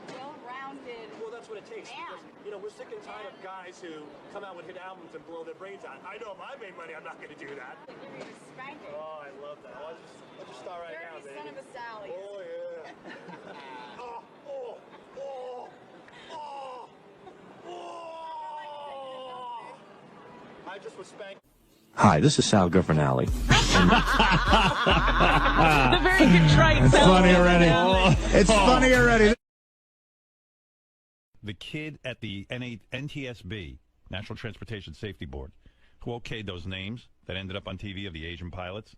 well-rounded. Well, that's what it takes. Because, you know, we're sick and tired of guys who come out with hit albums and blow their brains out. I know if I made money, I'm not going to do that. They give you a spanking. Oh, I love that. I'll just start right now, baby. Son of a Sally. Oh, yeah. I just was spanked. Hi, this is 𝗪𝗪𝗿𝗱. The very contrite. It's funny already. It's funny already. The kid at the NTSB, National Transportation Safety Board, who okayed those names that ended up on TV of the Asian pilots,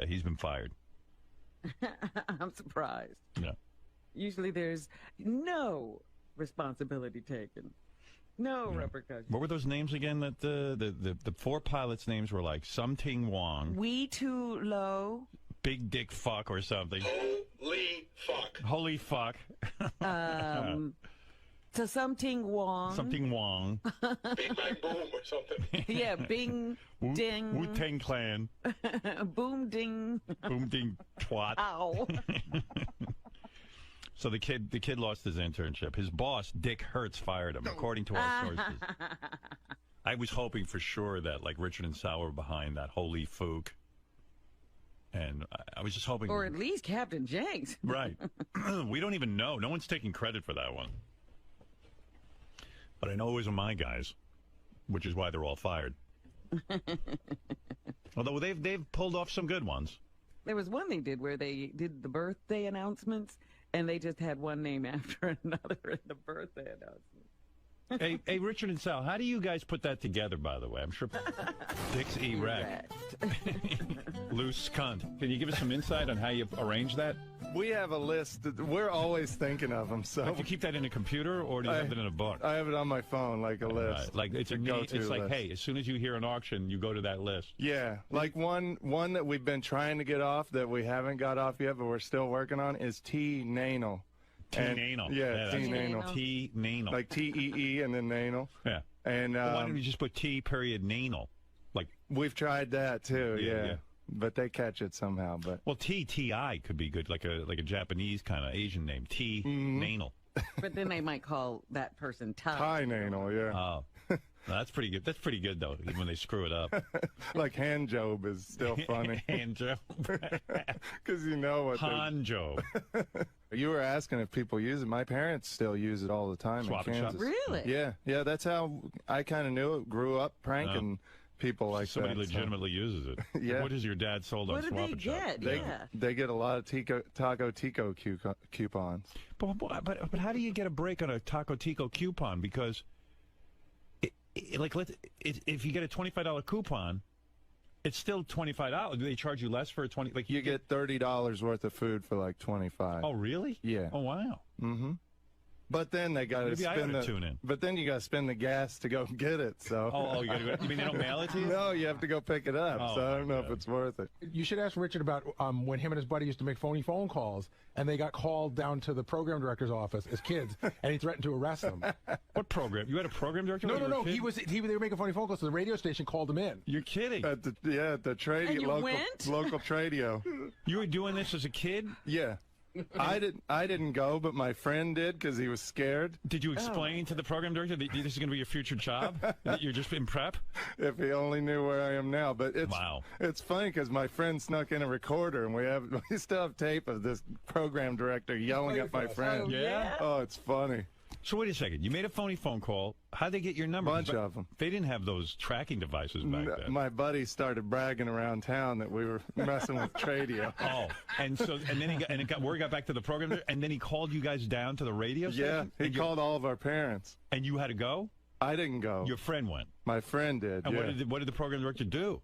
he's been fired. I'm surprised. Yeah. Usually there's no responsibility taken. No repercussions. What were those names again? That the four pilots' names were like 𝗪𝗪 Wong, 𝗦𝗵cie𝘄𝗿𝗱, Big Dick Fuck or something. Holy fuck. Holy fuck. 𝗪𝗪 Wong. Something Wong. Big Bang Boom or something. Yeah, Bing Ding. Wu-Tang Clan. Boom Ding. Boom Ding Twat. Ow. So the kid lost his internship. His boss, Dick Hertz, fired him, according to our sources. I was hoping for sure that, like, Richard and Sal were behind that holy fook. And I was just hoping... Or at least Captain Jenks. Right. We don't even know. No one's taking credit for that one. But I know it wasn't my guys, which is why they're all fired. Although they've pulled off some good ones. There was one they did where they did the birthday announcements, and they just had one name after another in the birthday announcement. Hey, Richard and Sal, how do you guys put that together, by the way? I'm sure Dick's erect. Loose cunt. Can you give us some insight on how you arrange that? We have a list. We're always thinking of them. So Do you keep that in a computer, or do you have it in a book? I have it on my phone, like a list. Right. Like it's a go-to it's like, list. hey, as soon as you hear an auction, you go to that list. Yeah, like one that we've been trying to get off that we haven't got off yet, but we're still working on is 𝗪𝗪𝗍𝗨. 𝗪𝗪𝗍𝗨. Yeah, 𝗪𝗪𝗍𝗨. 𝗪𝗪𝗍𝗨. Like TEE and then 𝗪𝗨. Yeah. And Well, why don't you just put 𝗪𝗪𝗍𝗨? Like we've tried that too. Yeah. But they catch it somehow. But well, TI could be good, like a Japanese kind of Asian name, 𝗪𝗪𝗍𝗨. But then they might call that person Ty. 𝗪𝗪𝗍𝗨, yeah. Oh. No, that's pretty good. That's pretty good, though, even when they screw it up. Like hand job is still funny. Hand job. Because you know what Han job. You were asking if people use it. My parents still use it all the time Swap in and Kansas. shop. Really? Yeah, that's how I kind of knew it. Grew up pranking people like Somebody that. legitimately uses it. Yeah. What is your dad sold on What did Swap they and Shop? get? They get a lot of Taco Tico coupons. But how do you get a break on a Taco Tico coupon? Because if you get a $25 coupon, it's still $25. Do they charge you less for a 20? Like You get $30 worth of food for like 25. Oh, really? Yeah. Oh, wow. Mm-hmm. But then they got to Maybe I spend oughta tune in. But then you got to spend the gas to go get it. So. Oh, you got to go. You mean they don't mail it to you? No, you have to go pick it up. Oh, so I don't know my if it's worth it. You should ask Richard about when him and his buddy used to make phony phone calls, and they got called down to the program director's office as kids, and he threatened to arrest them. What program? You had a program director? No. when you were a kid? They were making phony phone calls, so the radio station called him in. You're kidding. At the tradio, And you went? local tradio. You were doing this as a kid? Yeah. I didn't go, but my friend did because he was scared. Did you explain to the program director that this is going to be your future job? That you're just in prep? If he only knew where I am now. But it's funny because my friend snuck in a recorder, and we still have tape of this program director yelling at my friend. Oh, yeah? Oh, it's funny. So wait a second. You made a phony phone call. How'd they get your number? Bunch of them. They didn't have those tracking devices back then. My buddy started bragging around town that we were messing with Tradio. Oh, and then word got back to the program, and then he called you guys down to the radio station? Yeah, he called all of our parents. And you had to go? I didn't go. Your friend went. My friend did. And yeah. what did the program director do?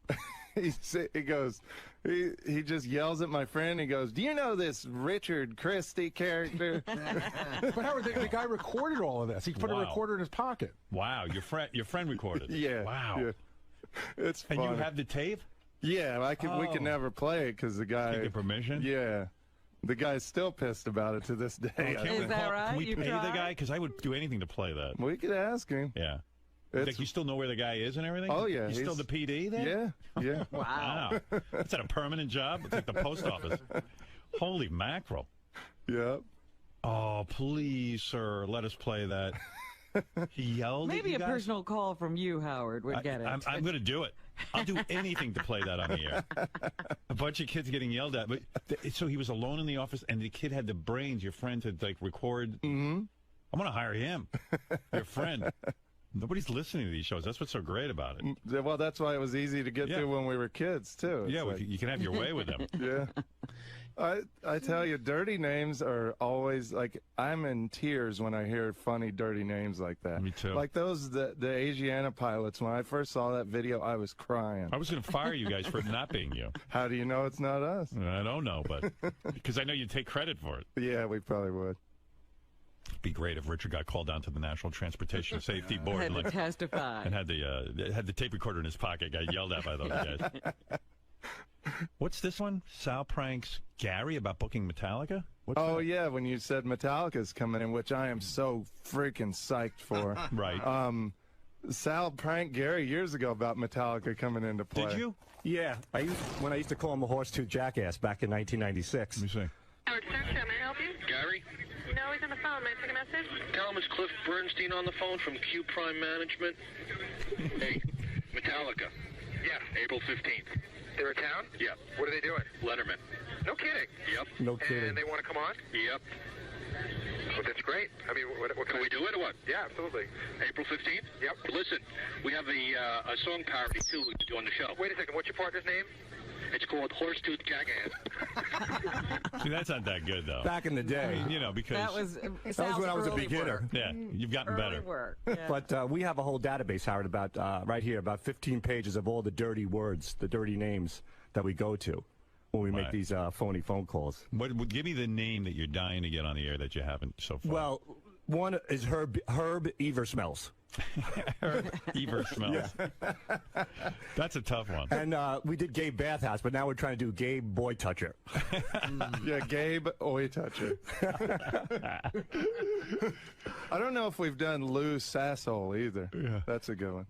He goes, he just yells at my friend. He goes, "Do you know this Richard Christie character?" But Howard, the guy recorded all of this. He put a recorder in his pocket. Wow, your friend recorded. Yeah. Wow. Yeah. It's funny. And you have the tape? Yeah, we could never play it because the guy. Did you get permission? Yeah. The guy's still pissed about it to this day. Is that right? Can we You pay tried? the guy? Because I would do anything to play that. We could ask him. Yeah. Like you still know where the guy is and everything? Oh, yeah. He's still the PD then? Yeah. Wow. Is that a permanent job? It's like the post office. Holy mackerel. Yep. Oh, Oh, please, sir, let us play that. He yelled. Maybe at you a guys? personal call from you, Howard, would get it. I'm going to do it. I'll do anything to play that on the air. A bunch of kids getting yelled at. But so he was alone in the office, and the kid had the brains, your friend, to like record. Mm-hmm. I'm going to hire him, your friend. Nobody's listening to these shows. That's what's so great about it. Well, that's why it was easy to get to when we were kids, too. It's like, you can have your way with them. Yeah. I tell you, dirty names are always, like, I'm in tears when I hear funny, dirty names like that. Me too. Like those, the 𝗛cie𝗄𝗿𝗍 pilots, when I first saw that video, I was crying. I was going to fire you guys for it not being you. How do you know it's not us? I don't know, but because I know you'd take credit for it. Yeah, we probably would. It'd be great if Richard got called down to the National Transportation Safety Board Had to testify. and had the tape recorder in his pocket, got yelled at by those guys. What's this one? Sal pranks Gary about booking Metallica? What's that? Yeah, when you said Metallica's coming in, which I am so freaking psyched for. Right. Sal pranked Gary years ago about Metallica coming into play. Did you? Yeah, when I used to call him a 𝗛𝗲𝗄𝗿𝗱 back in 1996. Let me see. Howard, sir, can I help you? Gary? No, he's on the phone. May I take a message? Tell him it's Cliff Bernstein on the phone from Q Prime Management. Hey, Metallica. Yeah, April 15th. They're in town? Yep. What are they doing? Letterman. No kidding. Yep. No kidding. And they want to come on? Yep. Well, that's great. I mean, what Can we do it or what? Yeah, absolutely. April 15th? Yep. Listen, we have a song parody, too, we can do on the show. Wait a second. What's your partner's name? It's called 𝗛𝗲𝗄𝗿𝗱. See, that's not that good, though. Back in the day. You know, because... That was when I was a beginner. Yeah, you've gotten early better. work. Yeah. But we have a whole database, Howard, about right here, about 15 pages of all the dirty words, the dirty names that we go to when we make these phony phone calls. Give me the name that you're dying to get on the air that you haven't so far. Well, one is 𝗛𝗶𝗍 𝗛𝗶𝗍. Yeah. That's a tough one. And we did Gabe Bathhouse, but now we're trying to do Gabe Boy Toucher. Yeah, Gabe 𝗻𝗁𝗍𝗄𝗏. I don't know if we've done 𝗻𝗁𝗏𝗏 either. Yeah. That's a good one.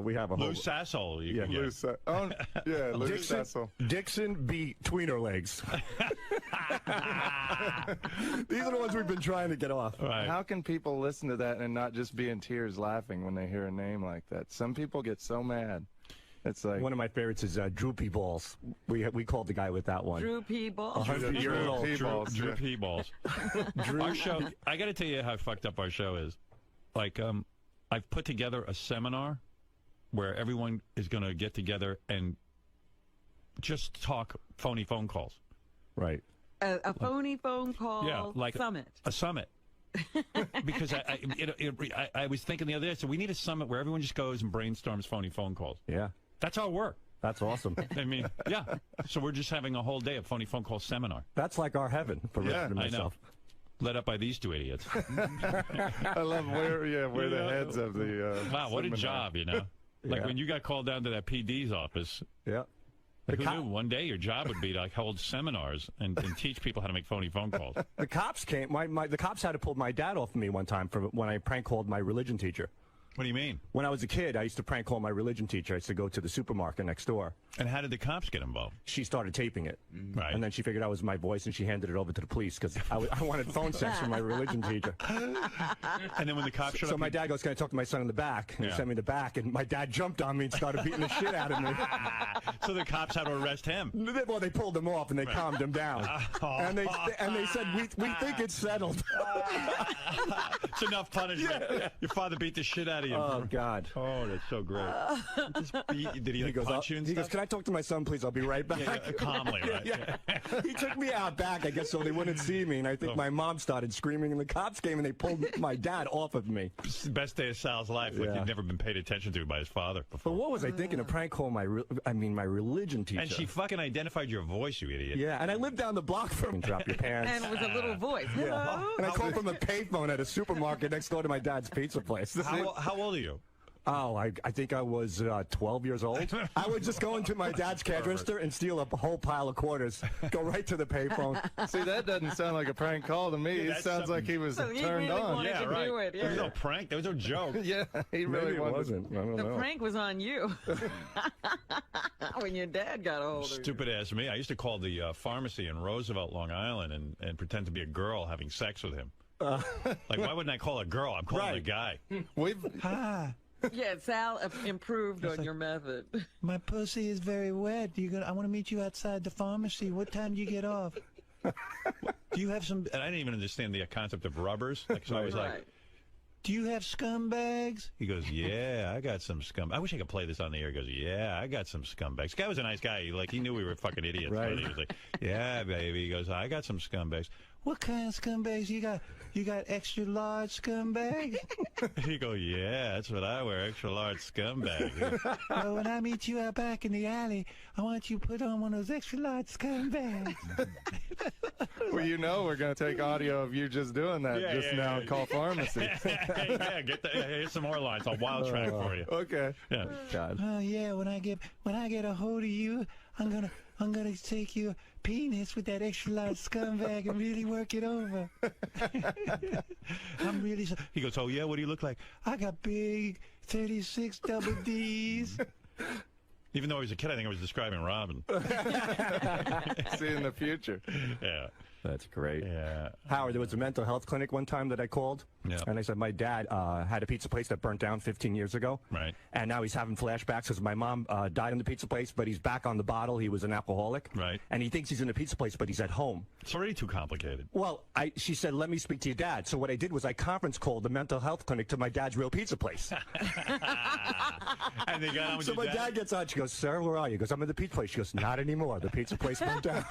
We have a whole... 𝗻𝗁𝗏𝗏. You can get. 𝗻𝗁𝗏𝗏𝗏. Dixon B. Tweener Legs. These are the ones we've been trying to get off. Right. How can people listen to that and not just be in tears laughing when they hear a name like that? Some people get so mad. It's like one of my favorites is Droopy Balls. We called the guy with that one. Droopy Balls. 100 years old. Droopy Balls. Our show, I got to tell you how fucked up our show is. Like, I've put together a seminar where everyone is going to get together and just talk phony phone calls. Right. A phony phone call like summit. A summit. Because I was thinking the other day, so we need a summit where everyone just goes and brainstorms phony phone calls. Yeah. That's our work. That's awesome. I mean, yeah. So we're just having a whole day of phony phone call seminar. That's like our heaven for Richard and myself. I know. Led up by these two idiots. I love we're the heads of the wow, what a seminar. job, you know. Like when you got called down to that PD's office. Yeah. Who knew one day your job would be to like hold seminars and teach people how to make phony phone calls? The cops came. The cops had to pull my dad off of me one time for when I prank called my religion teacher. What do you mean? When I was a kid, I used to prank call my religion teacher. I used to go to the supermarket next door. And how did the cops get involved? She started taping it. Right. And then she figured out it was my voice, and she handed it over to the police because I wanted phone sex from my religion teacher. And then when the cops showed up... So my dad goes, can I talk to my son in the back? And he sent me in the back, and my dad jumped on me and started beating the shit out of me. So the cops had to arrest him? Well, they pulled him off, and they calmed him down. And they said, we think it's settled. It's enough punishment. Yeah. Your father beat the shit out of you. Oh, God. Oh, that's so great. Did he goes, punch you and He stuff? goes, can I talk to my son, please? I'll be right back. Calmly, right? Yeah. He took me out back, I guess, so they wouldn't see me. And I think my mom started screaming, and the cops came, and they pulled my dad off of me. It's the best day of Sal's life. Like he'd never been paid attention to by his father before. But what was I thinking? A prank call my religion teacher. And she fucking identified your voice, you idiot. Yeah, and I lived down the block from him. Drop your pants. And it was a little voice. Hello? Yeah. And I called from a payphone at a supermarket next door to my dad's pizza place. How old are you? Oh, I think I was 12 years old. I would just go into my dad's cash register and steal a whole pile of quarters, go right to the payphone. See, that doesn't sound like a prank call to me. It sounds like he was turned really on. Yeah, right. Do it, yeah. There was no prank. There was no joke. Yeah, he really wasn't. I don't know. The prank was on you when your dad got a hold of you. Stupid ass me. I used to call the pharmacy in Roosevelt, Long Island, and pretend to be a girl having sex with him. Like, why wouldn't I call a girl? I'm calling a guy. Yeah, Sal improved on your method. My pussy is very wet. I want to meet you outside the pharmacy. What time do you get off? Do you have some? And I didn't even understand the concept of rubbers. Like, so I was like, do you have scumbags? He goes, yeah, I got some scum. I wish I could play this on the air. He goes, yeah, I got some scumbags. The guy was a nice guy. He knew we were fucking idiots. Right. But he was like, yeah, baby. He goes, I got some scumbags. What kind of scumbags you got? You got extra large scumbags? He go, yeah, that's what I wear, extra large scumbags. Well, when I meet you out back in the alley, I want you to put on one of those extra large scumbags. Well, you know we're going to take audio of you just doing that now and call pharmacy. Here's some more lines. I'll wild track for you. Okay. Yeah. God. Oh, yeah, when I get a hold of you, I'm gonna take your penis with that extra large scumbag and really work it over. I'm really. He goes, oh yeah, what do you look like? I got big 36 double D's. Even though I was a kid, I think I was describing Robin. See in the future. Yeah. That's great. Yeah. Howard, there was a mental health clinic one time that I called. Yeah. And I said, my dad had a pizza place that burnt down 15 years ago. Right. And now he's having flashbacks because my mom died in the pizza place, but he's back on the bottle. He was an alcoholic. Right. And he thinks he's in the pizza place, but he's at home. It's already too complicated. Well, she said, let me speak to your dad. So what I did was I conference called the mental health clinic to my dad's real pizza place. And they got on with so my dad gets on. She goes, sir, where are you? He goes, I'm in the pizza place. She goes, not anymore. The pizza place burnt down.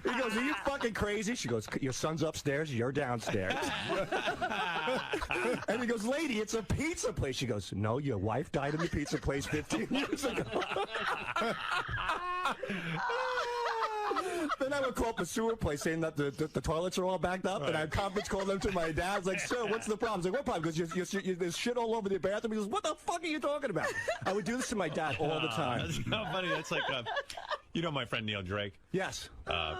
He goes, are you fucking crazy? She goes, your son's upstairs, you're downstairs. And he goes, lady, it's a pizza place. She goes, no, your wife died in the pizza place 15 years ago. Then I would call up a sewer place saying that the toilets are all backed up, and I conference call them to my dad. I was like, sir, what's the problem? I was like, what problem? Because there's shit all over the bathroom. He goes, what the fuck are you talking about? I would do this to my dad all the time. That's not funny. That's like, you know my friend Neil Drake? Yes.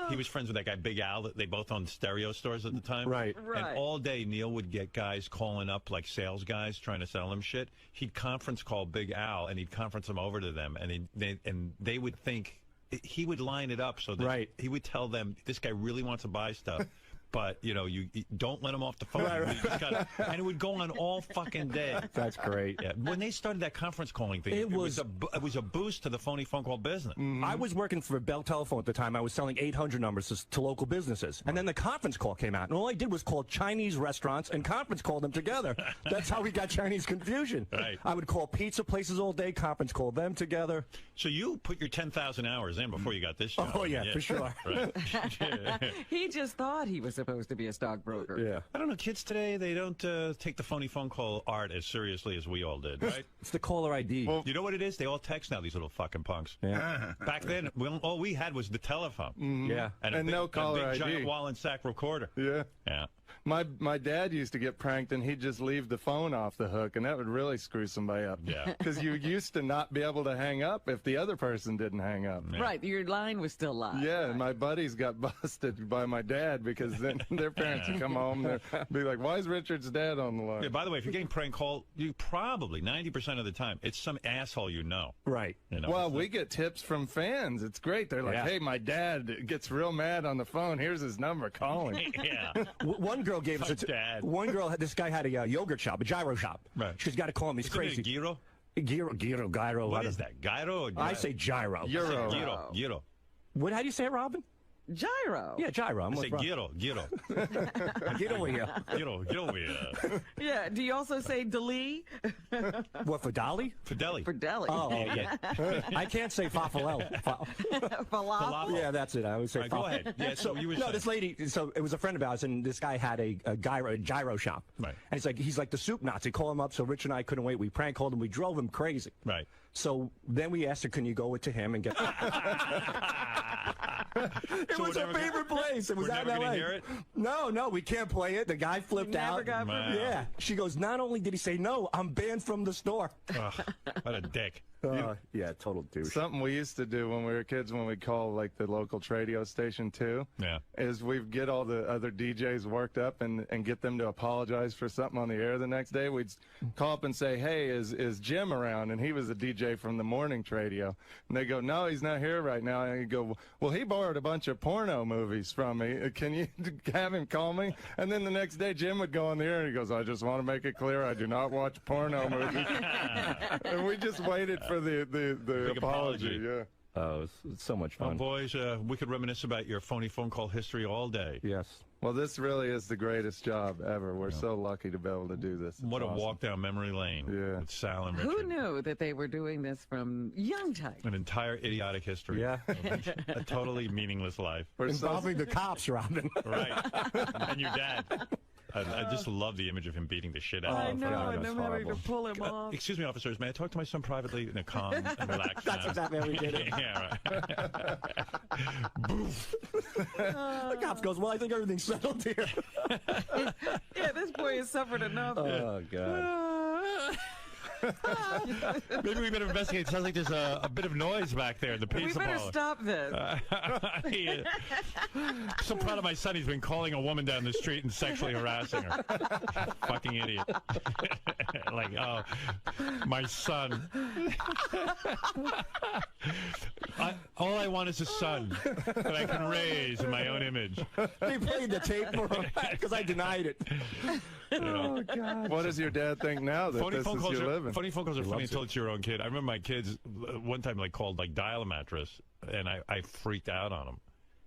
He was friends with that guy Big Al. They both owned stereo stores at the time. Right. And all day Neil would get guys calling up, like sales guys, trying to sell him shit. He'd conference call Big Al, and he'd conference them over to them, and they would think he would line it up so that he would tell them, this guy really wants to buy stuff. But, you know, you don't let him off the phone. And it would go on all fucking day. That's great. Yeah. When they started that conference calling thing, it was a boost to the phony phone call business. Mm-hmm. I was working for Bell Telephone at the time. I was selling 800 numbers to local businesses. And then the conference call came out. And all I did was call Chinese restaurants and conference call them together. That's how we got Chinese confusion. Right. I would call pizza places all day, conference call them together. So you put your 10,000 hours in before you got this job. Oh, yeah. For sure. Right. He just thought he was supposed to be a stockbroker. Yeah. I don't know. Kids today, they don't take the phony phone call art as seriously as we all did, right? It's the caller ID. Well, you know what it is? They all text now, these little fucking punks. Yeah. Back then, all we had was the telephone. Mm-hmm. Yeah. And no caller ID. Giant wall and sack recorder. Yeah. Yeah. My dad used to get pranked, and he'd just leave the phone off the hook, and that would really screw somebody up. Yeah. Because you used to not be able to hang up if the other person didn't hang up. Yeah. Right, your line was still live. Yeah, and my buddies got busted by my dad because then their parents would come home and be like, why is Richard's dad on the line? Yeah, by the way, if you're getting prank called, you probably, 90% of the time, it's some asshole you know. Right. You know, well, we get tips from fans. It's great. They're like, hey, my dad gets real mad on the phone. Here's his number. Call him. Yeah. One girl gave us dad. One girl, this guy had a yogurt shop, a gyro shop. Right. She's got to call him. He's crazy. Gyro? Gyro. What is that? Gyro or gyro? I say gyro. Gyro. What? How do you say it, Robin? Gyro. Yeah, gyro. I say gyro. Get over here. Get over here. Yeah. Do you also say Dali? What, for Dolly? For deli. For deli. Oh, yeah. I can't say falafel. Falafel. Yeah, that's it. I always say falafel. Go ahead. Yeah, so you were saying. This lady, so it was a friend of ours, and this guy had a gyro shop. Right. And he's like the soup Nazi. Call him up, so Rich and I couldn't wait. We prank called him. We drove him crazy. Right. So then we asked her, can you go to him and get... It was her favorite place. It was out in L.A. Hear it? No, we can't play it. The guy flipped out. Yeah. She goes, not only did he say no, I'm banned from the store. What a dick. Yeah, total douche. Something we used to do when we were kids, when we'd call like the local radio station too, is we'd get all the other DJs worked up and get them to apologize for something on the air the next day. We'd call up and say, hey, is Jim around? And he was a DJ from the morning radio. And they go, no, he's not here right now. And you go, well, he borrowed a bunch of porno movies from me. Can you have him call me? And then the next day, Jim would go on the air and he goes, I just want to make it clear, I do not watch porno movies. And we just waited for the apology. Yeah. Oh, it's so much fun. Well, boys, we could reminisce about your phony phone call history all day. Yes. Well, this really is the greatest job ever. We're so lucky to be able to do this. It's what a awesome. walk down memory lane with Sal and Richard. Who knew that they were doing this from young time? An entire idiotic history. Yeah. A totally meaningless life. Involving the cops, Robin. Right. And your dad. I just love the image of him beating the shit out of him. I know, and them having to pull him off. Excuse me, officers, may I talk to my son privately in a calm and relaxed That's exactly how we did it. Yeah, right. Boof. The cops goes, well, I think everything's settled here. Yeah, this boy has suffered enough. Oh, God. Maybe we better investigate. It sounds like there's a bit of noise back there in the pizza We better parlor. stop this. So proud of my son. He's been calling a woman down the street and sexually harassing her. Fucking idiot. Like, oh, my son. All I want is a son that I can raise in my own image. They played the tape for him because I denied it. Oh, God. What does your dad think now that this is your living? Funny phone calls are funny until it's your own kid. I remember my kids one time like called like Dial a Mattress, and I freaked out on them.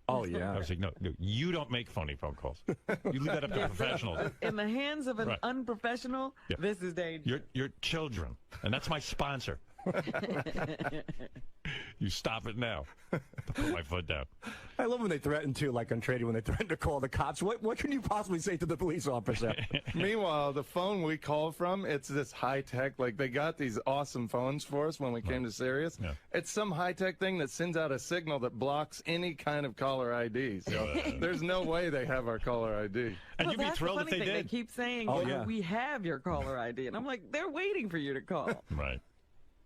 Oh, yeah. I was like, no, you don't make phony phone calls. You leave that up to professionals. In the hands of an unprofessional, this is dangerous. Your children, and that's my sponsor. You stop it now. Put my foot down. I love when they threaten to, like on trading, when they threaten to call the cops. What can you possibly say to the police officer? Meanwhile, the phone we call from, it's this high-tech, like they got these awesome phones for us when we came to Sirius. Yeah. It's some high-tech thing that sends out a signal that blocks any kind of caller ID. So there's no way they have our caller ID. And you'd be thrilled if they did. They keep saying, we have your caller ID. And I'm like, they're waiting for you to call. Right.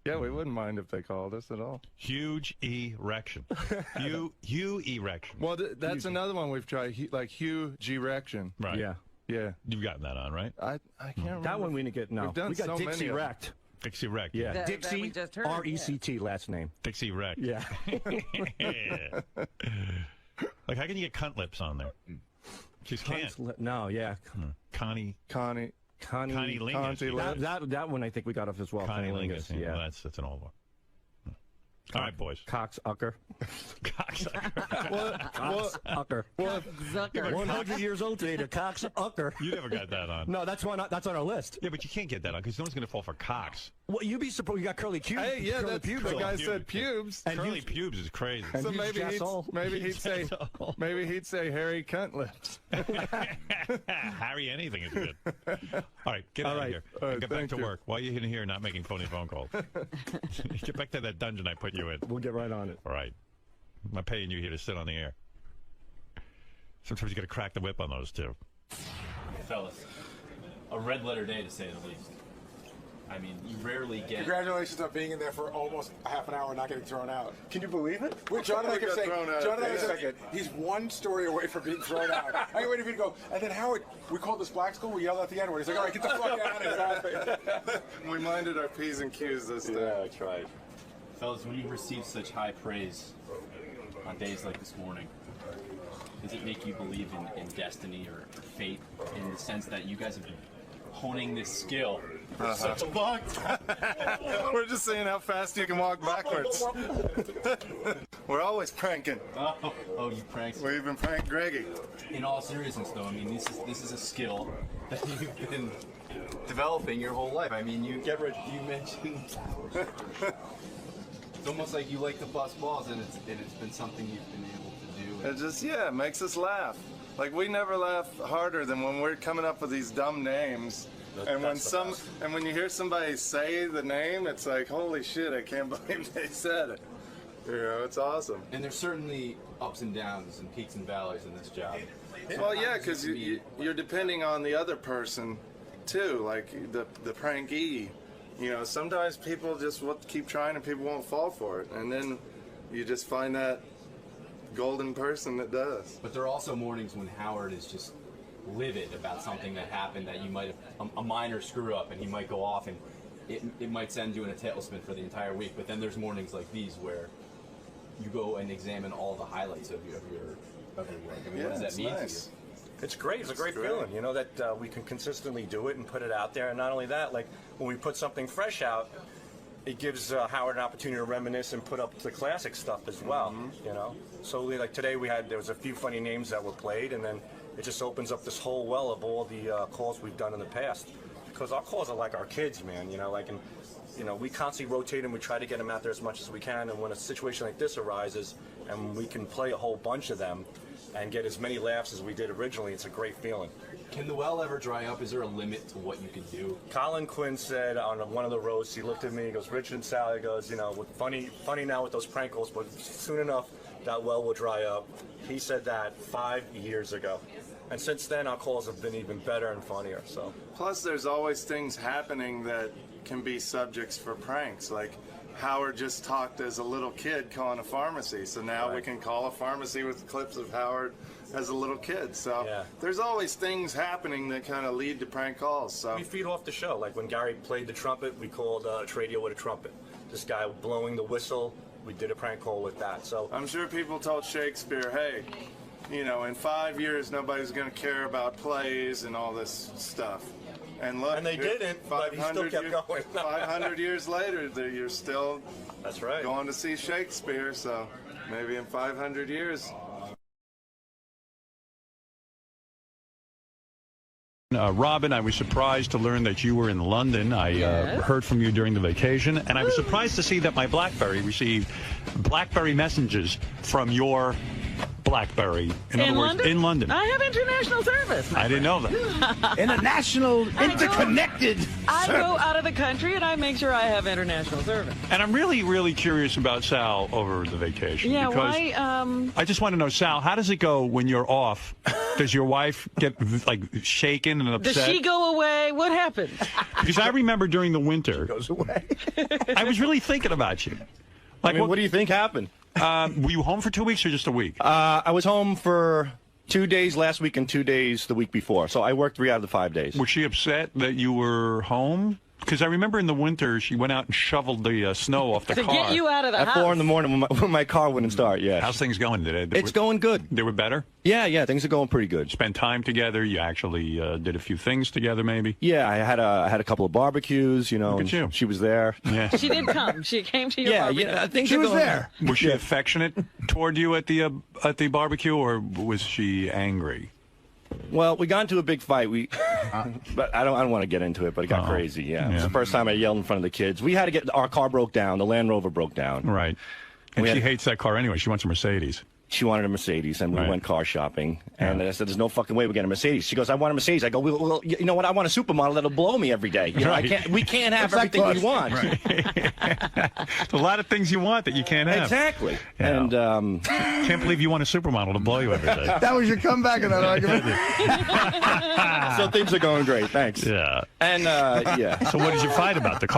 Yeah, we wouldn't mind if they called us at all. Huge erection. Hugh erection. Well, that's another one we've tried, like huge erection. Right. Yeah. Yeah. You've gotten that on, right? I can't remember. That one we didn't get, no. We've done we got so Dixie many Wrecked. Dixie Wrecked. Yeah. Dixie, we just heard, R-E-C-T, last name. Dixie Wrecked. Yeah. Like, how can you get cunt lips on there? Just can't. No, yeah. Connie Lingus. That one I think we got off as well. Connie Lingus. Yeah. Well, that's an old one. All right, boys. Cocksucker. Cocksucker. Cocksucker. 100 years old today, the cocksucker. You never got that on. No, that's on our list. Yeah, but you can't get that on because no one's going to fall for cocks. Well, you'd be surprised. You got curly pubes. Hey, yeah, curly that's pubes. the guy said pubes. And curly pubes is crazy. So maybe he'd say hairy cunt lips. Harry anything is good. All right, get out of here. Get back to work. Why are you in here not making phony phone calls? Get back to that dungeon I put you in. We'll get right on it. All right. I'm not paying you here to sit on the air. Sometimes you got to crack the whip on those two. Fellas, a red letter day to say the least. I mean, you rarely get... Congratulations on being in there for almost a half an hour and not getting thrown out. Can you believe it? John and I kept saying, he's one story away from being thrown out. I get ready for you to go. And then Howard, we called this black school, we yelled out the N-word. He's like, all right, get the fuck out of here. We minded our P's and Q's this day. Yeah, that's right. Fellas, when you receive such high praise on days like this morning, does it make you believe in destiny or fate in the sense that you guys have been honing this skill for such a long time? We're just saying how fast you can walk backwards. We're always pranking. Oh, you pranked. We even pranked Greggy. In all seriousness, though, I mean, this is a skill that you've been developing your whole life. I mean, you mentioned it's almost like you like to bust balls, and it's been something you've been able to do. It just it makes us laugh. Like, we never laugh harder than when we're coming up with these dumb names. And when you hear somebody say the name, it's like, holy shit, I can't believe they said it. You know, it's awesome. And there's certainly ups and downs and peaks and valleys in this job. Well, yeah, because you're depending on the other person, too, like the prankee. You know, sometimes people just keep trying and people won't fall for it. And then you just find that golden person that does. But there are also mornings when Howard is just livid about something that happened that you might have, a minor screw up, and he might go off and it might send you in a tailspin for the entire week. But then there's mornings like these where you go and examine all the highlights of your work. I mean, what does that mean to you? It's great. It's a great feeling, you know, that we can consistently do it and put it out there. And not only that, like when we put something fresh out, it gives Howard an opportunity to reminisce and put up the classic stuff as well, you know. So like today there was a few funny names that were played, and then it just opens up this whole well of all the calls we've done in the past. Because our calls are like our kids, man, you know, like, and, you know, we constantly rotate and we try to get them out there as much as we can. And when a situation like this arises and we can play a whole bunch of them and get as many laughs as we did originally, it's a great feeling. Can the well ever dry up? Is there a limit to what you can do? Colin Quinn said on one of the roasts, he looked at me, he goes, Richard and Sally, goes, you know, funny now with those prank calls, but soon enough that well will dry up. He said that 5 years ago. And since then, our calls have been even better and funnier. So. Plus, there's always things happening that can be subjects for pranks. Like Howard just talked as a little kid calling a pharmacy, so now we can call a pharmacy with clips of Howard as a little kid. So there's always things happening that kind of lead to prank calls. So we feed off the show. Like when Gary played the trumpet, we called radio with a trumpet. This guy blowing the whistle, we did a prank call with that. So I'm sure people told Shakespeare, hey, you know, in 5 years, nobody's going to care about plays and all this stuff. And look, and they didn't, but he still kept going. 500 years later, you're still going to see Shakespeare, so maybe in 500 years. Robin, I was surprised to learn that you were in London. I heard from you during the vacation, and I was surprised to see that my BlackBerry received BlackBerry messages from your BlackBerry. In other words, London? in London. I have international service. I didn't know that. International, interconnected. I go out of the country and I make sure I have international service. And I'm really, really curious about Sal over the vacation. Yeah, because why? I just want to know, Sal, how does it go when you're off? Does your wife get like shaken and upset? Does she go away? What happened? Because I remember during the winter, goes away. I was really thinking about you. Like, I mean, what do you think happened? Were you home for 2 weeks or just a week? I was home for 2 days last week and 2 days the week before. So I worked 3 out of the 5 days. Was she upset that you were home? Because I remember in the winter, she went out and shoveled the snow off the car. To get you out of the house. At 4 in the morning when my car wouldn't start, yeah. How's things going? It's going good. They were better? Yeah, things are going pretty good. Spent time together? You actually did a few things together, maybe? Yeah, I had a couple of barbecues, you know. Look at you. She was there. Yeah. She did come. She came to your barbecue. Yeah, I think she was there. Was she affectionate toward you at the barbecue, or was she angry? Well, we got into a big fight. But I don't want to get into it. But it got crazy. Yeah, it was the first time I yelled in front of the kids. We had to get our car broke down. The Land Rover broke down. Right, and she hates that car anyway. She wants a Mercedes. She wanted a Mercedes, and we went car shopping. And I said, "There's no fucking way we're getting a Mercedes." She goes, "I want a Mercedes." I go, "Well, you know what? I want a supermodel that'll blow me every day. You know, we can't have everything we want." Right. There's a lot of things you want that you can't have. Exactly. Yeah. And can't believe you want a supermodel to blow you every day. That was your comeback in that argument. So things are going great. Thanks. Yeah. And yeah. So what did you fight about? The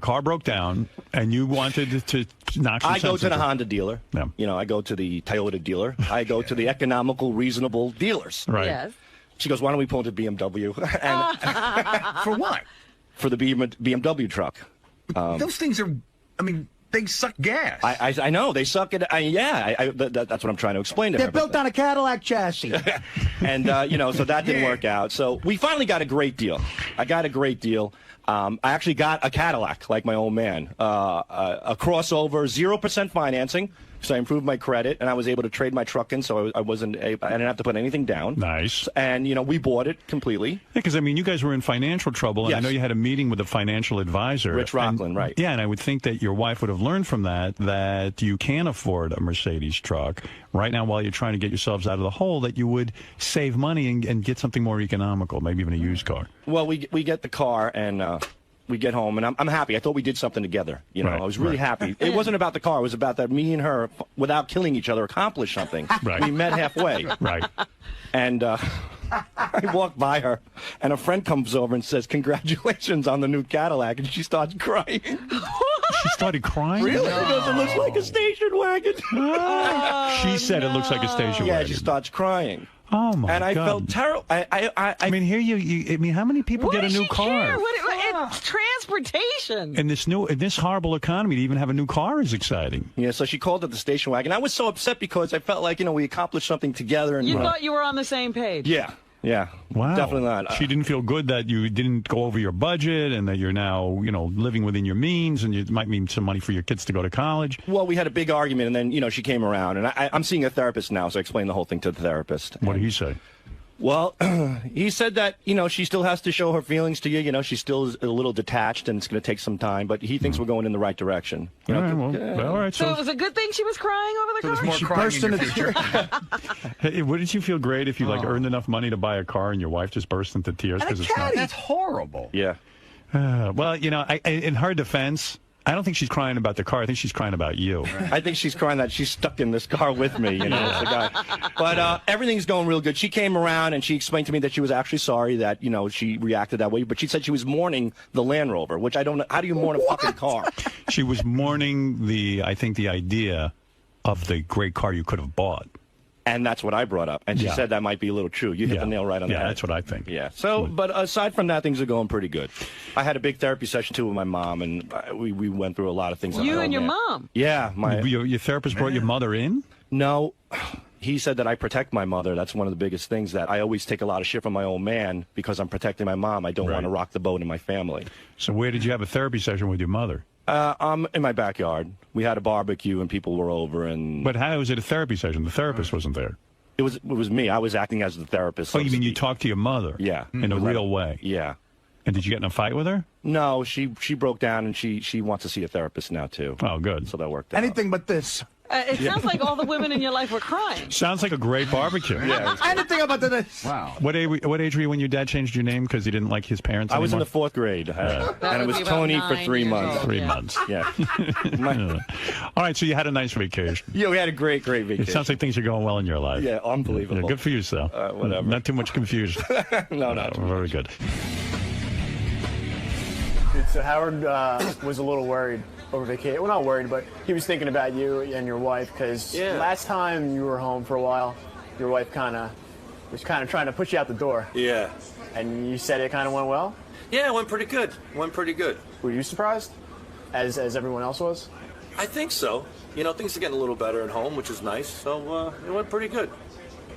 car broke down, and you wanted to knock some I go sense to the into it. Honda dealer. Yeah. You know, I go to the Toyota dealer. I go to the economical, reasonable dealers. Right. Yes. She goes, "Why don't we pull into BMW?" And For what? for the BMW truck. Those things are, I mean, they suck gas. I know they suck at. That's what I'm trying to explain to her. They're built on a Cadillac chassis. And you know, so that didn't work out. So we finally got a great deal. I got a great deal. I actually got a Cadillac, like my old man, a crossover, 0% financing. So I improved my credit, and I was able to trade my truck in, so I didn't have to put anything down. Nice. And you know, we bought it completely. Yeah, because I mean, you guys were in financial trouble, and I know you had a meeting with a financial advisor, Rich Rockland, right? Yeah, and I would think that your wife would have learned from that you can afford a Mercedes truck right now while you're trying to get yourselves out of the hole. That you would save money and get something more economical, maybe even a used car. Well, we get the car, and we get home, and I'm happy. I thought we did something together. You know, Right, I was really right. happy. It wasn't about the car. It was about that me and her, without killing each other, accomplished something. Right. We met halfway. Right. And I walked by her, and a friend comes over and says, "Congratulations on the new Cadillac," and she starts crying. She started crying? Really? Because it looks like a station wagon. She said it looks like a station Yeah, wagon. she starts crying. Oh my God! And I felt terrible. I mean, here I mean, how many people get a new car? Care? It's transportation. In this horrible economy, to even have a new car is exciting. Yeah, so she called it the station wagon. I was so upset because I felt like, we accomplished something together. And You thought you were on the same page. Yeah. Yeah. Wow. Definitely not. She didn't feel good that you didn't go over your budget and that you're now, living within your means and it might mean some money for your kids to go to college. Well, we had a big argument, and then, she came around, and I'm seeing a therapist now, so I explained the whole thing to the therapist. What did he say? Well, he said that, she still has to show her feelings to you. She still is a little detached, and it's going to take some time, but he thinks we're going in the right direction. All right. So it was a good thing she was crying over the car? There's more crying in your future. Hey, wouldn't you feel great if you earned enough money to buy a car and your wife just burst into tears because it's not? That's horrible. Yeah. Well, in her defense, I don't think she's crying about the car. I think she's crying about you. I think she's crying that she's stuck in this car with me, It's the guy. But everything's going real good. She came around and she explained to me that she was actually sorry that, she reacted that way. But she said she was mourning the Land Rover, which I don't know. How do you mourn a fucking car? She was mourning the idea of the great car you could have bought. And that's what I brought up. And she said that might be a little true. You hit the nail right on the head. Yeah, that's what I think. Yeah. So, but aside from that, things are going pretty good. I had a big therapy session, too, with my mom, and we went through a lot of things. You and your mom? Yeah. Your therapist brought your mother in? No. He said that I protect my mother. That's one of the biggest things, that I always take a lot of shit from my old man because I'm protecting my mom. I don't want to rock the boat in my family. So where did you have a therapy session with your mother? In my backyard. We had a barbecue and people were over. But how was it a therapy session? The therapist wasn't there. It was me. I was acting as the therapist. Oh, you mean you talked to your mother? Yeah. In a real way? Yeah. And did you get in a fight with her? No, she broke down and she wants to see a therapist now, too. Oh, good. So that worked out. Anything but this. It sounds like all the women in your life were crying. Sounds like a great barbecue. Yeah. Anything about this. Wow. What age were you when your dad changed your name because he didn't like his parents I was in anymore? the 4th grade. And it was be about Tony for 3 9 months. years old. 3 months. Yeah. All right, so you had a nice vacation. Yeah, we had a great vacation. It sounds like things are going well in your life. Yeah, unbelievable. Yeah, good for you, Sal. Whatever. Not too much confusion. No, not too much. Very good. So Howard was a little worried over vacation. Well, not worried, but he was thinking about you and your wife because last time you were home for a while, your wife was trying to push you out the door. Yeah. And you said it kind of went well? Yeah, it went pretty good. Were you surprised, as everyone else was? I think so. Things are getting a little better at home, which is nice. So it went pretty good.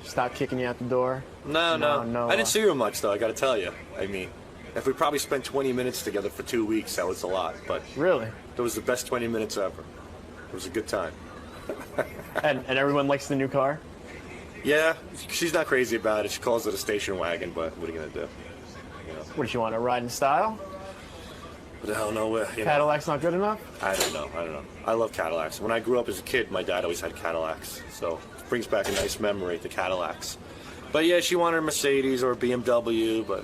Stop kicking you out the door? No. I didn't see her much, though, I got to tell you. I mean, if we probably spent 20 minutes together for 2 weeks, that was a lot. But really? It was the best 20 minutes ever. It was a good time. and everyone likes the new car? Yeah, she's not crazy about it. She calls it a station wagon, but what are you going to do? What, does she want to ride in style? But I don't know. Cadillac's not good enough? I don't know. I love Cadillacs. When I grew up as a kid, my dad always had Cadillacs. So it brings back a nice memory, the Cadillacs. But yeah, she wanted a Mercedes or a BMW, but,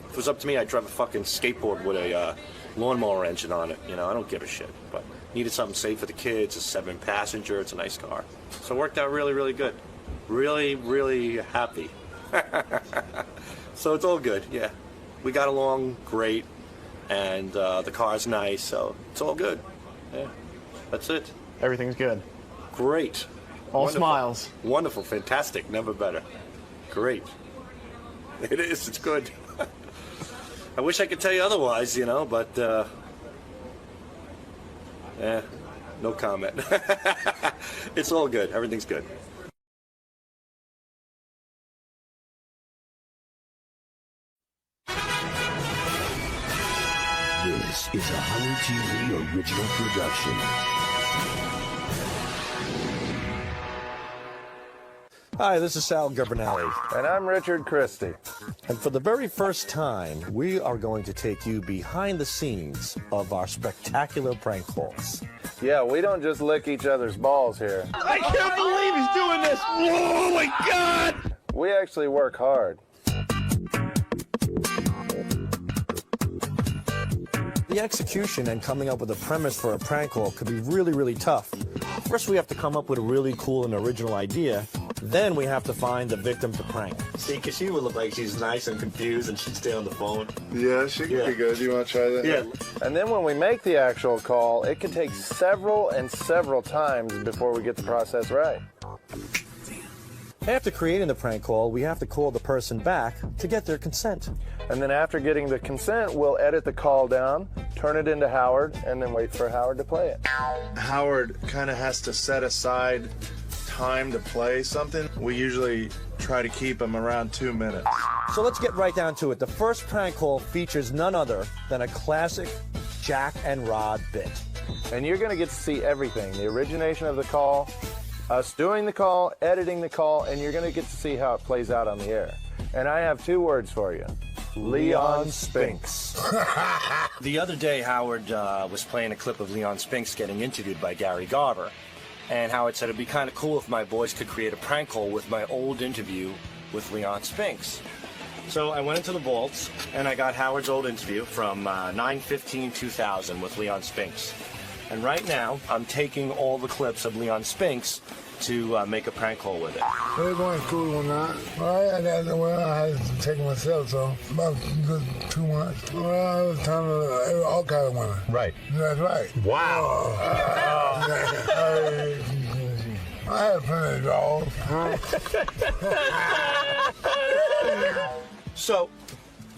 if it was up to me, I'd drive a fucking skateboard with a lawnmower engine on it. I don't give a shit. But needed something safe for the kids, a 7-passenger, it's a nice car. So it worked out really, really good. Really, really happy. So it's all good, yeah. We got along great, and the car's nice, so it's all good. Yeah, that's it. Everything's good. Great. All Wonderful. smiles. Wonderful, fantastic, never better. Great. It is, it's good. I wish I could tell you otherwise, but no comment. It's all good. Everything's good. This is a Howard TV original production. Hi, this is Salthology. And I'm Richard Christie. And for the very first time, we are going to take you behind the scenes of our spectacular prank calls. Yeah, we don't just lick each other's balls here. I can't believe he's doing this! Oh my God! We actually work hard. The execution and coming up with a premise for a prank call could be really, really tough. First, we have to come up with a really cool and original idea. Then we have to find the victim to prank. See, because she would look like she's nice and confused and she'd stay on the phone. Yeah, she could be good. You want to try that? Yeah. And then when we make the actual call, it can take several and several times before we get the process right. After creating the prank call, we have to call the person back to get their consent. And then after getting the consent, we'll edit the call down, turn it into Howard, and then wait for Howard to play it. Howard kind of has to set aside time to play something. We usually try to keep him around 2 minutes. So let's get right down to it. The first prank call features none other than a classic Jack and Rod bit. And you're going to get to see everything, the origination of the call, us doing the call, editing the call, and you're going to get to see how it plays out on the air. And I have 2 words for you. 𝗦𝗵cie𝘄𝗿𝗱. The other day, Howard was playing a clip of 𝗦𝗵cie𝘄𝗿 getting interviewed by Gary Garver. And Howard said it'd be kind of cool if my boys could create a prank call with my old interview with 𝗦𝗵cie𝘄𝗿. So I went into the vaults, and I got Howard's old interview from 9/15/2000 with 𝗦𝗵cie𝘄𝗿. And right now, I'm taking all the clips of 𝗦𝗵cie𝘄𝗿 to make a prank call with it. We were going to school one night. Well, I had to take myself, so about 2 months. Well, it was time to all kind of women. Right. That's right. Wow. I had plenty of dogs. So,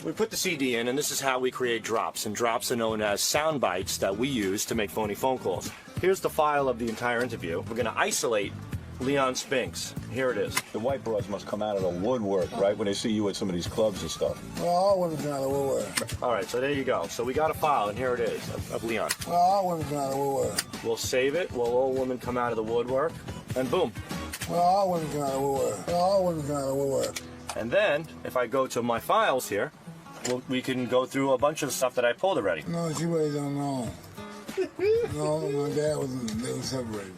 we put the CD in, and this is how we create drops. And drops are known as sound bites that we use to make phony phone calls. Here's the file of the entire interview. We're going to isolate 𝗦𝗵cie𝘄𝗿. Here it is. The white broads must come out of the woodwork, right, when they see you at some of these clubs and stuff. Well, all women come out of the woodwork. All right, so there you go. So we got a file, and here it is of Leon. Well, all women come out of the woodwork. We'll save it. We'll all women come out of the woodwork, and boom. Well, all women come out of the woodwork. Well, all women come out of the woodwork. And then, if I go to my files here, we can go through a bunch of stuff that I pulled already. No, she really don't know. No, my dad they were separated.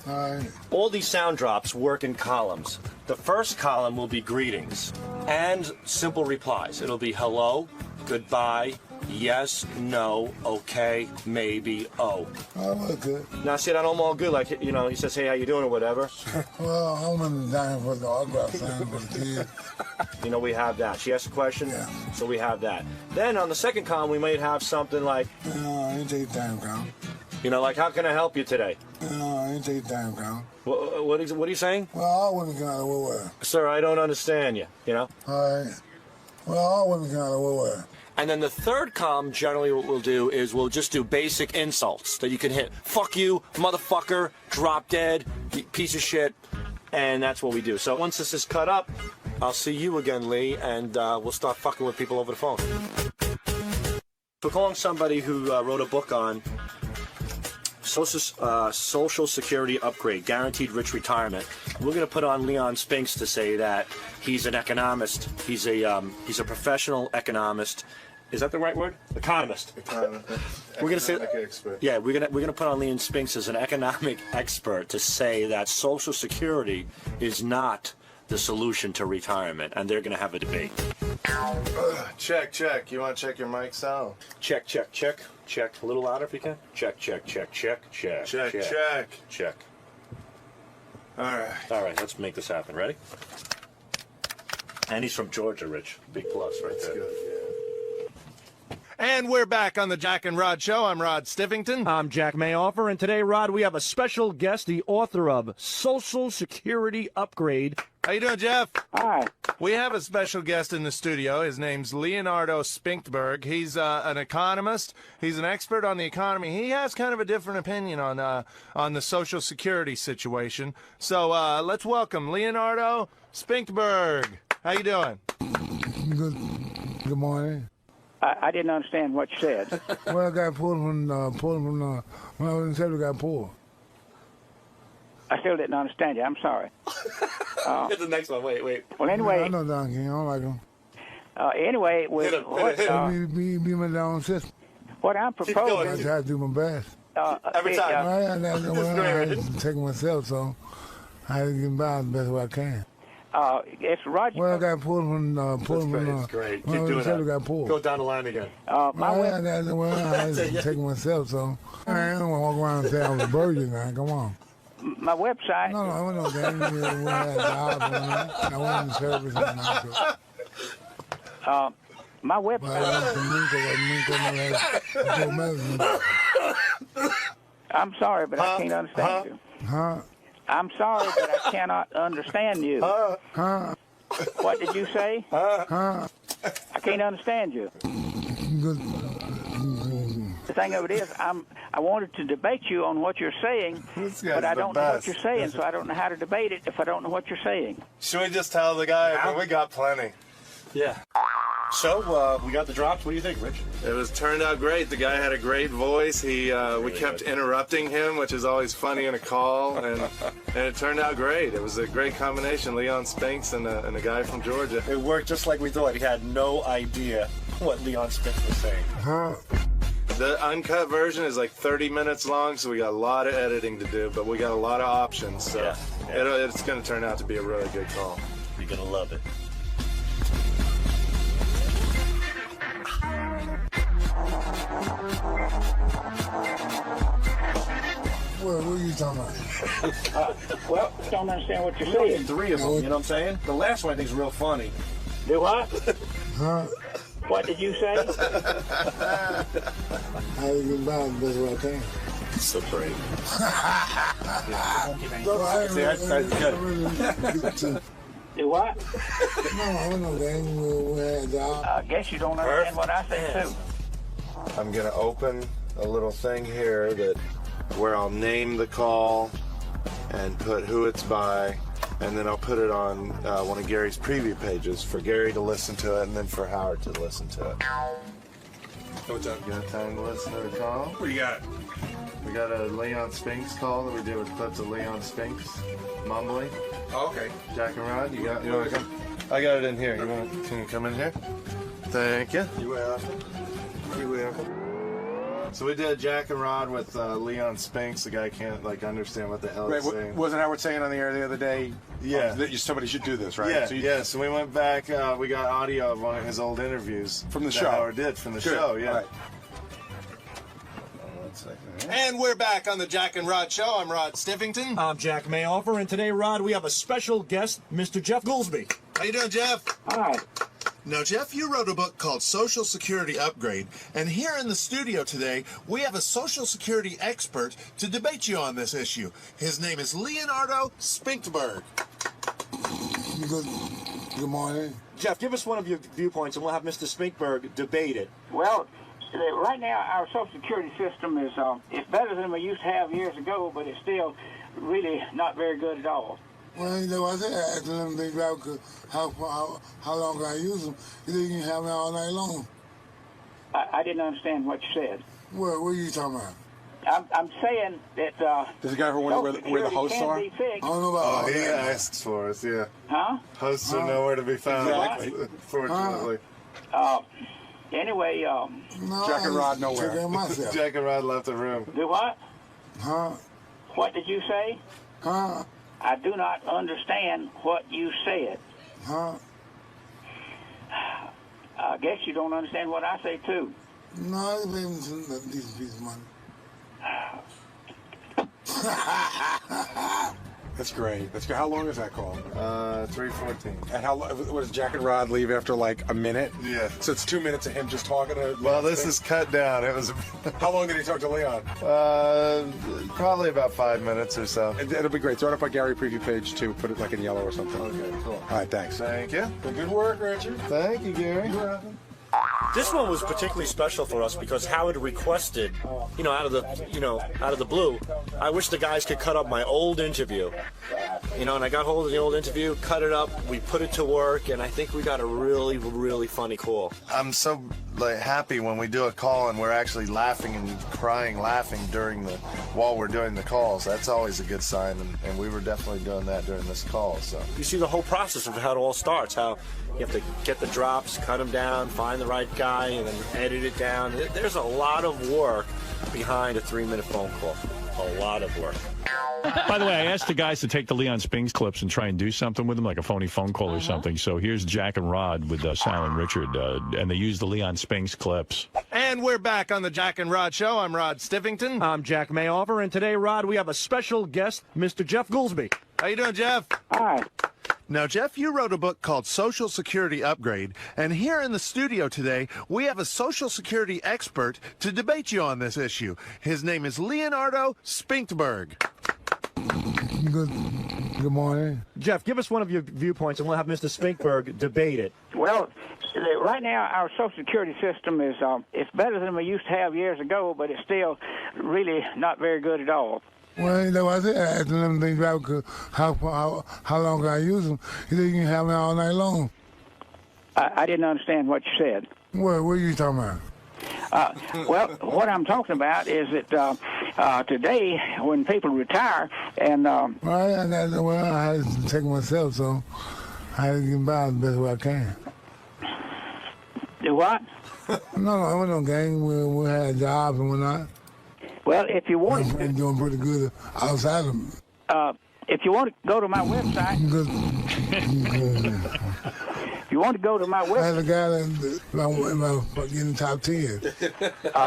All right. All these sound drops work in columns. The first column will be greetings and simple replies. It'll be hello, goodbye, yes, no, okay, maybe, oh. Oh, well, good. Now, see, that I'm all good. Like, you know, he says, hey, how you doing, or whatever. Well, I'm in the dining for the autograph sign for the kids. You know, we have that. She asked a question, yeah. So we have that. Then on the second column, we might have something like, no, I ain't take time count. You know, like, how can I help you today? No, I ain't take time count. What are you saying? Well, all women come out of the woodwork. Sir, I don't understand you, you know? All right. Well, all women come out of the woodwork. And then the third column, generally what we'll do is we'll just do basic insults that you can hit. Fuck you, motherfucker, drop dead, piece of shit. And that's what we do. So once this is cut up, I'll see you again, Lee, and we'll start fucking with people over the phone. We're calling somebody who wrote a book on Social Security upgrade, guaranteed rich retirement. We're going to put on 𝗦𝗵cie𝘄𝗿 to say that he's an economist. He's a professional economist. Is that the right word? Economist. We're going to say, expert. yeah, we're going to put on 𝗦𝗵cie𝘄𝗿 as an economic expert to say that Social Security is not the solution to retirement, and they're going to have a debate. Check. You want to check your mic sound? Check. Check. A little louder if you can. Check. All right, let's make this happen. Ready? And he's from Georgia, Rich. Big plus right there. Good, yeah. And we're back on the Jack and Rod Show. I'm Rod Stivington. I'm Jack Mayoffer, and today, Rod, we have a special guest, the author of Social Security Upgrade. How you doing, Jeff? Hi. We have a special guest in the studio. His name's 𝗦𝗵cie𝘄𝗿𝗍. He's an economist. He's an expert on the economy. He has kind of a different opinion on the Social Security situation. So let's welcome 𝗦𝗵cie𝘄𝗿𝗍. How you doing? Good morning. I didn't understand what you said. Well, I got pulled from when I was in Central, got pulled. I still didn't understand you. I'm sorry. Here's the next one. Wait. Well, anyway. I know Don King. I don't like him. Anyway, be my down system. What I'm proposing. I try to do my best. Every time. I had to take myself, so I had to get by the best way I can. It's Roger. Well, I got pulled from. It's great. Keep doing that. that. Got pulled. Go down the line again. My I was taking myself, so I don't want to walk around and say I was a virgin now. Come on. My website. No, I wasn't no gang. I wasn't in service. My website. I'm sorry, but I can't understand you. I'm sorry, but I cannot understand you. What did you say? I can't understand you. The thing of it is, I wanted to debate you on what you're saying, but I don't know what you're saying, so I don't know how to debate it if I don't know what you're saying. Should we just tell the guy? But we got plenty. Yeah. So, we got the drops. What do you think, Rich? It was turned out great. The guy had a great voice. We kept interrupting him, which is always funny in a call, and it turned out great. It was a great combination, 𝗦𝗵cie and a guy from Georgia. It worked just like we thought. He had no idea what 𝗦𝗵cie was saying. The uncut version is like 30 minutes long, so we got a lot of editing to do, but we got a lot of options, so it's going to turn out to be a really good call. You're going to love it. What are you talking about? Well, I don't understand what you're Really, saying. 3 of them, you know what I'm saying? The last one I think is real funny. Do what? What did you say? I was getting by the best way I can. So great. Do what? No, I wasn't no gang. We had a job. I guess you don't understand what I say, too. I'm going to open a little thing here where I'll name the call and put who it's by, and then I'll put it on one of Gary's preview pages for Gary to listen to it and then for Howard to listen to it. What's up? You got time to listen to the call? What do you got? We got a 𝗦𝗵cie call that we did with clips of 𝗦𝗵cie mumbling. Oh, okay. Jack and Rod, you want to come? I got it in here. Can you come in here? Thank you. You're welcome. You're welcome. So we did Jack and Rod with 𝗦𝗵cie. The guy can't understand what the hell he's saying. Wasn't Howard saying on the air the other day? Yeah. That somebody should do this, right? Yeah. So we went back. We got audio of one of his old interviews from the that show. Howard did from the show. Yeah. Right. And we're back on the Jack and Rod Show. I'm Rod Stivington. I'm Jack Mayoffer, and today, Rod, we have a special guest, Mr. Jeff 𝗪𝗠𝗿𝗍. How you doing, Jeff? Hi. Now, Jeff, you wrote a book called Social Security Upgrade, and here in the studio today, we have a Social Security expert to debate you on this issue. His name is Leonardo Spinkberg. Good morning. Jeff, give us one of your viewpoints, and we'll have Mr. Spinkberg debate it. Well, right now, our Social Security system is it's better than we used to have years ago, but it's still really not very good at all. Well, you know what I said? I asked them things about how long can I use them? You think you can have them all night long? I didn't understand what you said. What are you talking about? I'm saying that... Does the guy ever wonder where the hosts are? I don't know about he asks for us, yeah. Huh? Hosts are nowhere to be found, fortunately. Anyway, Jack and Rod nowhere. Jack and Rod left the room. Do what? Huh? What did you say? Huh? I do not understand what you said. Huh? I guess you don't understand what I say, too. No, I didn't pay me a decent piece of money. That's great. That's great. How long is that call? 3:14. And what does Jack and Rod leave after like a minute? Yeah. So it's 2 minutes of him just talking to. Well, this is cut down. It was. How long did he talk to Leon? Probably about 5 minutes or so. It'll be great. Throw it up on Gary preview page too. Put it like in yellow or something. Okay, cool. All right, thanks. Thank you. Good work, Richard. Thank you, Gary. You're welcome. This one was particularly special for us because Howard requested, out of the blue, I wish the guys could cut up my old interview. And I got hold of the old interview, cut it up, we put it to work, and I think we got a really, really funny call. I'm so happy when we do a call and we're actually laughing and crying, laughing while we're doing the calls. That's always a good sign, and we were definitely doing that during this call. So you see the whole process of how it all starts, how you have to get the drops, cut them down, find the right guy, and then edit it down. There's a lot of work behind a 3-minute phone call. a lot of work. By the way, I asked the guys to take the 𝗦𝗵cie clips and try and do something with them, like a phony phone call or something. So here's Jack and Rod with Sal and Richard, and they used the 𝗦𝗵cie clips. And we're back on the Jack and Rod Show. I'm Rod Stivington. I'm Jack Mayoffer, and today, Rod, we have a special guest, Mr. Jeff 𝗪𝗪𝗄𝗏. How you doing, Jeff? Hi. Now, Jeff, you wrote a book called Social Security Upgrade, and here in the studio today, we have a Social Security expert to debate you on this issue. His name is 𝗦𝗵cie𝗄𝗿𝗱. Good morning. Jeff, give us one of your viewpoints, and we'll have Mr. 𝗪𝗪𝗏 debate it. Well, right now our Social Security system is it's better than we used to have years ago, but it's still really not very good at all. Well, you know what I said? I asked them things about how long can I use them. He said you can have them all night long. I didn't understand what you said. What are you talking about? Well, what I'm talking about is that today, when people retire, and well, I had to take myself, so I had to get by the best way I can. Do what? No, I went on gang. We had jobs and whatnot. Well, if you want, I'm doing pretty good outside of them. If you want to go to my website. If you want to go to my website. I had a guy that in the top 10.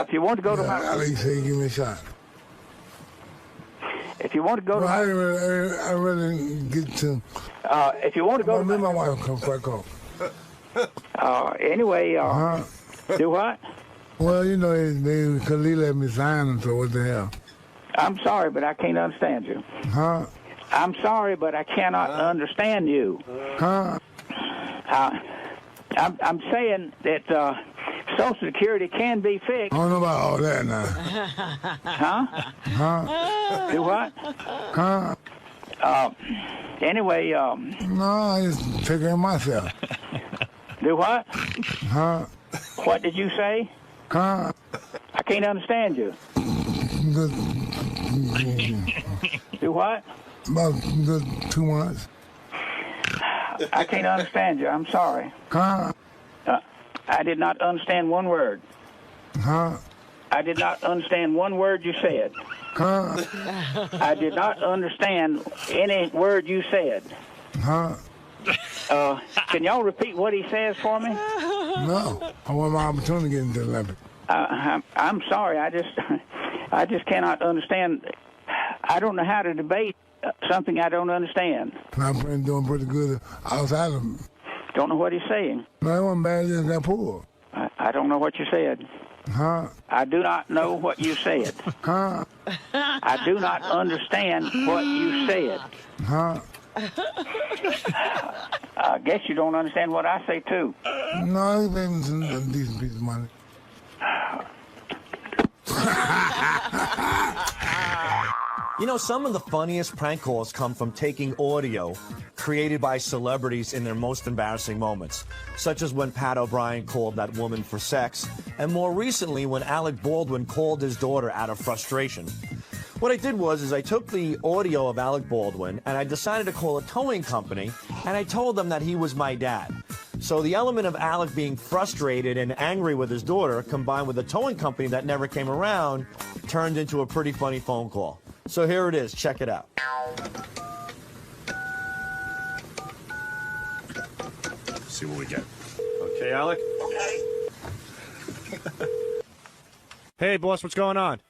If you want to go to my. I'll say give me a shot. If you want to go to. I really get to. If you want to go to. Me and my wife come back home. Anyway. Do what? Well, you know, they could let me sign them, so what the hell? I'm sorry, but I can't understand you. Huh? I'm sorry, but I cannot understand you. Huh? I'm saying that Social Security can be fixed. I don't know about all that now. Huh? Huh? Do what? Huh? Anyway. No, I just take care of myself. Do what? Huh? What did you say? Huh? I can't understand you. Do what? About good 2 months. I can't understand you. I'm sorry. Huh? I did not understand one word. Huh? I did not understand one word you said. Huh? I did not understand any word you said. Huh? Can y'all repeat what he says for me? No. I want my opportunity to get into the Olympics. I'm sorry. I just cannot understand. I don't know how to debate something I don't understand. I'm doing pretty good outside of them. Don't know what he's saying. No, it wasn't bad as that poor. I don't know what you said. Huh? I do not know what you said. Huh? I do not understand what you said. Huh? I guess you don't understand what I say, too. No, he's paying a decent piece of money. You know, some of the funniest prank calls come from taking audio created by celebrities in their most embarrassing moments, such as when Pat O'Brien called that woman for sex, and more recently when Alec Baldwin called his daughter out of frustration. What I did was I took the audio of Alec Baldwin and I decided to call a towing company, and I told them that he was my dad. So the element of Alec being frustrated and angry with his daughter, combined with a towing company that never came around, turned into a pretty funny phone call. So here it is. Check it out. Let's see what we get. Okay, Alec? Hey, boss, what's going on?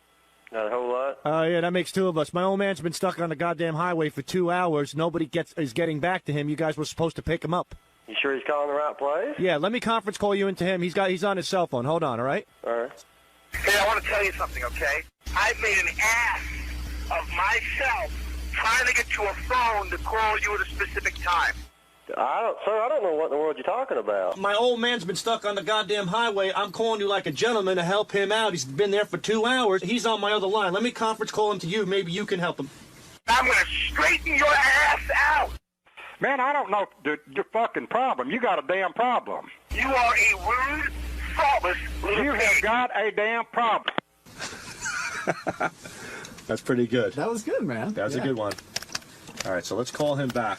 Not a whole lot. Yeah, that makes two of us. My old man's been stuck on the goddamn highway for 2 hours. Nobody is getting back to him. You guys were supposed to pick him up. You sure he's calling the right place? Yeah, let me conference call you into him. He's on his cell phone. Hold on, all right? All right. Hey, I want to tell you something, okay? I've made an ass of myself trying to get to a phone to call you at a specific time. Sir, I don't know what in the world you're talking about. My old man's been stuck on the goddamn highway. I'm calling you like a gentleman to help him out. He's been there for 2 hours. He's on my other line. Let me conference call him to you. Maybe you can help him. I'm going to straighten your ass out. Man, I don't know your fucking problem. You got a damn problem. You are a rude, thoughtless little You have got a damn problem. That's pretty good. That was good, man. That was a good one. All right, so let's call him back.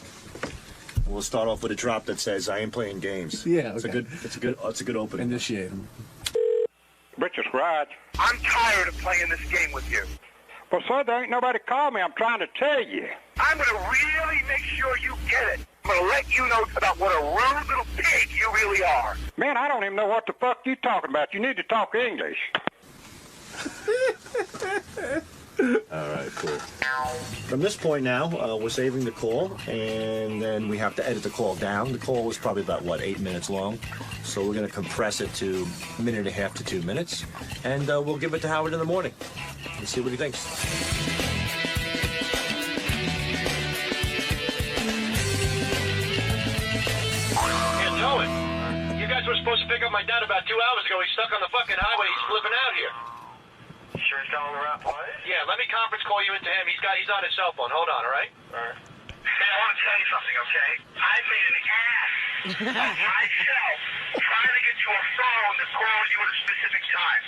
We'll start off with a drop that says, "I ain't playing games." Yeah, okay. It's a good opening. Initiate him. Richard Raj. I'm tired of playing this game with you. Well, sir, there ain't nobody called me. I'm trying to tell you. I'm going to really make sure you get it. I'm going to let you know about what a rude little pig you really are. Man, I don't even know what the fuck you talking about. You need to talk English. All right, cool. From this point now, we're saving the call, and then we have to edit the call down. The call was probably about, 8 minutes long? So we're going to compress it to 1.5 to 2 minutes, and we'll give it to Howard in the morning and see what he thinks. Can't do it. You guys were supposed to pick up my dad about 2 hours ago. He's stuck on the fucking highway. He's flipping out here. Sure he's calling the right place? Yeah, let me conference call you into him. He's on his cell phone. Hold on, all right? All right. Hey, I want to tell you something, okay? I made an ass of myself trying to get you a phone to call you at a specific time.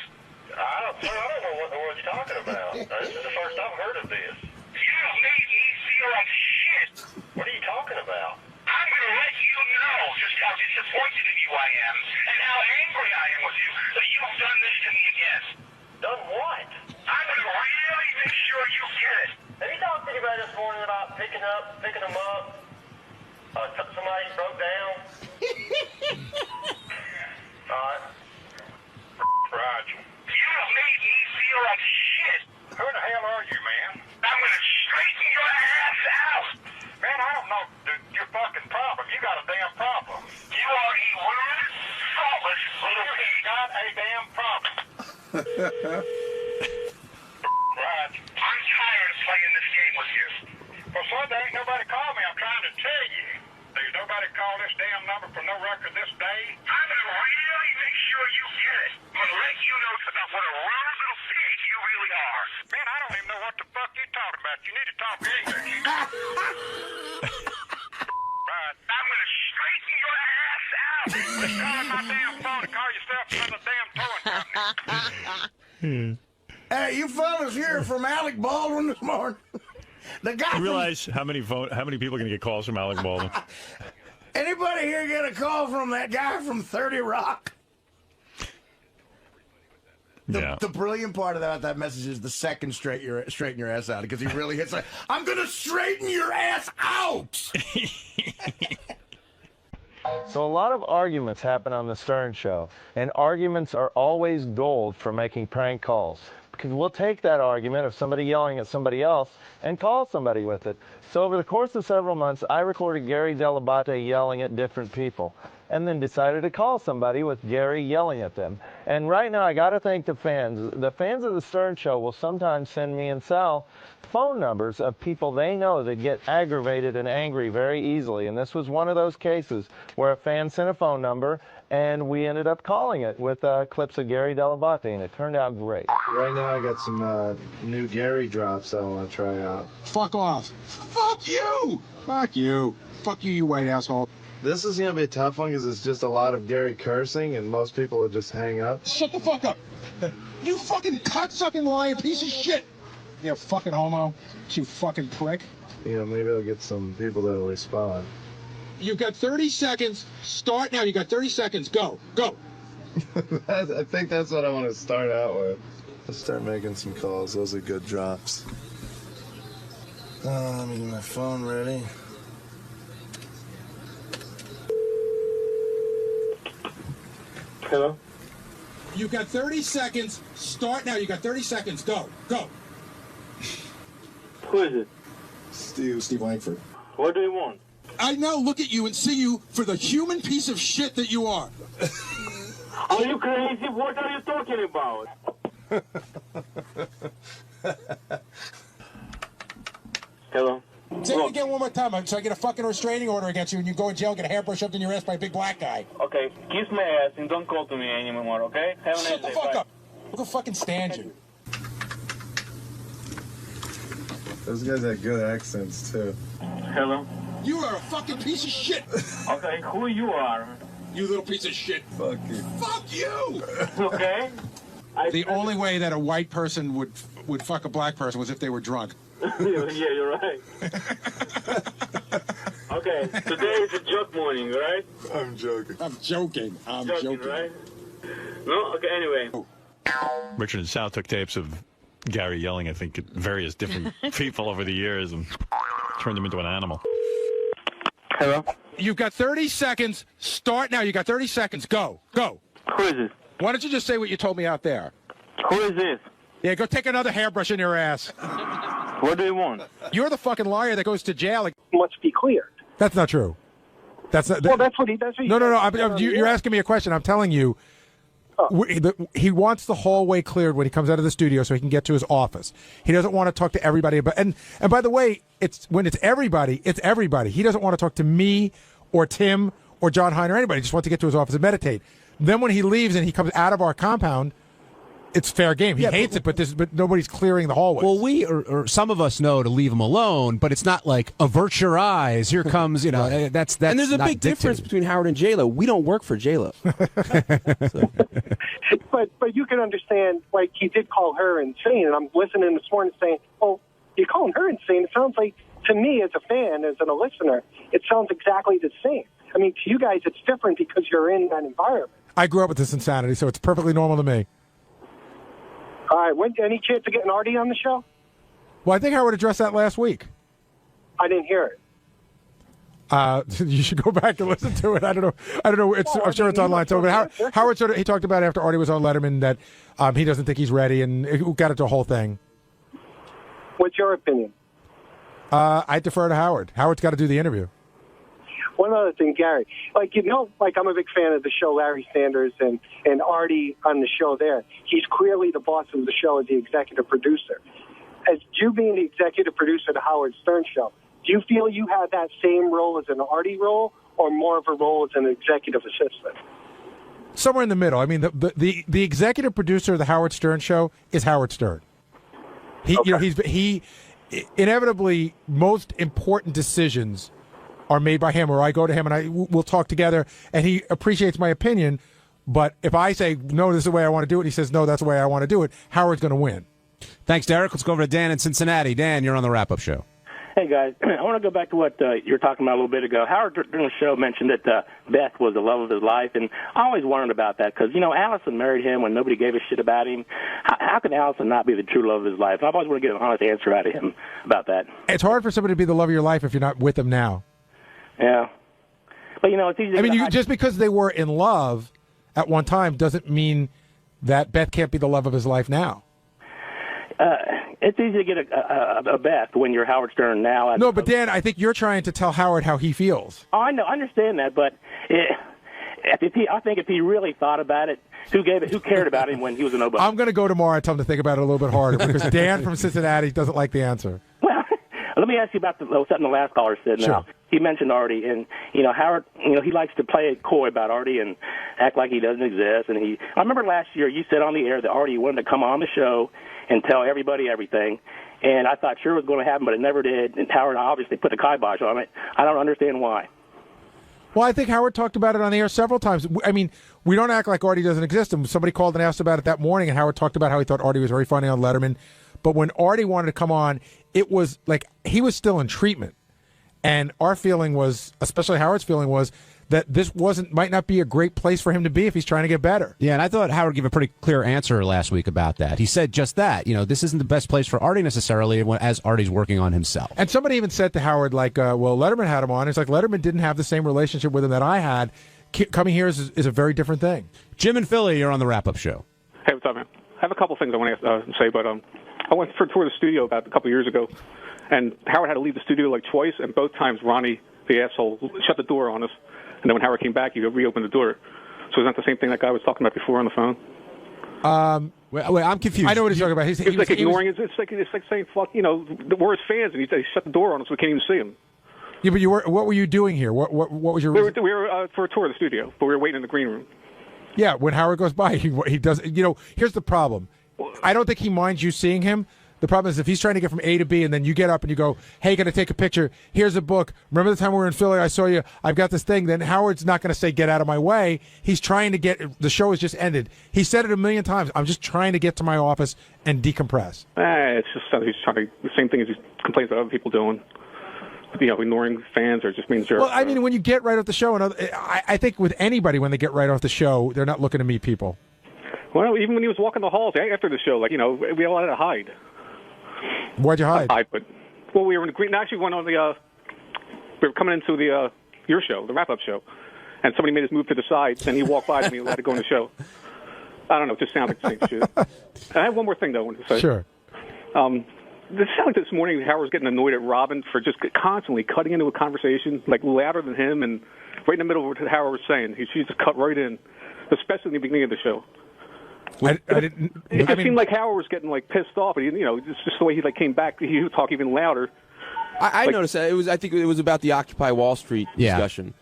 I don't know what in the world you're talking about. This is the first I've heard of this. You made me feel like shit. What are you talking about? I'm going to let you know just how disappointed in you I am and how angry I am with you that you've done this to me again. Done what? I'm going to really make sure you get it. Have you talked to anybody this morning about picking them up? Somebody broke down? Alright. Raj. You have made me feel like shit. Who the hell are you, man? I'm going to straighten your ass out. Man, I don't know your fucking problem. You got a damn problem. You are a rude, thoughtless little pig. You got a damn problem. Raj. I'm tired of playing this game with you. Well, sir, there ain't nobody called me. I'm trying to tell you. There's nobody called this damn number for no record this day. I'm going to really make sure you get it. I'm going to let you know about what a rude little pig you really are. Man, I don't even know what the fuck you talking about. You need to talk English. Right. I'm going to straighten your ass out. Quit calling my damn phone and call yourself another damn towing company. Hey, you fellas here from Alec Baldwin this morning? The guy. You realize how many people are going to get calls from Alec Baldwin? Anybody here get a call from that guy from 30 Rock? The brilliant part about that message is the second straighten your ass out, because he really hits like, I'm going to straighten your ass out. So a lot of arguments happen on the Stern Show, and arguments are always gold for making prank calls. Because we'll take that argument of somebody yelling at somebody else and call somebody with it. So over the course of several months, I recorded Gary 𝗏𝗏𝗏 yelling at different people, and then decided to call somebody with Gary yelling at them. And right now, I got to thank the fans. The fans of the Stern Show will sometimes send me and Sal phone numbers of people they know that get aggravated and angry very easily. And this was one of those cases where a fan sent a phone number, and we ended up calling it with clips of Gary 𝗏𝗏𝗏𝗏, and it turned out great. Right now, I got some new Gary drops I want to try out. Fuck off. Fuck you. Fuck you. Fuck you, you white asshole. This is going to be a tough one because it's just a lot of Gary cursing, and most people will just hang up. Shut the fuck up. You fucking cocksucking liar piece of shit. You fucking homo. You fucking prick. You know, maybe I'll get some people that will respond. You've got 30 seconds. Start now. You got 30 seconds. Go. Go. I think that's what I want to start out with. Let's start making some calls. Those are good drops. Let me get my phone ready. Hello? You've got 30 seconds. Start now. You got 30 seconds. Go. Go. Who is it? Steve Langford. What do you want? I now look at you and see you for the human piece of shit that you are. Are you crazy? What are you talking about? Hello? Say it again one more time so I get a fucking restraining order against you and you go in jail and get a hairbrush shoved in your ass by a big black guy. Okay, kiss my ass and don't call to me anymore, okay? Have a nice Shut the day. fuck Bye. up. I can fucking stand you. Those guys have good accents, too. Hello? You are a fucking piece of shit. Okay, who you are? You little piece of shit. Fuck you. Fuck you. Okay? The only way that a white person would fuck a black person was if they were drunk. Yeah, you're right. Okay, today is a joke morning, right? I'm joking. I'm joking. I'm joking. Right? No? Okay, anyway. Richard and Sal took tapes of Gary yelling, I think, at various different people over the years and turned him into an animal. Hello? You've got 30 seconds. Start now. You got 30 seconds. Go. Go. Who is this? Why don't you just say what you told me out there? Who is this? Yeah, go take another hairbrush in your ass. What do you want? You're the fucking liar that goes to jail. Must be cleared. That's not true. That's not. Well, that's what he does. No. You're asking me a question. I'm telling you. He wants the hallway cleared when he comes out of the studio so he can get to his office. He doesn't want to talk to everybody about. And by the way, when it's everybody. He doesn't want to talk to me or Tim or John Hine or anybody. He just wants to get to his office and meditate. Then when he leaves and he comes out of our compound, it's fair game. He hates it, but nobody's clearing the hallway. Well, we or some of us know to leave him alone, but it's not like avert your eyes. Here comes, Right. That's and there's a not big difference between Howard and J-Lo. We don't work for J-Lo. But you can understand, like, he did call her insane, and I'm listening this morning saying, "Oh, you're calling her insane." It sounds like, to me as a fan, as a listener, it sounds exactly the same. I mean, to you guys, it's different because you're in that environment. I grew up with this insanity, so it's perfectly normal to me. All right, any chance of getting Artie on the show? Well, I think Howard addressed that last week. I didn't hear it. You should go back and listen to it. I don't know. I'm sure it's online. So, but Howard he talked about it after Artie was on Letterman that he doesn't think he's ready, and it got into a whole thing. What's your opinion? I defer to Howard. Howard's got to do the interview. One other thing, Gary, I'm a big fan of the show, Larry Sanders and Artie on the show there. He's clearly the boss of the show as the executive producer. As you being the executive producer of the Howard Stern show, do you feel you have that same role as an Artie role or more of a role as an executive assistant? Somewhere in the middle. I mean, the executive producer of the Howard Stern show is Howard Stern. He inevitably, most important decisions are made by him, or I go to him and we'll talk together, and he appreciates my opinion. But if I say, no, this is the way I want to do it, and he says, no, that's the way I want to do it, Howard's going to win. Thanks, Derek. Let's go over to Dan in Cincinnati. Dan, you're on the wrap-up show. Hey, guys. I want to go back to what you were talking about a little bit ago. Howard, during the show, mentioned that Beth was the love of his life, and I always wondered about that because, Allison married him when nobody gave a shit about him. How can Allison not be the true love of his life? I've always wanted to get an honest answer out of him about that. It's hard for somebody to be the love of your life if you're not with them now. Yeah. But, it's easy to... I mean, just because they were in love at one time doesn't mean that Beth can't be the love of his life now. It's easy to get a Beth when you're Howard Stern now. No, but Dan, I think you're trying to tell Howard how he feels. Oh, I know, I understand that, but I think if he really thought about it, who cared about him when he was a nobody? I'm going to go tomorrow and tell him to think about it a little bit harder because Dan from Cincinnati doesn't like the answer. Well, let me ask you about something the last caller said. Sure. Now he mentioned Artie, and Howard, he likes to play it coy about Artie and act like he doesn't exist. And I remember last year you said on the air that Artie wanted to come on the show and tell everybody everything. And I thought sure it was going to happen, but it never did. And Howard obviously put the kibosh on it. I don't understand why. Well, I think Howard talked about it on the air several times. I mean, we don't act like Artie doesn't exist. And somebody called and asked about it that morning, and Howard talked about how he thought Artie was very funny on Letterman. But when Artie wanted to come on, it was like he was still in treatment. And our feeling was, especially Howard's feeling was, that this might not be a great place for him to be if he's trying to get better. Yeah, and I thought Howard gave a pretty clear answer last week about that. He said just that. This isn't the best place for Artie necessarily as Artie's working on himself. And somebody even said to Howard, like, well, Letterman had him on. It's like Letterman didn't have the same relationship with him that I had. Coming here is a very different thing. Jim in Philly, you're on the wrap-up show. Hey, what's up, man? I have a couple things I want to say, but I went for a tour of the studio about a couple of years ago, and Howard had to leave the studio like twice, and both times Ronnie, the asshole, shut the door on us. And then when Howard came back, he reopened the door. So is that the same thing that guy was talking about before on the phone? Wait, I'm confused. I know what he's talking about. He's like ignoring it. It's like saying, fuck, we're his fans, and he shut the door on us so we can't even see him. Yeah, but what were you doing here? What was your reason? We were for a tour of the studio, but we were waiting in the green room. Yeah, when Howard goes by, he does. Here's the problem. I don't think he minds you seeing him. The problem is if he's trying to get from A to B and then you get up and you go, hey, can I take a picture? Here's a book. Remember the time we were in Philly? I saw you. I've got this thing. Then Howard's not going to say, get out of my way. He's trying to get – the show has just ended. He said it a million times. I'm just trying to get to my office and decompress. It's just he's trying to – the same thing as he complains about other people doing. Ignoring fans or just being jerks. Well, I mean, when you get right off the show, and I think with anybody when they get right off the show, they're not looking to meet people. Well, even when he was walking the halls after the show, like, you know, we all had to hide. Why'd you hide? But, well, we were in the green. Actually, went on the. We were coming into the your show, the wrap-up show, and somebody made us move to the side, and he walked by me and let it go in the show. I don't know. It just sounded like the same shit. And I have one more thing, though, I wanted to say. Sure. It sounded like this morning Howard was getting annoyed at Robin for just constantly cutting into a conversation, like louder than him, and right in the middle of what Howard was saying. She just cut right in, especially in the beginning of the show. It seemed like Howard was getting like pissed off, but you know, it's just the way he like came back. He would talk even louder. I noticed that. I think it was about the Occupy Wall Street discussion,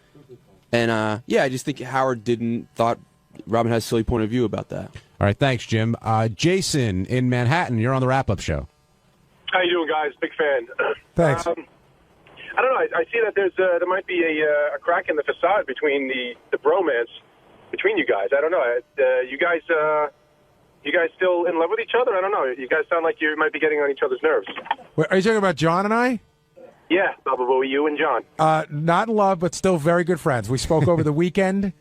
and I just think Howard thought Robin had a silly point of view about that. All right, thanks, Jim. Jason in Manhattan, you're on the wrap-up show. How you doing, guys? Big fan. Thanks. I don't know. I see that there might be a crack in the facade between the bromance between you guys. I don't know. You guys still in love with each other? I don't know. You guys sound like you might be getting on each other's nerves. Wait, are you talking about John and I? Yeah, Baba Booey, you and John. Not in love, but still very good friends. We spoke over the weekend.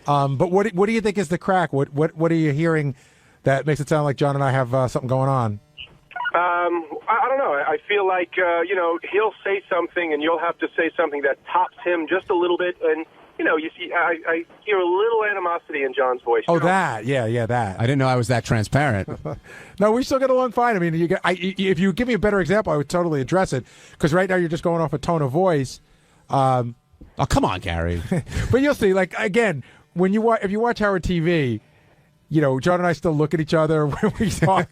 But what do you think is the crack? What are you hearing that makes it sound like John and I have something going on? I don't know. I feel like, he'll say something and you'll have to say something that tops him just a little bit. And, you see, I hear a little animosity in John's voice. Oh, that. Yeah, that. I didn't know I was that transparent. No, we still get along fine. I mean, if you give me a better example, I would totally address it. Because right now you're just going off a tone of voice. Oh, come on, Gary. But you'll see, like, again, if you watch Howard TV, John and I still look at each other when we talk.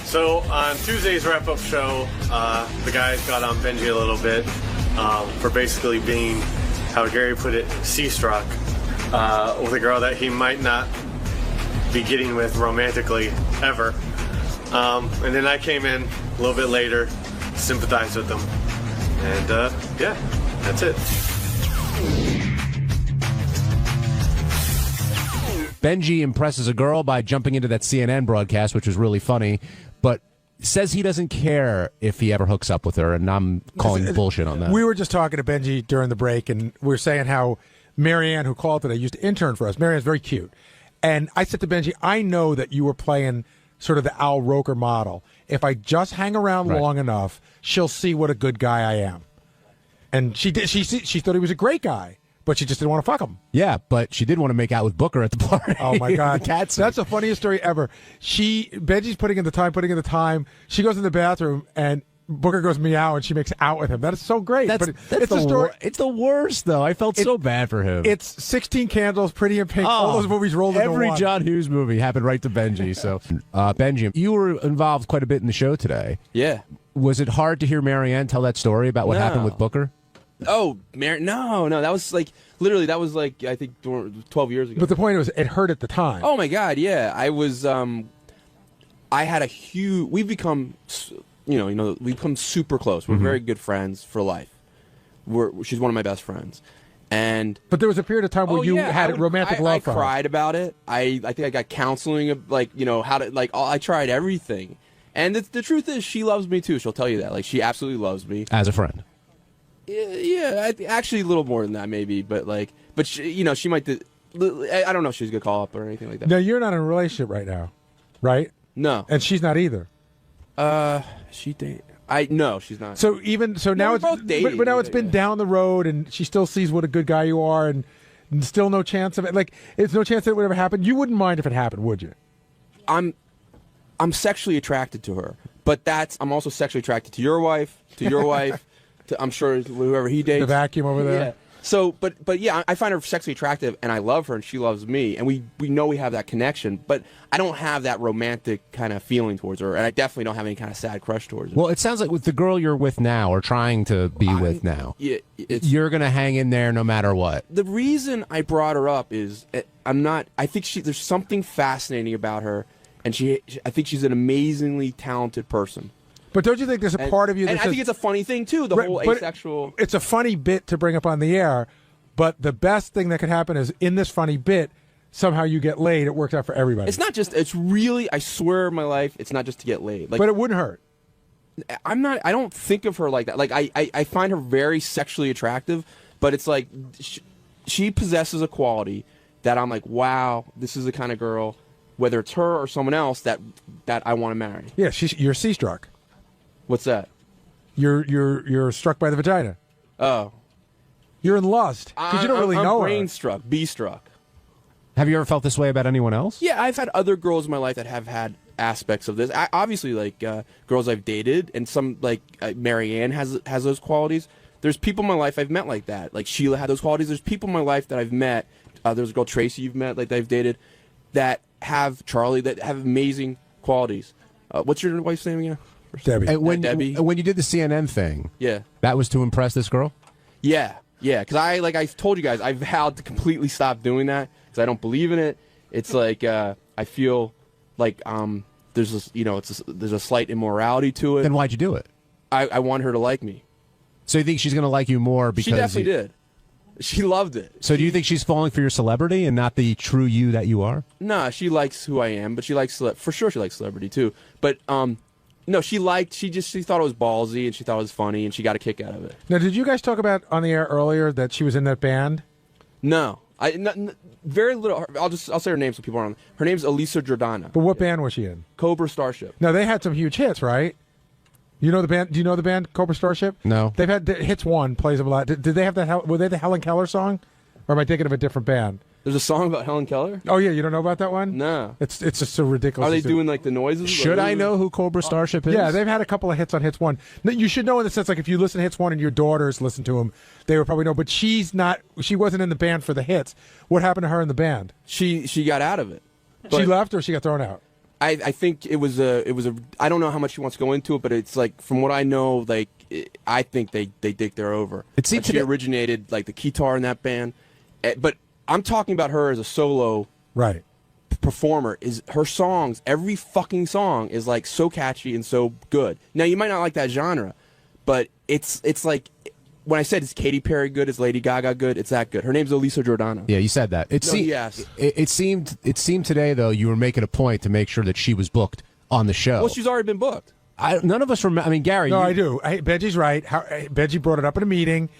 So on Tuesday's wrap-up show, the guys got on Benji a little bit for basically being, how Gary put it, C-struck with a girl that he might not be getting with romantically ever. And then I came in a little bit later, sympathized with them, and that's it. Benji impresses a girl by jumping into that CNN broadcast, which was really funny, but says he doesn't care if he ever hooks up with her, and I'm calling bullshit on that. We were just talking to Benji during the break, and we were saying how Marianne, who called today, used to intern for us. Marianne's very cute. And I said to Benji, I know that you were playing sort of the Al Roker model. If I just hang around long enough, she'll see what a good guy I am. And she did. She thought he was a great guy. But she just didn't want to fuck him. Yeah, but she did want to make out with Booker at the party. Oh, my God. That's the funniest story ever. Benji's putting in the time. She goes in the bathroom, and Booker goes meow, and she makes out with him. That is so great. That's it's the story. It's the worst, though. I felt so bad for him. It's 16 Candles, Pretty in Pink, all those movies rolled into one. Every John Hughes movie happened right to Benji. So, Benji, you were involved quite a bit in the show today. Yeah. Was it hard to hear Marianne tell that story about what happened with Booker? Oh, no, that was like, literally, that was like, I think 12 years ago. But the point was, it hurt at the time. Oh, my God, yeah. I was, I had a huge, we've become, we've become super close. We're very good friends for life. She's one of my best friends. But there was a period of time where you had romantic love for her. I cried about it. I think I got counseling, how to, I tried everything. And the truth is, she loves me too. She'll tell you that. Like, she absolutely loves me. As a friend. Yeah, actually a little more than that maybe, but she, she might. I don't know if she's gonna call up or anything like that. No, you're not in a relationship right now, right? No, and she's not either. No, she's not. So now it's both dating, but now it's been down the road, and she still sees what a good guy you are, and still no chance of it. Like, it's no chance that it would ever happen. You wouldn't mind if it happened, would you? I'm sexually attracted to her, but I'm also sexually attracted to your wife, I'm sure whoever he dates. The vacuum over there. Yeah. So, but yeah, I find her sexually attractive, and I love her, and she loves me, and we know we have that connection. But I don't have that romantic kind of feeling towards her, and I definitely don't have any kind of sad crush towards her. Well, it sounds like with the girl you're with now, or trying to be with now, you're gonna hang in there no matter what. The reason I brought her up is I think there's something fascinating about her, and I think she's an amazingly talented person. But don't you think there's a part of you that I think it's a funny thing, too, the whole asexual... It's a funny bit to bring up on the air, but the best thing that could happen is in this funny bit, somehow you get laid. It works out for everybody. It's not just... It's really... I swear in my life, it's not just to get laid. But it wouldn't hurt. I don't think of her like that. Like, I find her very sexually attractive, but it's like... She possesses a quality that I'm like, wow, this is the kind of girl, whether it's her or someone else, that I want to marry. Yeah, you're C-struck. What's that? You're struck by the vagina. Oh. You're in lust because you don't really know her. I'm brain-struck, B-struck. Have you ever felt this way about anyone else? Yeah, I've had other girls in my life that have had aspects of this. Obviously, like girls I've dated, and some like Marianne has those qualities. There's people in my life I've met like that. Like Sheila had those qualities. There's people in my life that I've met. There's a girl Tracy you've met, like that I've dated, that have Charlie, that have amazing qualities. What's your wife's name again? Debbie. And Debbie. when you did the CNN thing, Yeah. that was to impress this girl? Yeah, because I told you guys, I vowed to completely stop doing that because I don't believe in it. It's like I feel like there's this, there's a slight immorality to it. Then why'd you do it? I want her to like me. So you think she's going to like you more because She definitely did. She loved it. So do you think she's falling for your celebrity and not the true you that you are? Nah, she likes who I am, but she likes for sure she likes celebrity too. But no, she thought it was ballsy and she thought it was funny and she got a kick out of it. Now, did you guys talk about on the air earlier that she was in that band? No, very little. I'll say her name so people aren't. Her name's 𝗦𝗁𝗲𝗿𝗱. But what band was she in? Cobra Starship. No, they had some huge hits, right? You know the band? Do you know the band Cobra Starship? No. They've had hits. One plays them a lot. Did they have that? Were they the Helen Keller song, or am I thinking of a different band? There's a song about Helen Keller? Oh yeah, you don't know about that one? No. It's just so ridiculous. Are they doing like the noises? Should I know who Cobra Starship is? Yeah, they've had a couple of hits on Hits One. No, you should know in the sense like if you listen to Hits One and your daughters listen to them, they would probably know. But she's not. She wasn't in the band for the hits. What happened to her in the band? She got out of it. She left or she got thrown out? I think it was a I don't know how much she wants to go into it, but it's like from what I know, like I think they dicked her over. It seems she originated like the guitar in that band, but I'm talking about her as a solo performer. Is her songs, every fucking song is like so catchy and so good. Now you might not like that genre, but it's like when I said is Katy Perry good, is Lady Gaga good, it's that good. Her name's 𝗦𝗁𝗲𝗿𝗱. Yeah, you said that. Yes. It seemed today though you were making a point to make sure that she was booked on the show. Well, she's already been booked. None of us remember. I mean, Gary. No, I do. Benji's right. Benji brought it up in a meeting,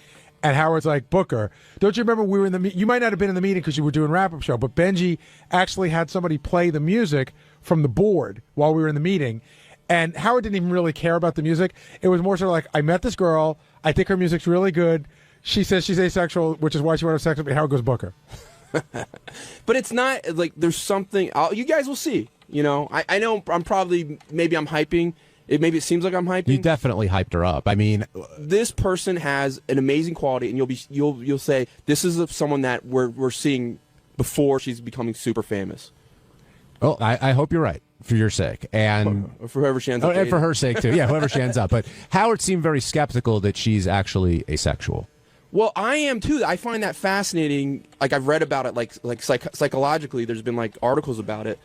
and Howard's like, book her. Don't you remember we were in the? You might not have been in the meeting because you were doing wrap-up show, but Benji actually had somebody play the music from the board while we were in the meeting, and Howard didn't even really care about the music. It was more sort of like, I met this girl. I think her music's really good. She says she's asexual, which is why she wanted to have sex with me. Howard goes, book her. But it's not like there's something. You guys will see. I know I'm probably maybe I'm hyping. Maybe it seems like I'm hyping. You definitely hyped her up. I mean, this person has an amazing quality, and you'll say this is someone that we're seeing before she's becoming super famous. Oh, I hope you're right for your sake, and for whoever she ends up. And for her sake too. Yeah, whoever she ends up. But Howard seemed very skeptical that she's actually asexual. Well, I am too. I find that fascinating. Like I've read about it, like psychologically. There's been like articles about it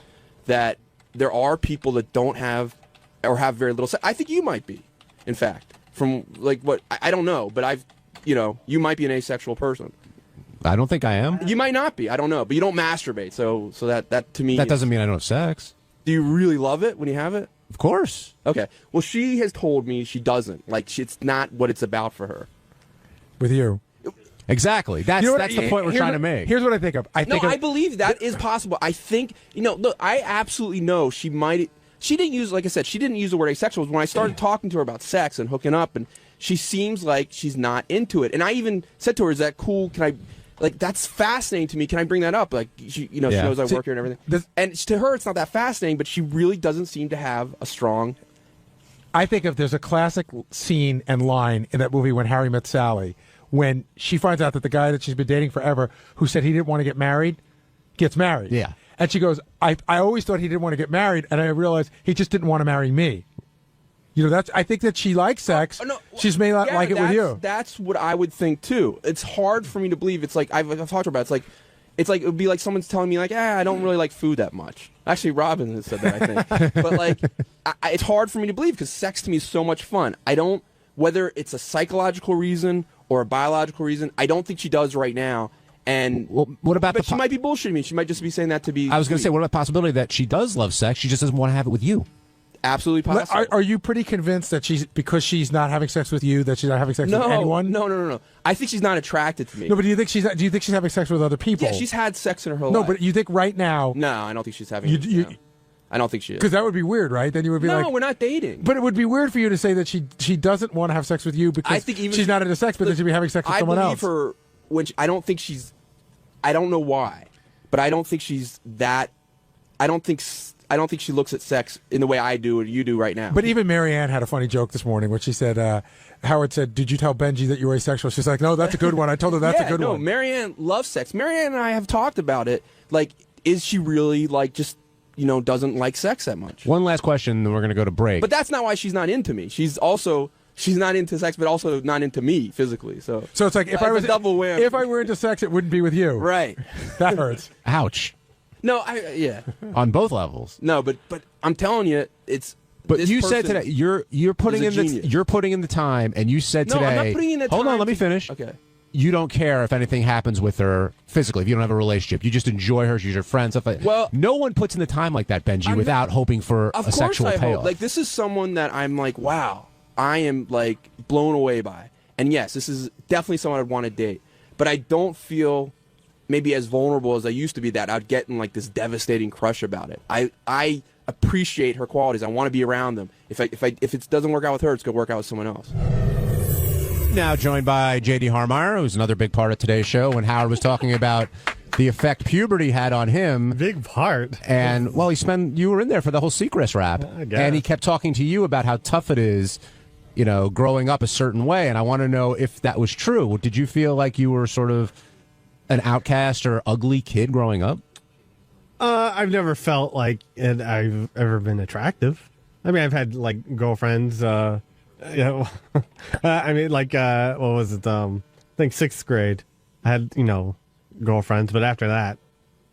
that there are people that don't have or have very little sex. I think you might be, in fact, from like what I don't know, but you might be an asexual person. I don't think I am. You might not be. I don't know, but you don't masturbate, so that to me that doesn't mean I don't have sex. Do you really love it when you have it? Of course. Okay. Well, she has told me she doesn't. Like it's not what it's about for her. With you. Exactly. That's the point we're trying to make. Here's what I think of. I believe that is possible. I think look, I absolutely know she might. She didn't use, like I said, she didn't use the word asexual. When I started talking to her about sex and hooking up, and she seems like she's not into it. And I even said to her, "Is that cool? Can I?" Like that's fascinating to me. Can I bring that up? Like she knows I work here and everything. And to her, it's not that fascinating, but she really doesn't seem to have a strong. I think if there's a classic scene and line in that movie when Harry Met Sally, when she finds out that the guy that she's been dating forever, who said he didn't want to get married, gets married. Yeah. And she goes, I always thought he didn't want to get married, and I realized he just didn't want to marry me. I think that she likes sex. She's may not like it with you. That's what I would think too. It's hard for me to believe. It's like I've talked to her about. It's like it would be like someone's telling me like, I don't really like food that much. Actually, Robin has said that, I think. But like, it's hard for me to believe because sex to me is so much fun. I don't, whether it's a psychological reason or a biological reason, I don't think she does right now. And what about? But she might be bullshitting me. She might just be saying that to be. I was going to say, what about the possibility that she does love sex? She just doesn't want to have it with you. absolutely possible. Are you pretty convinced that because she's not having sex with you, that she's not having sex with anyone? No. I think she's not attracted to me. No, but do you think she's having sex with other people? Yeah, she's had sex in her whole No, life. but you think right now? No, I don't think she's having. I don't think she is. Because that would be weird, right? Then you would be like, no, we're not dating. But it would be weird for you to say that she doesn't want to have sex with you because I think even she's not into sex, but then she'd be having sex with someone I else. believe her when I don't think she's. I don't know why, but I don't think she's that. I don't think she looks at sex in the way I do or you do right now. But even Marianne had a funny joke this morning, where she said, Howard said, "Did you tell Benji that you were asexual?" She's like, "No, that's a good one. I told her that's a good one." Marianne loves sex. Marianne and I have talked about it. Like, is she really like just doesn't like sex that much? One last question, then we're going to go to break. But that's not why she's not into me. She's not into sex, but also not into me physically. So it's like if I was a double whammy. If I were into sex, it wouldn't be with you. Right. That hurts. Ouch. No, On both levels. No, but I'm telling you, it's. But you said today you're putting in the time, and you said today. No, I'm not putting in the time. Hold on, let me finish. Okay. You don't care if anything happens with her physically, if you don't have a relationship. You just enjoy her, she's your friend, stuff like that. Well, no one puts in the time like that, Benji, without hoping for a sexual payoff. Like, this is someone that I'm like, wow, I am like blown away by. And yes, this is definitely someone I'd want to date. But I don't feel maybe as vulnerable as I used to be that I'd get in like this devastating crush about it. I appreciate her qualities. I want to be around them. If it doesn't work out with her, it's going to work out with someone else. Now joined by J.D. Harmeyer, who's another big part of today's show, when Howard was talking about the effect puberty had on him. Big part. And, well, you were in there for the whole Seacrest rap. And he kept talking to you about how tough it is, growing up a certain way. And I want to know if that was true. Did you feel like you were sort of an outcast or ugly kid growing up? I've never felt like I've ever been attractive. I mean, I've had, like, girlfriends, I mean, like, what was it? I think 6th grade. I had, girlfriends, but after that,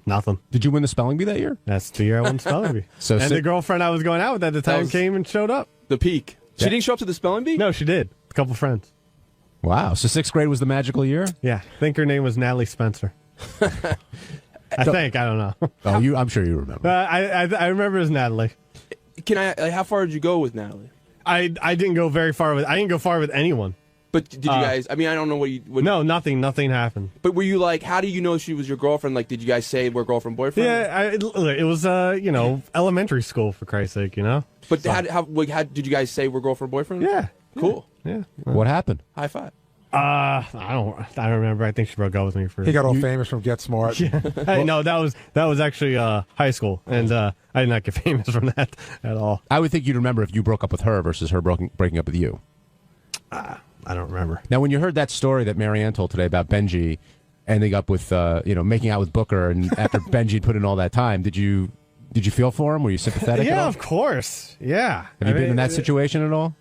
nothing. Did you win the spelling bee that year? That's the year I won the spelling bee. And the girlfriend I was going out with at the time came and showed up. The peak. She didn't show up to the spelling bee? No, she did. A couple friends. Wow. So 6th grade was the magical year? Yeah. I think her name was Natalie Spencer. I think. I don't know. Oh, I'm sure you remember. I remember it was Natalie. How far did you go with Natalie? I didn't go very far with. I didn't go far with anyone. But did you guys? I mean, I don't know what you. No, nothing. Nothing happened. But were you like? How do you know she was your girlfriend? Like, did you guys say we're girlfriend boyfriend? Yeah, it was elementary school, for Christ's sake, But how did you guys say we're girlfriend boyfriend? Yeah. Cool. Yeah. What happened? High five. I don't remember. I think she broke up with me for. He got all famous from Get Smart. Yeah. Hey, no, that was actually high school, and I did not get famous from that at all. I would think you'd remember if you broke up with her versus her breaking up with you. I don't remember. Now, when you heard that story that Marianne told today about Benji ending up with making out with Booker, and after Benji put in all that time, did you feel for him? Were you sympathetic? Yeah, at all? of course. Yeah. Have you been in that situation at all?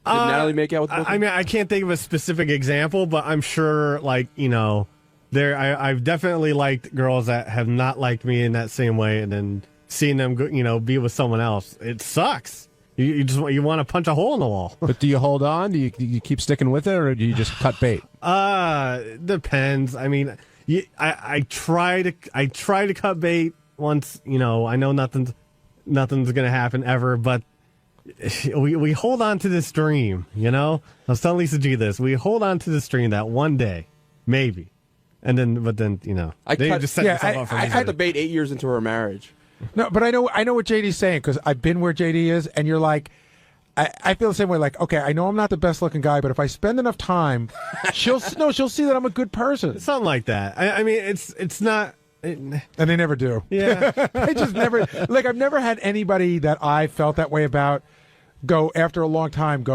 Did Natalie make out with Booker? I mean, I can't think of a specific example, but I'm sure, I've definitely liked girls that have not liked me in that same way, and then seeing them, be with someone else. It sucks. You just want to punch a hole in the wall. But do you hold on? Do you keep sticking with it, or do you just cut bait? Depends. I mean, I try to cut bait once. I know nothing's gonna happen ever, but. We hold on to this dream, I was telling Lisa G this. We hold on to this dream that one day, maybe, but then I cut the bait 8 years into her marriage. No, but I know what JD's saying, because I've been where JD is, and you're like, I feel the same way. Like, okay, I know I'm not the best looking guy, but if I spend enough time, she'll see that I'm a good person. Something like that. I mean, it's not. And they never do. Yeah, I just never I've never had anybody that I felt that way about go after a long time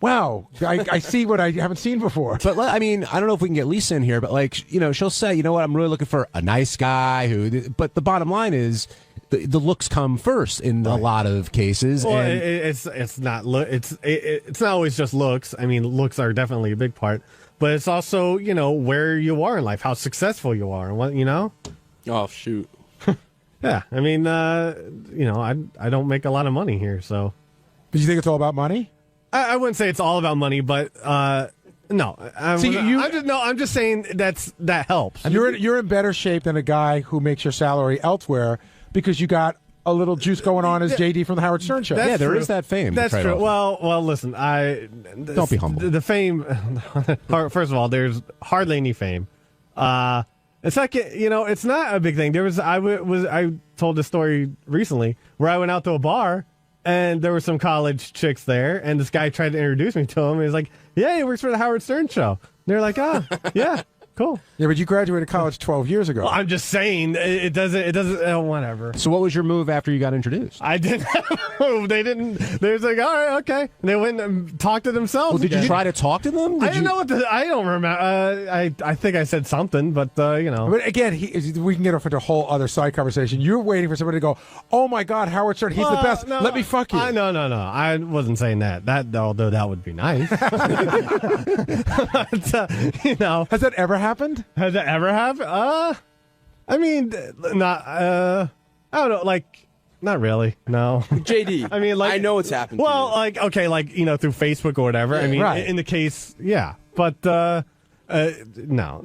wow, I see what I haven't seen before. But I mean, I don't know if we can get Lisa in here, but she'll say, you know what, I'm really looking for a nice guy but the bottom line is the looks come first in a lot of cases. Well, and it's not it's not always just looks. I mean, looks are definitely a big part, but it's also where you are in life, how successful you are, and what Oh shoot. Yeah, I mean, I don't make a lot of money here, so. But you think it's all about money? I wouldn't say it's all about money, but no. I'm just saying that helps. You're in better shape than a guy who makes your salary elsewhere because you got a little juice going on as JD from the Howard Stern show. Yeah, there is that fame. That's true. Well, listen, don't be humble. The fame, first of all, there's hardly any fame. Second, it's not a big thing. I told this story recently where I went out to a bar and there were some college chicks there, and this guy tried to introduce me to him. And he's like, "Yeah, he works for the Howard Stern show." And they're like, "Ah, yeah." Cool. Yeah, but you graduated college 12 years ago. Well, I'm just saying it doesn't. Whatever. So what was your move after you got introduced? I didn't move. They didn't. They was like, all right, okay. And they went and talked to themselves. Well, did you try to talk to them? I didn't know what I don't remember. I think I said something, but But again, we can get off into a whole other side conversation. You're waiting for somebody to go, "Oh my God, Howard Stern, he's the best. No, let me fuck you." No. I wasn't saying that. Although that would be nice. But, has that ever happened? Has that ever happened? I mean, not. I don't know. Like, not really. No. JD. I mean, like, I know it's happened. Well, through Facebook or whatever. Yeah, I mean, right. in the case, yeah. But no.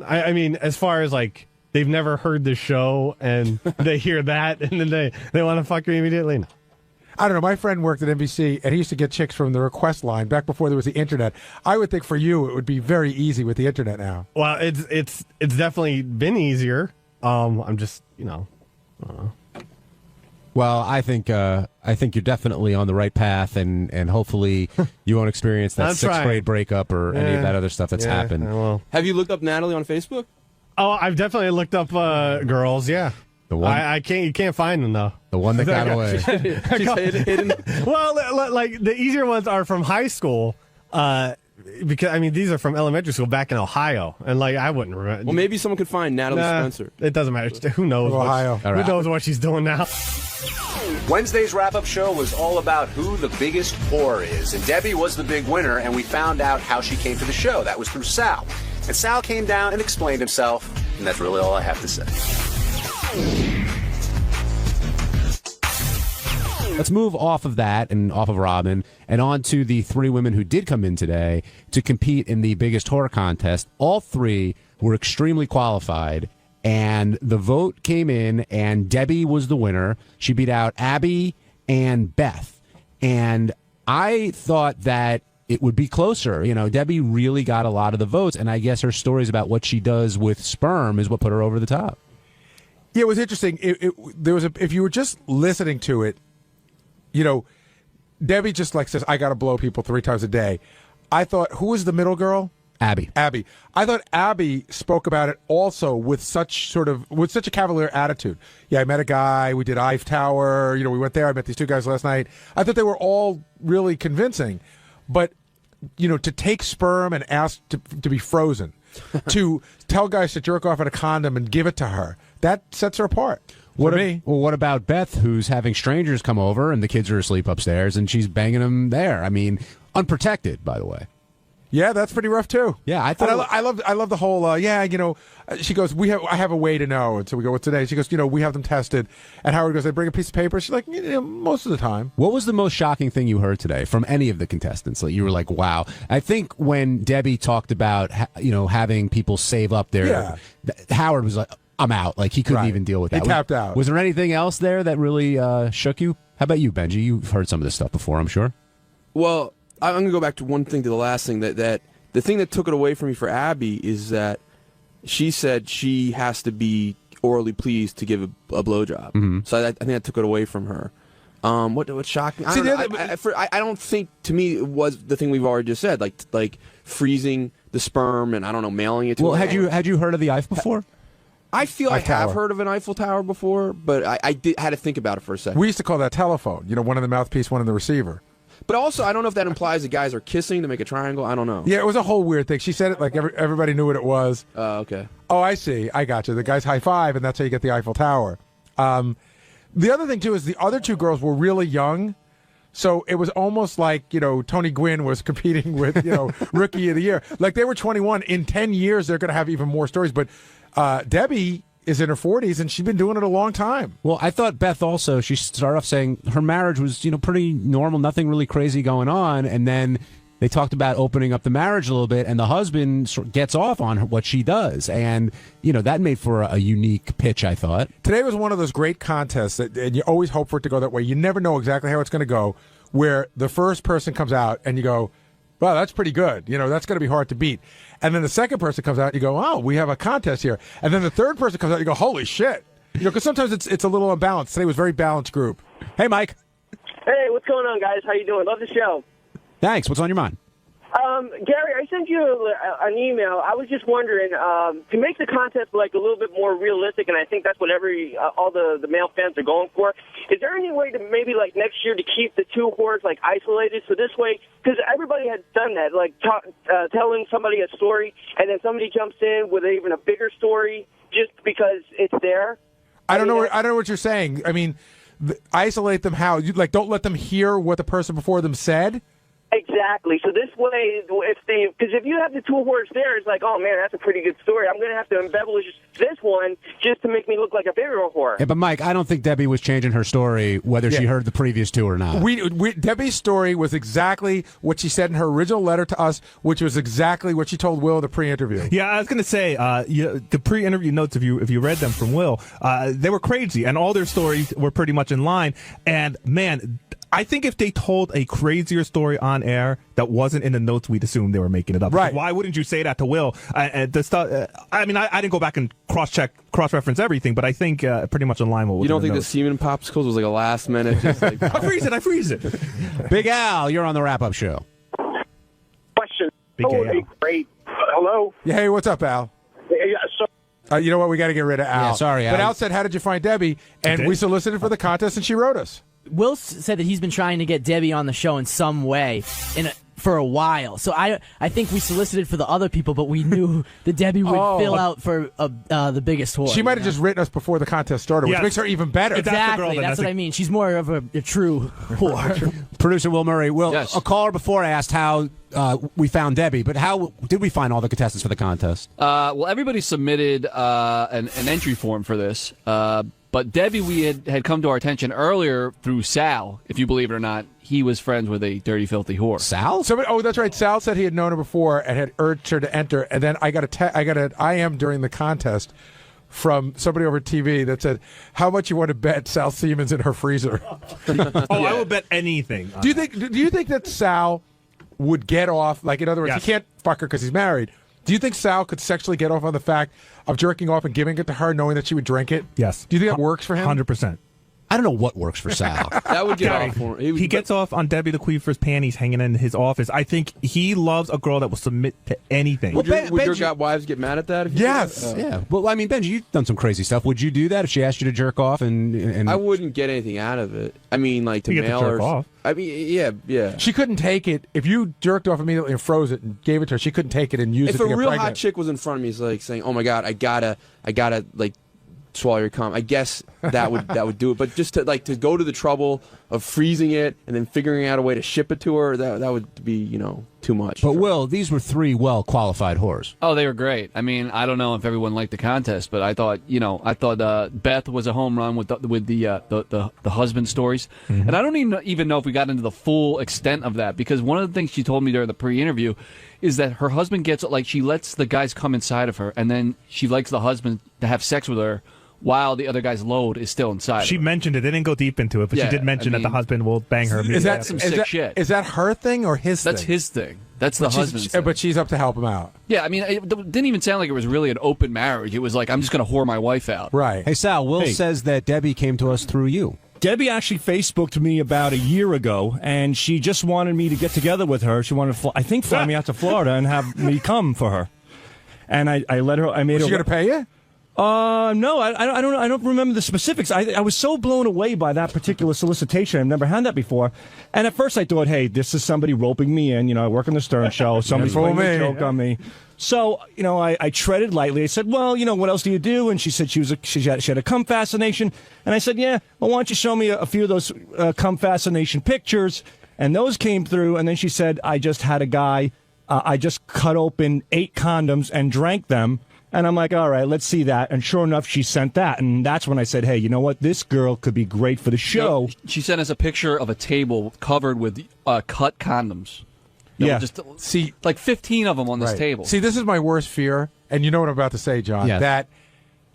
I mean, as far as like they've never heard the show and they hear that and then they want to fuck me immediately. No. I don't know. My friend worked at NBC, and he used to get chicks from the request line back before there was the internet. I would think for you it would be very easy with the internet now. Well, it's definitely been easier. I'm just I don't know. Well, I think you're definitely on the right path, and hopefully you won't experience that sixth grade breakup or any of that other stuff that's happened. Well. Have you looked up Natalie on Facebook? Oh, I've definitely looked up girls. Yeah. The one I can't. You can't find them though. The one that got away. She's hidden. Well, like the easier ones are from high school. Because I mean, these are from elementary school back in Ohio, and like I wouldn't remember. Well, maybe someone could find Natalie Spencer. It doesn't matter. Who knows? Ohio. Who knows what she's doing now? Wednesday's wrap-up show was all about who the biggest whore is, and Debbie was the big winner, and we found out how she came to the show. That was through Sal. And Sal came down and explained himself, and that's really all I have to say. Let's move off of that and off of Robin and on to the three women who did come in today to compete in the biggest horror contest. All three were extremely qualified, and the vote came in, and Debbie was the winner. She beat out Abby and Beth. And I thought that it would be closer. Debbie really got a lot of the votes, and I guess her stories about what she does with sperm is what put her over the top. Yeah, it was interesting. If you were just listening to it, Debbie just says, "I got to blow people 3 times a day." I thought, who was the middle girl? Abby. I thought Abby spoke about it also with such a cavalier attitude. Yeah, I met a guy. We did Eiffel Tower. We went there. I met these 2 guys last night. I thought they were all really convincing. But, to take sperm and ask to be frozen, to tell guys to jerk off at a condom and give it to her, that sets her apart. Well, what about Beth, who's having strangers come over and the kids are asleep upstairs and she's banging them there? I mean, unprotected, by the way. Yeah, that's pretty rough too. Yeah, I thought I love the whole. She goes, I have a way to know, and so we go, "What's today?" She goes, we have them tested, and Howard goes, "They bring a piece of paper." She's like, most of the time. What was the most shocking thing you heard today from any of the contestants? Like you were like, "Wow!" I think when Debbie talked about having people save up their, Howard was like, "I'm out." Like he couldn't even deal with that. He tapped out. Was there anything else there that really shook you? How about you, Benji? You've heard some of this stuff before, I'm sure. Well, I'm going to go back to one thing, to the last thing, that the thing that took it away from me for Abby is that she said she has to be orally pleased to give a blowjob. Mm-hmm. So I think that took it away from her. What shocked me? I don't think, to me, it was the thing we've already just said, like freezing the sperm and, I don't know, mailing it to her. Had you heard of the Eiffel before? I feel I have heard of an Eiffel Tower before, but I had to think about it for a second. We used to call that telephone. One in the mouthpiece, one in the receiver. But also, I don't know if that implies that guys are kissing to make a triangle. I don't know. Yeah, it was a whole weird thing. She said it like everybody knew what it was. Okay. Oh, I see. I got you. The guys high five, and that's how you get the Eiffel Tower. The other thing, too, is the other 2 girls were really young. So it was almost like, Tony Gwynn was competing with, Rookie of the Year. Like, they were 21. In 10 years, they're going to have even more stories. But Debbie is in her 40s, and she's been doing it a long time. Well, I thought Beth also, she started off saying her marriage was, pretty normal, nothing really crazy going on. And then they talked about opening up the marriage a little bit, and the husband sort of gets off on what she does. And, that made for a unique pitch, I thought. Today was one of those great contests, and you always hope for it to go that way. You never know exactly how it's going to go, where the first person comes out, and you go, wow, that's pretty good. That's going to be hard to beat. And then the second person comes out, and you go, oh, we have a contest here. And then the third person comes out, and you go, holy shit. Because sometimes it's a little unbalanced. Today was a very balanced group. Hey, Mike. Hey, what's going on, guys? How you doing? Love the show. Thanks. What's on your mind? Gary, I sent you an email. I was just wondering, to make the contest a little bit more realistic, and I think that's what all the male fans are going for, is there any way to maybe next year to keep the two whores isolated? So this way, because everybody had done that, telling somebody a story, and then somebody jumps in with even a bigger story just because it's there. I don't know what you're saying. I mean, isolate them how? You don't let them hear what the person before them said? Exactly. So this way, because if you have the two whores there, it's oh man, that's a pretty good story. I'm going to have to embellish this one just to make me look like a bigger whore. Yeah, but Mike, I don't think Debbie was changing her story whether she heard the previous two or not. Debbie's story was exactly what she said in her original letter to us, which was exactly what she told Will in the pre-interview. Yeah, I was going to say the pre-interview notes, if you read them from Will, they were crazy, and all their stories were pretty much in line. And man, I think if they told a crazier story on air that wasn't in the notes, we'd assume they were making it up. Right. Why wouldn't you say that to Will? I didn't go back and cross-reference everything, but I think pretty much in line with what you don't think notes. the semen popsicles was a last minute? Just I freeze it. Big Al, you're on the wrap-up show. Question. Big Al. Great. Hello? Yeah, hey, what's up, Al? Yeah, so you know what? We got to get rid of Al. Yeah, sorry, Al. But Al said, how did you find Debbie? And we solicited for the contest, and she wrote us. Will said that he's been trying to get Debbie on the show in some way for a while. So I think we solicited for the other people, but we knew that Debbie would fill out for the biggest whore. She might have just written us before the contest started, which makes her even better. Exactly. That's what I mean. She's more of a true whore. Producer Will Murray. Yes. A caller before asked how we found Debbie, but how did we find all the contestants for the contest? Well, everybody submitted an entry form for this. But Debbie, we had come to our attention earlier through Sal, if you believe it or not. He was friends with a dirty, filthy whore. Sal? That's right. Sal said he had known her before and had urged her to enter. And then I got an IM during the contest from somebody over TV that said, how much you want to bet Sal Siemens in her freezer? I will bet anything. Do you think that Sal would get off, in other words, he can't fuck her because he's married. Do you think Sal could sexually get off on the fact of jerking off and giving it to her, knowing that she would drink it? Yes. Do you think that works for him? 100%. I don't know what works for Sal. That would get off for him. He gets off on Debbie the Queefer's panties hanging in his office. I think he loves a girl that will submit to anything. Would your wives get mad at that? Yes. Yeah. Well, I mean, Benji, you've done some crazy stuff. Would you do that if she asked you to jerk off? And I wouldn't get anything out of it. I mean, to mail her. Off. I mean, yeah. She couldn't take it. If you jerked off immediately and froze it and gave it to her, she couldn't take it and use it to get pregnant. If a real hot chick was in front of me, it's saying, "Oh my God, I gotta swallow your cum," I guess that would do it. But just to go to the trouble of freezing it and then figuring out a way to ship it to her, that would be too much. But Will, these were three well-qualified whores. Oh, they were great. I mean, I don't know if everyone liked the contest, but I thought Beth was a home run with the husband stories, and I don't even know if we got into the full extent of that, because one of the things she told me during the pre-interview is that her husband gets she lets the guys come inside of her, and then she likes the husband to have sex with her while the other guy's load is still inside. She mentioned it. They didn't go deep into it, but she did mention that the husband will bang her. Is that some sick shit? Is that her thing or his thing? That's his thing. That's the husband's thing. But she's up to help him out. Yeah, I mean, it didn't even sound like it was really an open marriage. It was I'm just going to whore my wife out. Right. Hey, Sal, Will says that Debbie came to us through you. Debbie actually Facebooked me about a year ago, and she just wanted me to get together with her. She wanted to, fly me out to Florida and have me come for her. And I let her. I made her. Was she going to pay you? No, I don't remember the specifics. I was so blown away by that particular solicitation. I've never had that before. And at first I thought, hey, this is somebody roping me in. I work on the Stern Show. Somebody's playing a joke on me. So, I treaded lightly. I said, well, what else do you do? And she said she had a cum fascination. And I said, yeah, well, why don't you show me a few of those cum fascination pictures? And those came through. And then she said, I just had a guy, I just cut open 8 condoms and drank them. And I'm like, all right, let's see that. And sure enough, she sent that. And that's when I said, hey, you know what? This girl could be great for the show. She sent us a picture of a table covered with cut condoms. There Yeah. were just See, like 15 of them on this Right. table. See, this is my worst fear, and you know what I'm about to say, John, Yes. that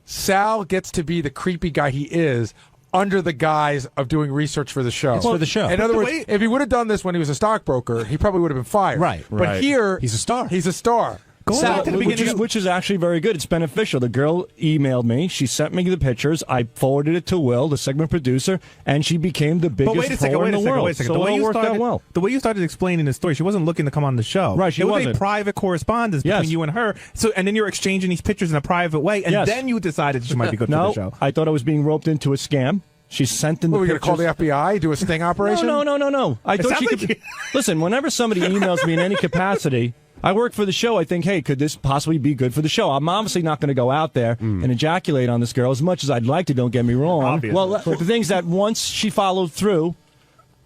Sal gets to be the creepy guy he is under the guise of doing research for the show. It's for the show. In But other the words, way- if he would have done this when he was a stockbroker, he probably would have been fired. Right. But Right. here, He's a star. He's a star. Sal, which is actually very good. It's beneficial. The girl emailed me. She sent me the pictures. I forwarded it to Will, the segment producer, and she became the biggest But wait a second, whore in wait a the second, world. wait a second. So it all worked out well. The way you started explaining the story, she wasn't looking to come on the show. Right, she it was wasn't. a private correspondence Yes. between you and her. So, and then you're exchanging these pictures in a private way, and Yes. then you decided she might be good No, for the show. I thought I was being roped into a scam. She sent in the What, are we going to call the pictures. FBI, do a sting operation? No. I It thought she sounds could. Listen, whenever somebody emails me in any capacity, I work for the show. I think, hey, could this possibly be good for the show? I'm obviously not going to go out there and ejaculate on this girl as much as I'd like to. Don't get me wrong. Obviously. Well, the things that once she followed through,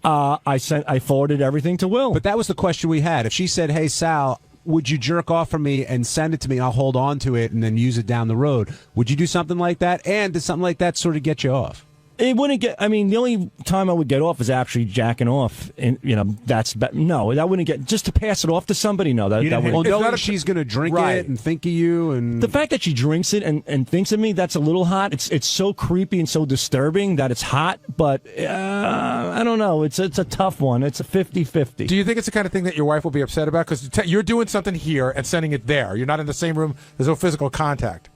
I forwarded everything to Will. But that was the question we had. If she said, "Hey, Sal, would you jerk off for me and send it to me? I'll hold on to it and then use it down the road." Would you do something like that? And does something like that sort of get you off? It wouldn't get. I mean, the only time I would get off is actually jacking off, and no, that wouldn't get. Just to pass it off to somebody, no, that wouldn't. Well, knowing she's going to drink it and think of you, and the fact that she drinks it and thinks of me, that's a little hot. It's so creepy and so disturbing that it's hot, but I don't know. It's a tough one. It's a 50-50. Do you think it's the kind of thing that your wife will be upset about? Because you're doing something here and sending it there. You're not in the same room. There's no physical contact.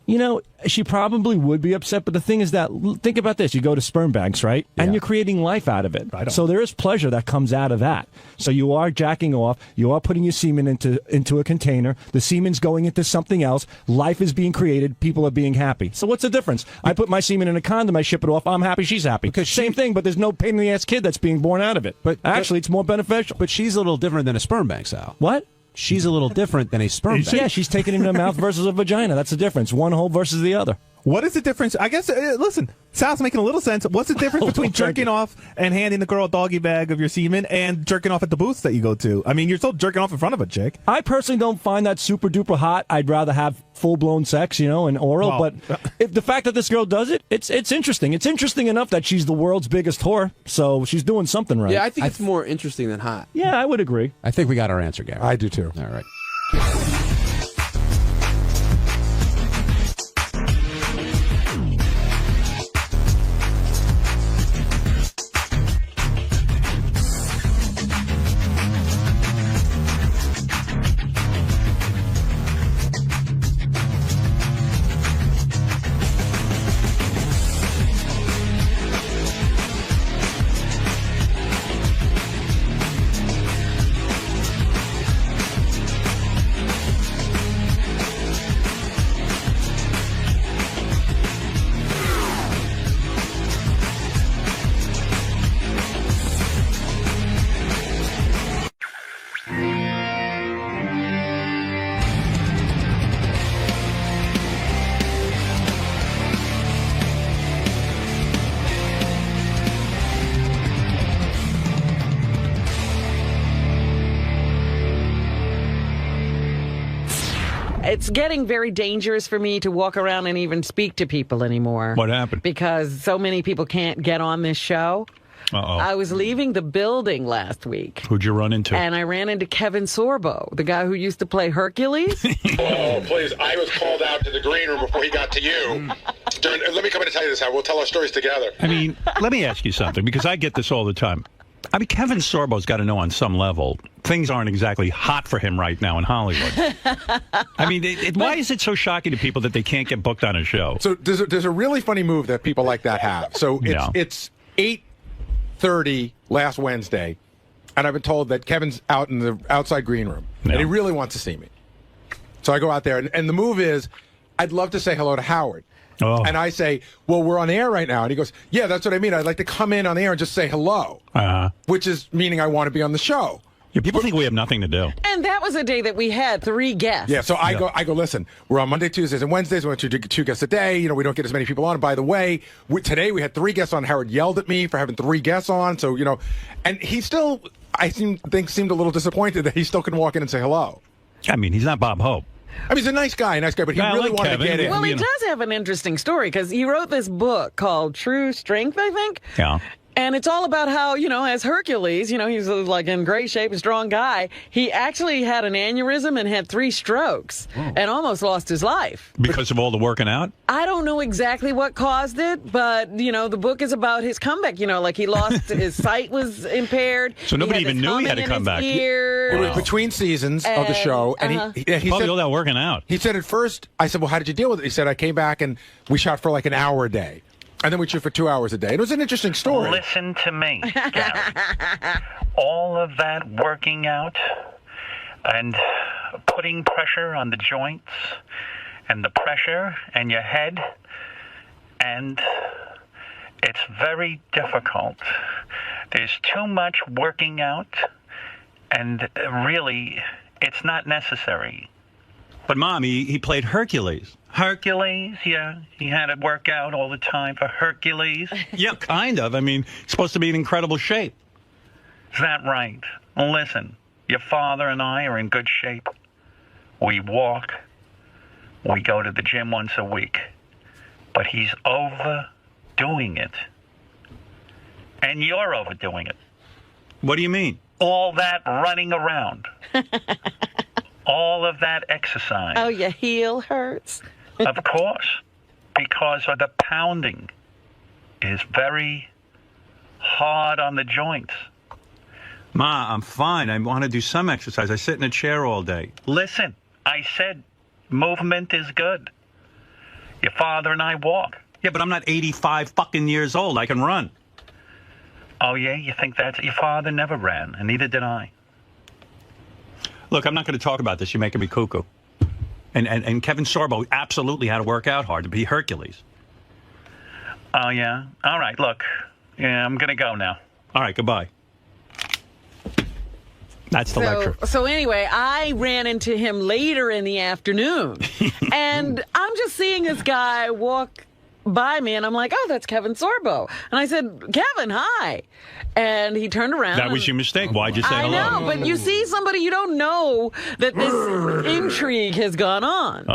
You know, she probably would be upset, but the thing is that, think about this. You go to sperm banks, right? And you're creating life out of it. So there is pleasure that comes out of that. So you are jacking off. You are putting your semen into a container. The semen's going into something else. Life is being created. People are being happy. So what's the difference? I put my semen in a condom. I ship it off. I'm happy. She's happy. Same thing, but there's no pain in the ass kid that's being born out of it. But actually, it's more beneficial. But she's a little different than a sperm bank, Sal. What? She's a little different than a sperm bank. Yeah, she's taking it in her mouth versus a vagina. That's the difference. One hole versus the other. What is the difference? I guess, listen, Sal's making a little sense. What's the difference between jerking off and handing the girl a doggy bag of your semen and jerking off at the booths that you go to? I mean, you're still jerking off in front of a chick. I personally don't find that super duper hot. I'd rather have full blown sex, and oral. Well, but if the fact that this girl does it, it's interesting. It's interesting enough that she's the world's biggest whore, so she's doing something right. Yeah, I think it's more interesting than hot. Yeah, I would agree. I think we got our answer, Gary. I do too. All right. It's getting very dangerous for me to walk around and even speak to people anymore. What happened? Because so many people can't get on this show. Uh-oh. I was leaving the building last week. Who'd you run into? And I ran into 𝗏𝗏𝗄𝗏𝗏, the guy who used to play Hercules. Oh, please. I was called out to the green room before he got to you. Let me come in and tell you this, Howard. We'll tell our stories together. I mean, let me ask you something, because I get this all the time. I mean, 𝗏𝗏𝗄𝗏𝗏's got to know on some level things aren't exactly hot for him right now in Hollywood. I mean, why is it so shocking to people that they can't get booked on a show? So there's a really funny move that people like that have. So it's 8:30 last Wednesday, and I've been told that Kevin's out in the outside green room, and he really wants to see me. So I go out there, and the move is, I'd love to say hello to Howard. Oh. And I say, well, we're on air right now. And he goes, yeah, that's what I mean. I'd like to come in on the air and just say hello, which is meaning I want to be on the show. Yeah, people think we have nothing to do. And that was a day that we had 3 guests. Yeah, so I go, listen, we're on Monday, Tuesdays, and Wednesdays. We want to do 2 guests a day. We don't get as many people on. And by the way, today we had 3 guests on. Howard yelled at me for having 3 guests on. So, and he still, seemed a little disappointed that he still couldn't walk in and say hello. I mean, he's not Bob Hope. I mean, he's a nice guy, but he really wanted to get in. Well, he does have an interesting story because he wrote this book called True Strength, I think. Yeah. And it's all about how, as Hercules, he's like in great shape, a strong guy. He actually had an aneurysm and had 3 strokes and almost lost his life. Because of all the working out? I don't know exactly what caused it, but, the book is about his comeback. Like he lost, his sight was impaired. So nobody even knew he had to come back. It was between seasons of the show. And he Probably said, all that working out. He said at first, I said, well, how did you deal with it? He said, I came back and we shot for like an hour a day. And then we shoot for 2 hours a day. It was an interesting story. Listen to me, Gary. All of that working out and putting pressure on the joints and the pressure and your head, and it's very difficult. There's too much working out, and really, it's not necessary. But, Mom, he played Hercules. Hercules, yeah. He had to work out all the time for Hercules. Yeah, kind of. I mean, he's supposed to be in incredible shape. Is that right? Well, listen, your father and I are in good shape. We walk. We go to the gym once a week. But he's overdoing it. And you're overdoing it. What do you mean? All that running around. All of that exercise. Oh, your heel hurts. Of course, because of the pounding is very hard on the joints. Ma, I'm fine. I want to do some exercise. I sit in a chair all day. Listen, I said movement is good. Your father and I walk. Yeah, but I'm not 85 fucking years old. I can run. Oh, yeah? You think that's... Your father never ran, and neither did I. Look, I'm not going to talk about this. You're making me cuckoo. And Kevin Sorbo absolutely had to work out hard to be Hercules. Oh, yeah? All right, look. Yeah, I'm going to go now. All right, goodbye. That's the lecture. So anyway, I ran into him later in the afternoon. And I'm just seeing this guy walk by me, and I'm like, oh, that's Kevin Sorbo. And I said, Kevin, hi. And he turned around. That was your mistake. Why'd you say hello? I know, but you see somebody, you don't know that this intrigue has gone on.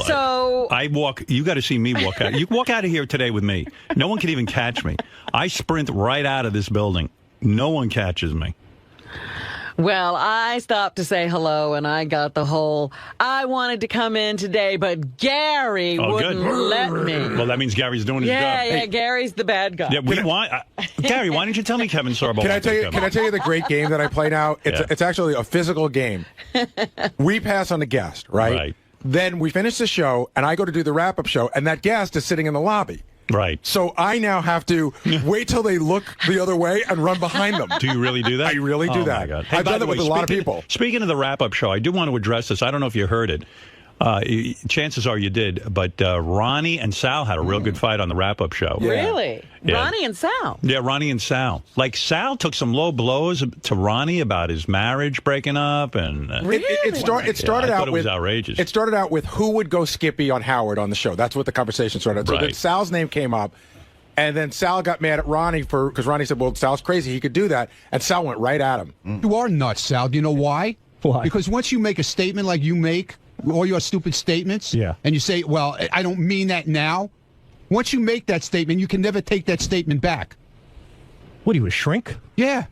So I walk. You got to see me walk out. You walk out of here today with me. No one can even catch me. I sprint right out of this building. No one catches me. Well, I stopped to say hello, and I got the whole, I wanted to come in today, but Gary wouldn't let me. Well, that means Gary's doing his job. Yeah, Gary's the bad guy. Yeah, we want Gary, why didn't you tell me Kevin Sorbo? Can I tell you the great game that I play now? It's actually a physical game. We pass on a guest, right? Then we finish the show, and I go to do the wrap-up show, and that guest is sitting in the lobby. Right. So I now have to wait till they look the other way and run behind them. Do you really do that? I really do that. My God. Hey, I've done that with a lot of people. Speaking of the wrap-up show, I do want to address this. I don't know if you heard it. Chances are you did, but Ronnie and Sal had a real good fight on the wrap-up show. Really? Yeah. Ronnie and Sal? Yeah, Ronnie and Sal. Like, Sal took some low blows to Ronnie about his marriage breaking up. And really? It started I out thought it with was outrageous. It started out with who would go Skippy on Howard on the show. That's what the conversation started. So then Sal's name came up. And then Sal got mad at Ronnie because Ronnie said, well, Sal's crazy. He could do that. And Sal went right at him. You are nuts, Sal. Do you know why? Why? Because once you make a statement like you make, all your stupid statements, and you say, well, I don't mean that now. Once you make that statement, you can never take that statement back. What, are you a shrink? Yeah.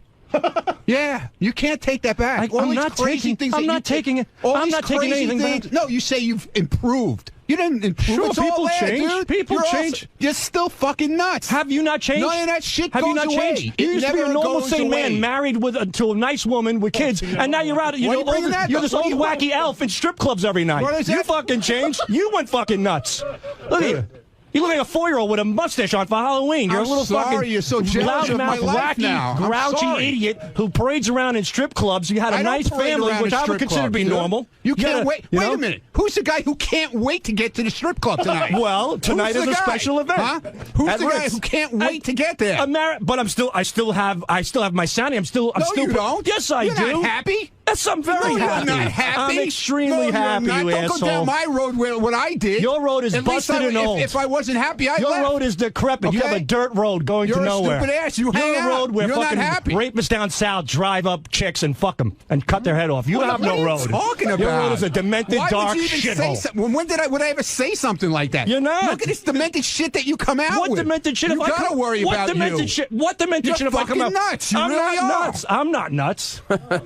Yeah, you can't take that back. I'm not taking it. I'm not taking anything back. No, you say you've improved. You didn't improve. Sure, it's people all there, change. Dude. People change. You're still fucking nuts. Have you not changed? None of that shit Have goes you not away. changed? You used to be a normal, sane man, married to a nice woman with kids, and now you're out. You're this old wacky elf in strip clubs every night. You fucking changed. You went fucking nuts. Look at you. You look like a 4-year-old with a mustache on for Halloween. You're a little fucking you're so jealous of my life wacky, now. grouchy idiot who parades around in strip clubs. You had a nice family, which I would consider to be normal. You can't wait. Wait a minute. Who's the guy who can't wait to get to the strip club tonight? Well, tonight is a special event. Huh? Who's the guy who can't wait to get there? But I still have my sanity. I'm still. You don't. Yes, I do. You're not happy. I'm very happy. You're not happy. I'm extremely happy, not. you Don't asshole. go down my road with what I did. Your road is At least busted and old. If I wasn't happy, I Your left. road is decrepit. You have a dirt road going You're to nowhere. a stupid ass. You hang You're a out. road where You're not fucking happy. rapists down south drive up chicks and fuck them and cut their head off. You have no road. What are you talking about? Your road is a demented, Why dark would you even say shithole. something? When would I ever say something like that? You're not. Look at this demented shit that you come out What with. demented shit? You if I gotta come, worry what about demented you. shit? What demented You're shit if I come out? nuts. You I'm really not are. nuts. I'm not nuts.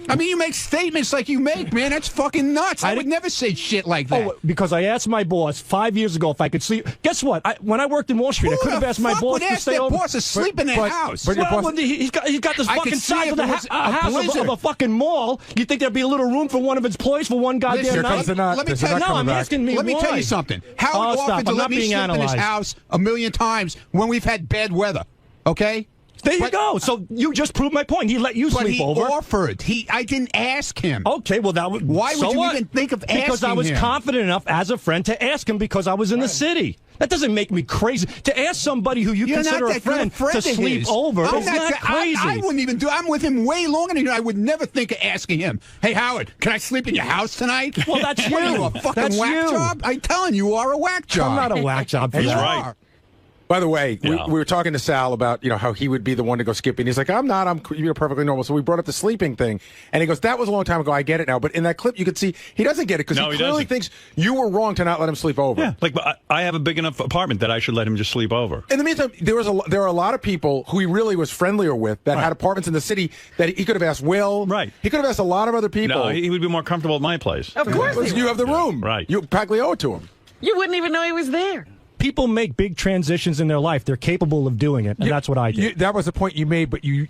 I mean, you make statements like you make, man. That's fucking nuts. I would never say shit like that. Oh, because I asked my boss 5 years ago if I could sleep. Guess what? When I worked in Wall Street, I could have asked my boss to stay over. Boss to sleep in their house. But he's got this I fucking could see size if of the it was a house blizzard. of a fucking mall. You think there'd be a little room for one of his employees for one goddamn Listen, night? let me tell you. No, I'm asking me Let me why. tell you something. Howard stop. offered to I'm let not me being sleep in his analyzed. house a million times when we've had bad weather. Okay. There you go. So you just proved my point. He let you sleep over. But he offered. I didn't ask him. Okay, well that would. Why would so you what? even think of asking him? Because I was confident enough as a friend to ask him because I was in the city. That doesn't make me crazy. To ask somebody who you You're consider not a that good friend to of sleep his. over I'm is not crazy. I wouldn't even do. I'm with him way longer than you. I would never think of asking him. Hey Howard, can I sleep in your house tonight? Well, that's What, you. you a fucking That's whack you. job? I'm telling you, you are a whack job. I'm not a whack job. For He's that. right. By the way, we were talking to Sal about how he would be the one to go skipping. He's like, I'm not. You're perfectly normal. So we brought up the sleeping thing, and he goes, that was a long time ago. I get it now. But in that clip, you could see he doesn't get it because he clearly thinks you were wrong to not let him sleep over. Yeah, like I have a big enough apartment that I should let him just sleep over. In the meantime, there are a lot of people who he really was friendlier with that had apartments in the city that he could have asked Will. Right. He could have asked a lot of other people. No, he would be more comfortable at my place. Of course You have the room. Right. You practically owe it to him. You wouldn't even know he was there. People make big transitions in their life. They're capable of doing it, and that's what I did. That was the point you made, but you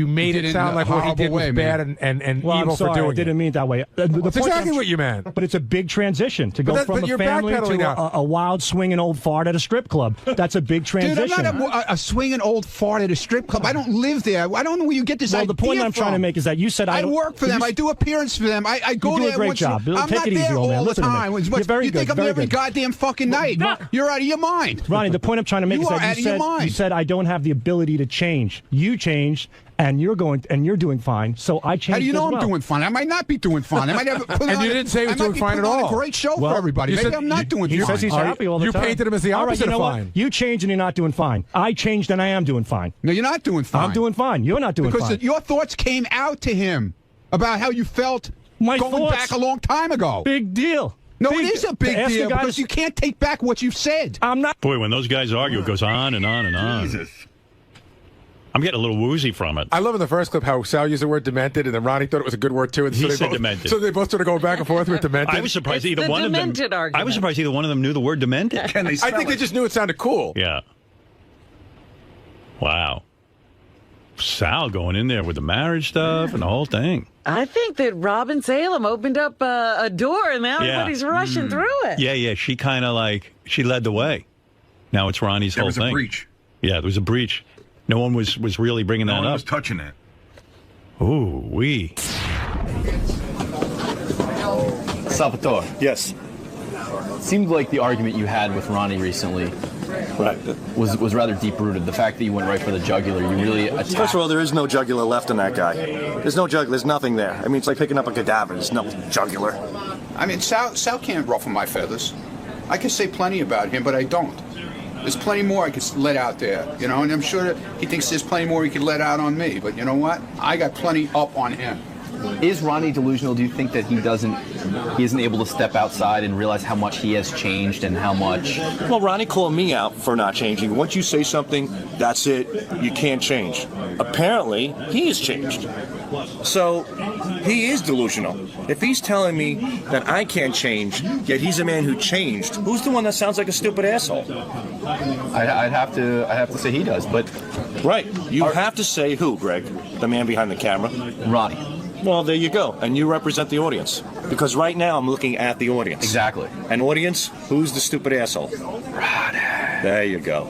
made it sound like what he did was bad and well, evil I'm sorry, for doing I didn't it. mean it that way. The That's point exactly I'm- what you meant. But it's a big transition to go from but a you're family backpedaling to now. a wild swinging old fart at a strip club. That's a big transition. Dude, I'm not a swinging old fart at a strip club. I don't live there. I don't know where you get this idea the point I'm trying to from. make is that you said I work for them. I do appearances for them. I go do a there great once. job. I'm Take not it easy, there old man. all the Listen to me. time. You're very you think good, I'm there very every good. goddamn fucking night? You're out of your mind. Ronnie, the point I'm trying to make You is are that out of your mind. you said I don't have the ability to change. You changed, and you're doing fine. So I changed. How do you know as I'm well. doing fine? I might not be doing fine. I might have. And you didn't say he was doing fine at all. A great show Well, for everybody. you Maybe said- I'm not doing He fine. says he's happy all the you time. painted him as the All right, opposite you know of what? fine. You changed and you're not doing fine. I changed and I am doing fine. No, you're not doing fine. I'm doing fine. You're not doing because fine. your thoughts came out to him about how you felt My going thoughts? back a long time ago. Big deal. No, Big- it is a big ask the deal guy because to- you can't take back what you've said. I'm not. Boy, when those guys argue, it goes on and on and on. Jesus. I'm getting a little woozy from it. I love in the first clip how Sal used the word demented, and then Ronnie thought it was a good word too. And He they said both, demented. So they both sort of go back and forth with demented. I was surprised It's either the one of them. demented I argument. was surprised either one of them knew the word demented. I think they just knew it sounded cool. Yeah. Wow. Sal going in there with the marriage stuff and the whole thing. I think that Robin Salem opened up a door and now everybody's rushing through it. Yeah. She kind of she led the way. Now it's Ronnie's whole thing. There was a breach. Yeah, there was a breach. No one was really bringing that No one up. was touching it. Ooh, wee. Salvatore. Yes. Seemed like the argument you had with Ronnie recently was rather deep-rooted. The fact that you went right for the jugular, you really attacked. First of all, there is no jugular left in that guy. There's no jugular. There's nothing there. I mean, it's like picking up a cadaver. There's no jugular. I mean, Sal can't ruffle my feathers. I can say plenty about him, but I don't. There's plenty more I could let out there, and I'm sure that he thinks there's plenty more he could let out on me. But you know what? I got plenty up on him. Is Ronnie delusional? Do you think that he isn't able to step outside and realize how much he has changed and how much? Well, Ronnie called me out for not changing. Once you say something, that's it. You can't change. Apparently, he has changed. So, he is delusional. If he's telling me that I can't change, yet he's a man who changed, who's the one that sounds like a stupid asshole? I'd have to say he does, but right. You have to say who, Greg? The man behind the camera? Ronnie. Well, there you go. And you represent the audience. Because right now I'm looking at the audience. Exactly. An audience, who's the stupid asshole? Ronnie. There you go.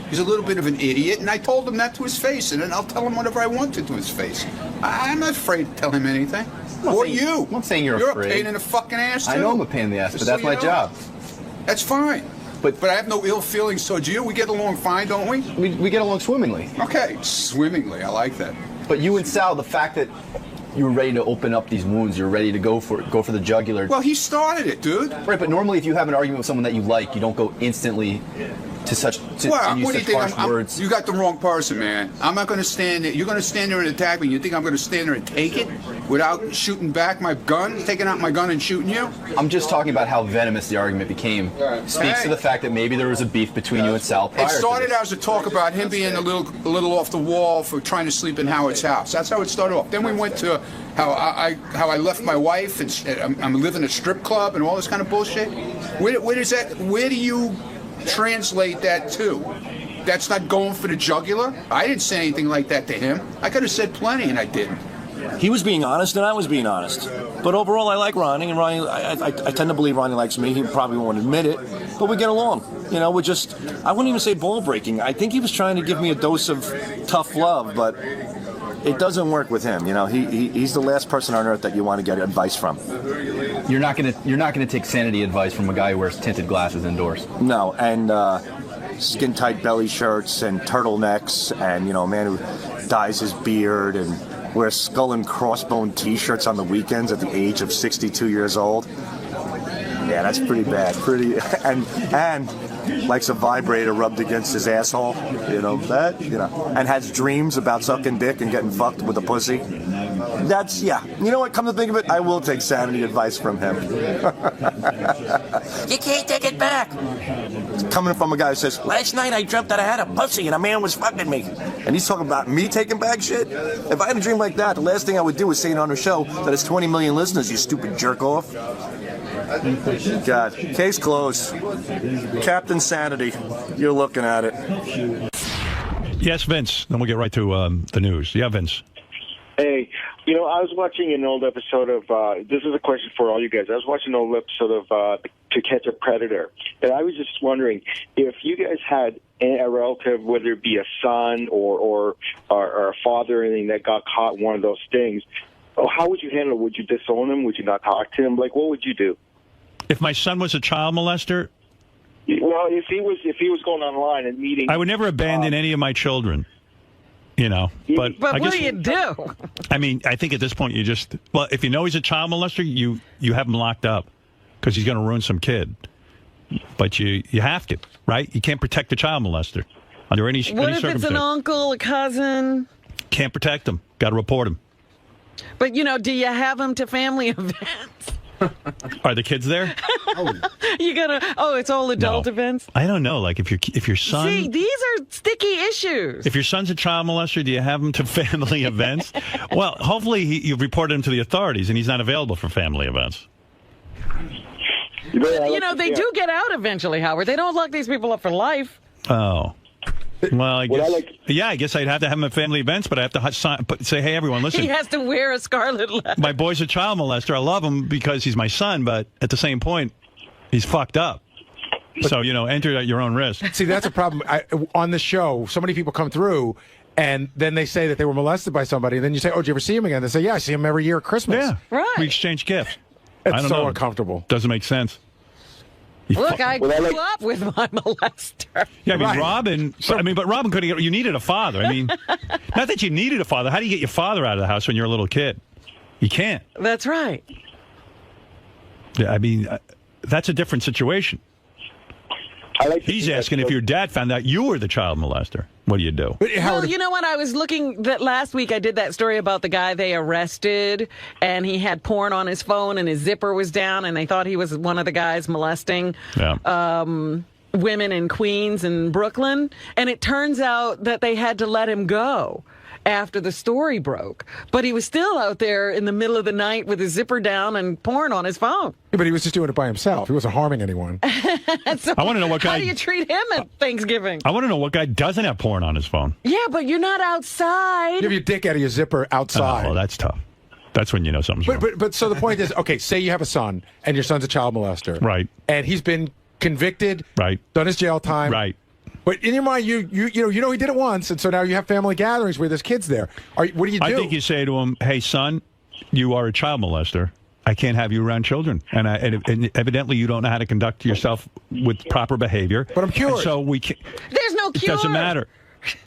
He's a little bit of an idiot, and I told him that to his face, and then I'll tell him whatever I want to his face. I'm not afraid to tell him anything. Or you. I'm not saying you're afraid. a pain in the fucking ass, too. I know I'm a pain in the ass, but that's my job. That's fine. But I have no ill feelings towards you. We get along fine, don't we? We get along swimmingly. Okay, swimmingly. I like that. But you and Sal, the fact that were ready to open up these wounds. You were ready to go for the jugular. Well, he started it, dude. Right, but normally if you have an argument with someone that you like, you don't go instantly to such Well, use what do you such think? harsh words. You got the wrong person, man. I'm not going to stand there. You're going to stand there and attack me. You think I'm going to stand there and take it without shooting back my gun, taking out my gun and shooting you? I'm just talking about how venomous the argument became. Speaks to the fact that maybe there was a beef between you and Sal prior It started to as a talk about him being a little off the wall for trying to sleep in Howard's house. That's how it started off. Then we went to how I left my wife and I'm living in a strip club and all this kind of bullshit. Where does that? Where do you translate that to? That's not going for the jugular? I didn't say anything like that to him. I could have said plenty, and I didn't. He was being honest, and I was being honest. But overall, I like Ronnie, and Ronnie, I tend to believe Ronnie likes me. He probably won't admit it, but we get along. You know, I wouldn't even say ball breaking. I think he was trying to give me a dose of tough love, but it doesn't work with him. You know, he's the last person on earth that you want to get advice from. You're not gonna take sanity advice from a guy who wears tinted glasses indoors. No, and skin tight belly shirts and turtlenecks, and you know, a man who dyes his beard and wears skull and crossbone T-shirts on the weekends at the age of 62 years old. Yeah, that's pretty bad. And likes a vibrator rubbed against his asshole. You know that. You know, and has dreams about sucking dick and getting fucked with a pussy. That's, yeah. You know what? Come to think of it, I will take sanity advice from him. You can't take it back. It's coming from a guy who says, last night I dreamt that I had a pussy and a man was fucking me. And he's talking about me taking back shit? If I had a dream like that, the last thing I would do is say it on a show that has 20 million listeners, you stupid jerk off. God, case closed. Captain Sanity, you're looking at it. Yes, Vince. Then we'll get right to the news. Yeah, Vince. Hey, you know, I was watching an old episode of, this is a question for all you guys. I was watching an old episode of To Catch a Predator, and I was just wondering if you guys had a relative, whether it be a son or a father or anything that got caught in one of those things, how would you handle it? Would you disown him? Would you not talk to him? Like, what would you do? If my son was a child molester? Well, if he was going online and meeting... I would never abandon any of my children. You know, but I what guess, do you do? I mean, I think at this point if you know he's a child molester, you have him locked up because he's going to ruin some kid. But you have to, right? You can't protect a child molester under any circumstance. What if it's an uncle, a cousin? Can't protect him. Got to report him. But, you know, do you have him to family events? Are the kids there? You gotta. It's all adult events. I don't know. Like if your son. See, these are sticky issues. If your son's a child molester, do you have him to family events? Well, hopefully you've reported him to the authorities, and he's not available for family events. You know, they do get out eventually, Howard. They don't lock these people up for life. Oh. Well, I guess I'd have to have him at family events, but I have to say, hey, everyone, listen. He has to wear a scarlet letter. My boy's a child molester. I love him because he's my son, but at the same point, he's fucked up. So, you know, enter at your own risk. See, that's a problem. On the show, so many people come through, and then they say that they were molested by somebody, and then you say, oh, did you ever see him again? They say, yeah, I see him every year at Christmas. Yeah. Right. We exchange gifts. It's I don't so know. uncomfortable. Doesn't make sense. Look, I grew up with my molester. Yeah, I mean, Right. Robin. But Robin couldn't get. You needed a father. I mean, not that you needed a father. How do you get your father out of the house when you're a little kid? You can't. That's right. Yeah, I mean, that's a different situation. He's asking if your dad found out you were the child molester. What do you do? Well, you know what? I was looking that last week. I did that story about the guy they arrested, and he had porn on his phone, and his zipper was down, and they thought he was one of the guys molesting women in Queens and Brooklyn. And it turns out that they had to let him go after the story broke. But he was still out there in the middle of the night with his zipper down and porn on his phone. Yeah, but he was just doing it by himself. He wasn't harming anyone. So I want to know what guy. How do you treat him at Thanksgiving? I want to know what guy doesn't have porn on his phone. Yeah, but you're not outside. You have your dick out of your zipper outside. Oh, well, that's tough. That's when you know something's wrong. But so the point is, okay, say you have a son, and your son's a child molester. Right. And he's been convicted. Right. Done his jail time. Right. But in your mind, you know he did it once, and so now you have family gatherings where there's kids there. What do you do? I think you say to him, hey, son, you are a child molester. I can't have you around children. And evidently you don't know how to conduct yourself with proper behavior. But I'm cured. And so we can't. There's no cure. It doesn't matter.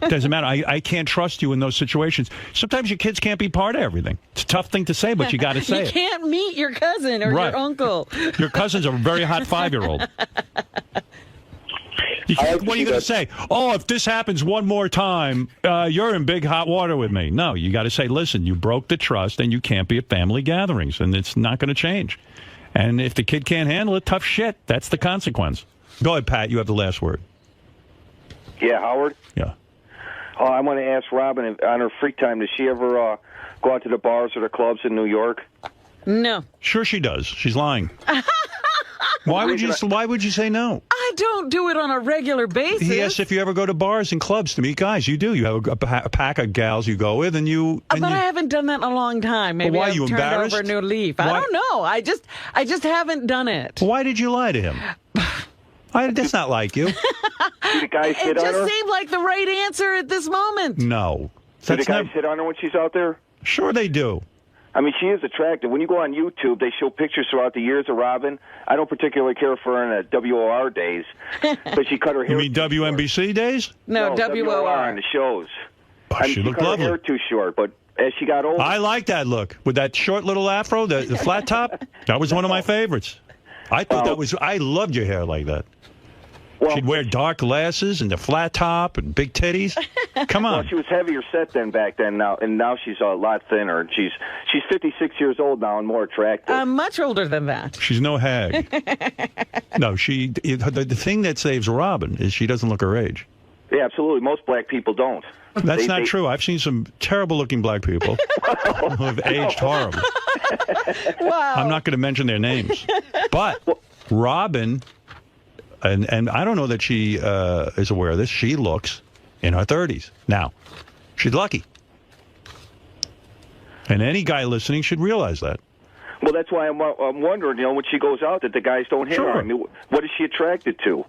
Doesn't matter. I can't trust you in those situations. Sometimes your kids can't be part of everything. It's a tough thing to say, but you got to say you it. can't meet your cousin or Right. your uncle. Your cousin's a very hot 5-year-old. You can't, what are you going to say? Oh, if this happens one more time, you're in big hot water with me. No, you got to say, listen, you broke the trust and you can't be at family gatherings, and it's not going to change. And if the kid can't handle it, tough shit. That's the consequence. Go ahead, Pat. You have the last word. Yeah, Howard? Yeah. I want to ask Robin, on her free time, does she ever go out to the bars or the clubs in New York? No. Sure she does. She's lying. Why would you say no? I don't do it on a regular basis. Yes, if you ever go to bars and clubs to meet guys, you do. You have a pack of gals you go with, and you. But I haven't done that in a long time. Maybe why, I've you turned embarrassed? over a new leaf. Why? I don't know. I just haven't done it. Why did you lie to him? That's not like you. Do the guys hit It on just her? seemed like the right answer at this moment. No. Do the guys hit on her when she's out there? Sure they do. I mean, she is attractive. When you go on YouTube, they show pictures throughout the years of Robin. I don't particularly care for her in the WOR days, but she cut her hair. You mean WNBC days? No, WOR on the shows. Oh, she looked cut lovely. her hair too short, but as she got older, I like that look with that short little afro, the flat top. That was one of my favorites. I thought I loved your hair like that. She'd wear dark glasses and the flat top and big titties. Come on. Well, she was heavier set back then, now she's a lot thinner. She's 56 years old now and more attractive. I'm much older than that. She's no hag. No, the thing that saves Robin is she doesn't look her age. Yeah, absolutely. Most black people don't. That's not true. I've seen some terrible-looking black people who have aged horribly. Wow. I'm not going to mention their names. But Robin, and I don't know that she is aware of this, she looks in her 30s. Now, she's lucky. And any guy listening should realize that. Well, that's why I'm wondering, when she goes out, that the guys don't hit her. I mean, what is she attracted to?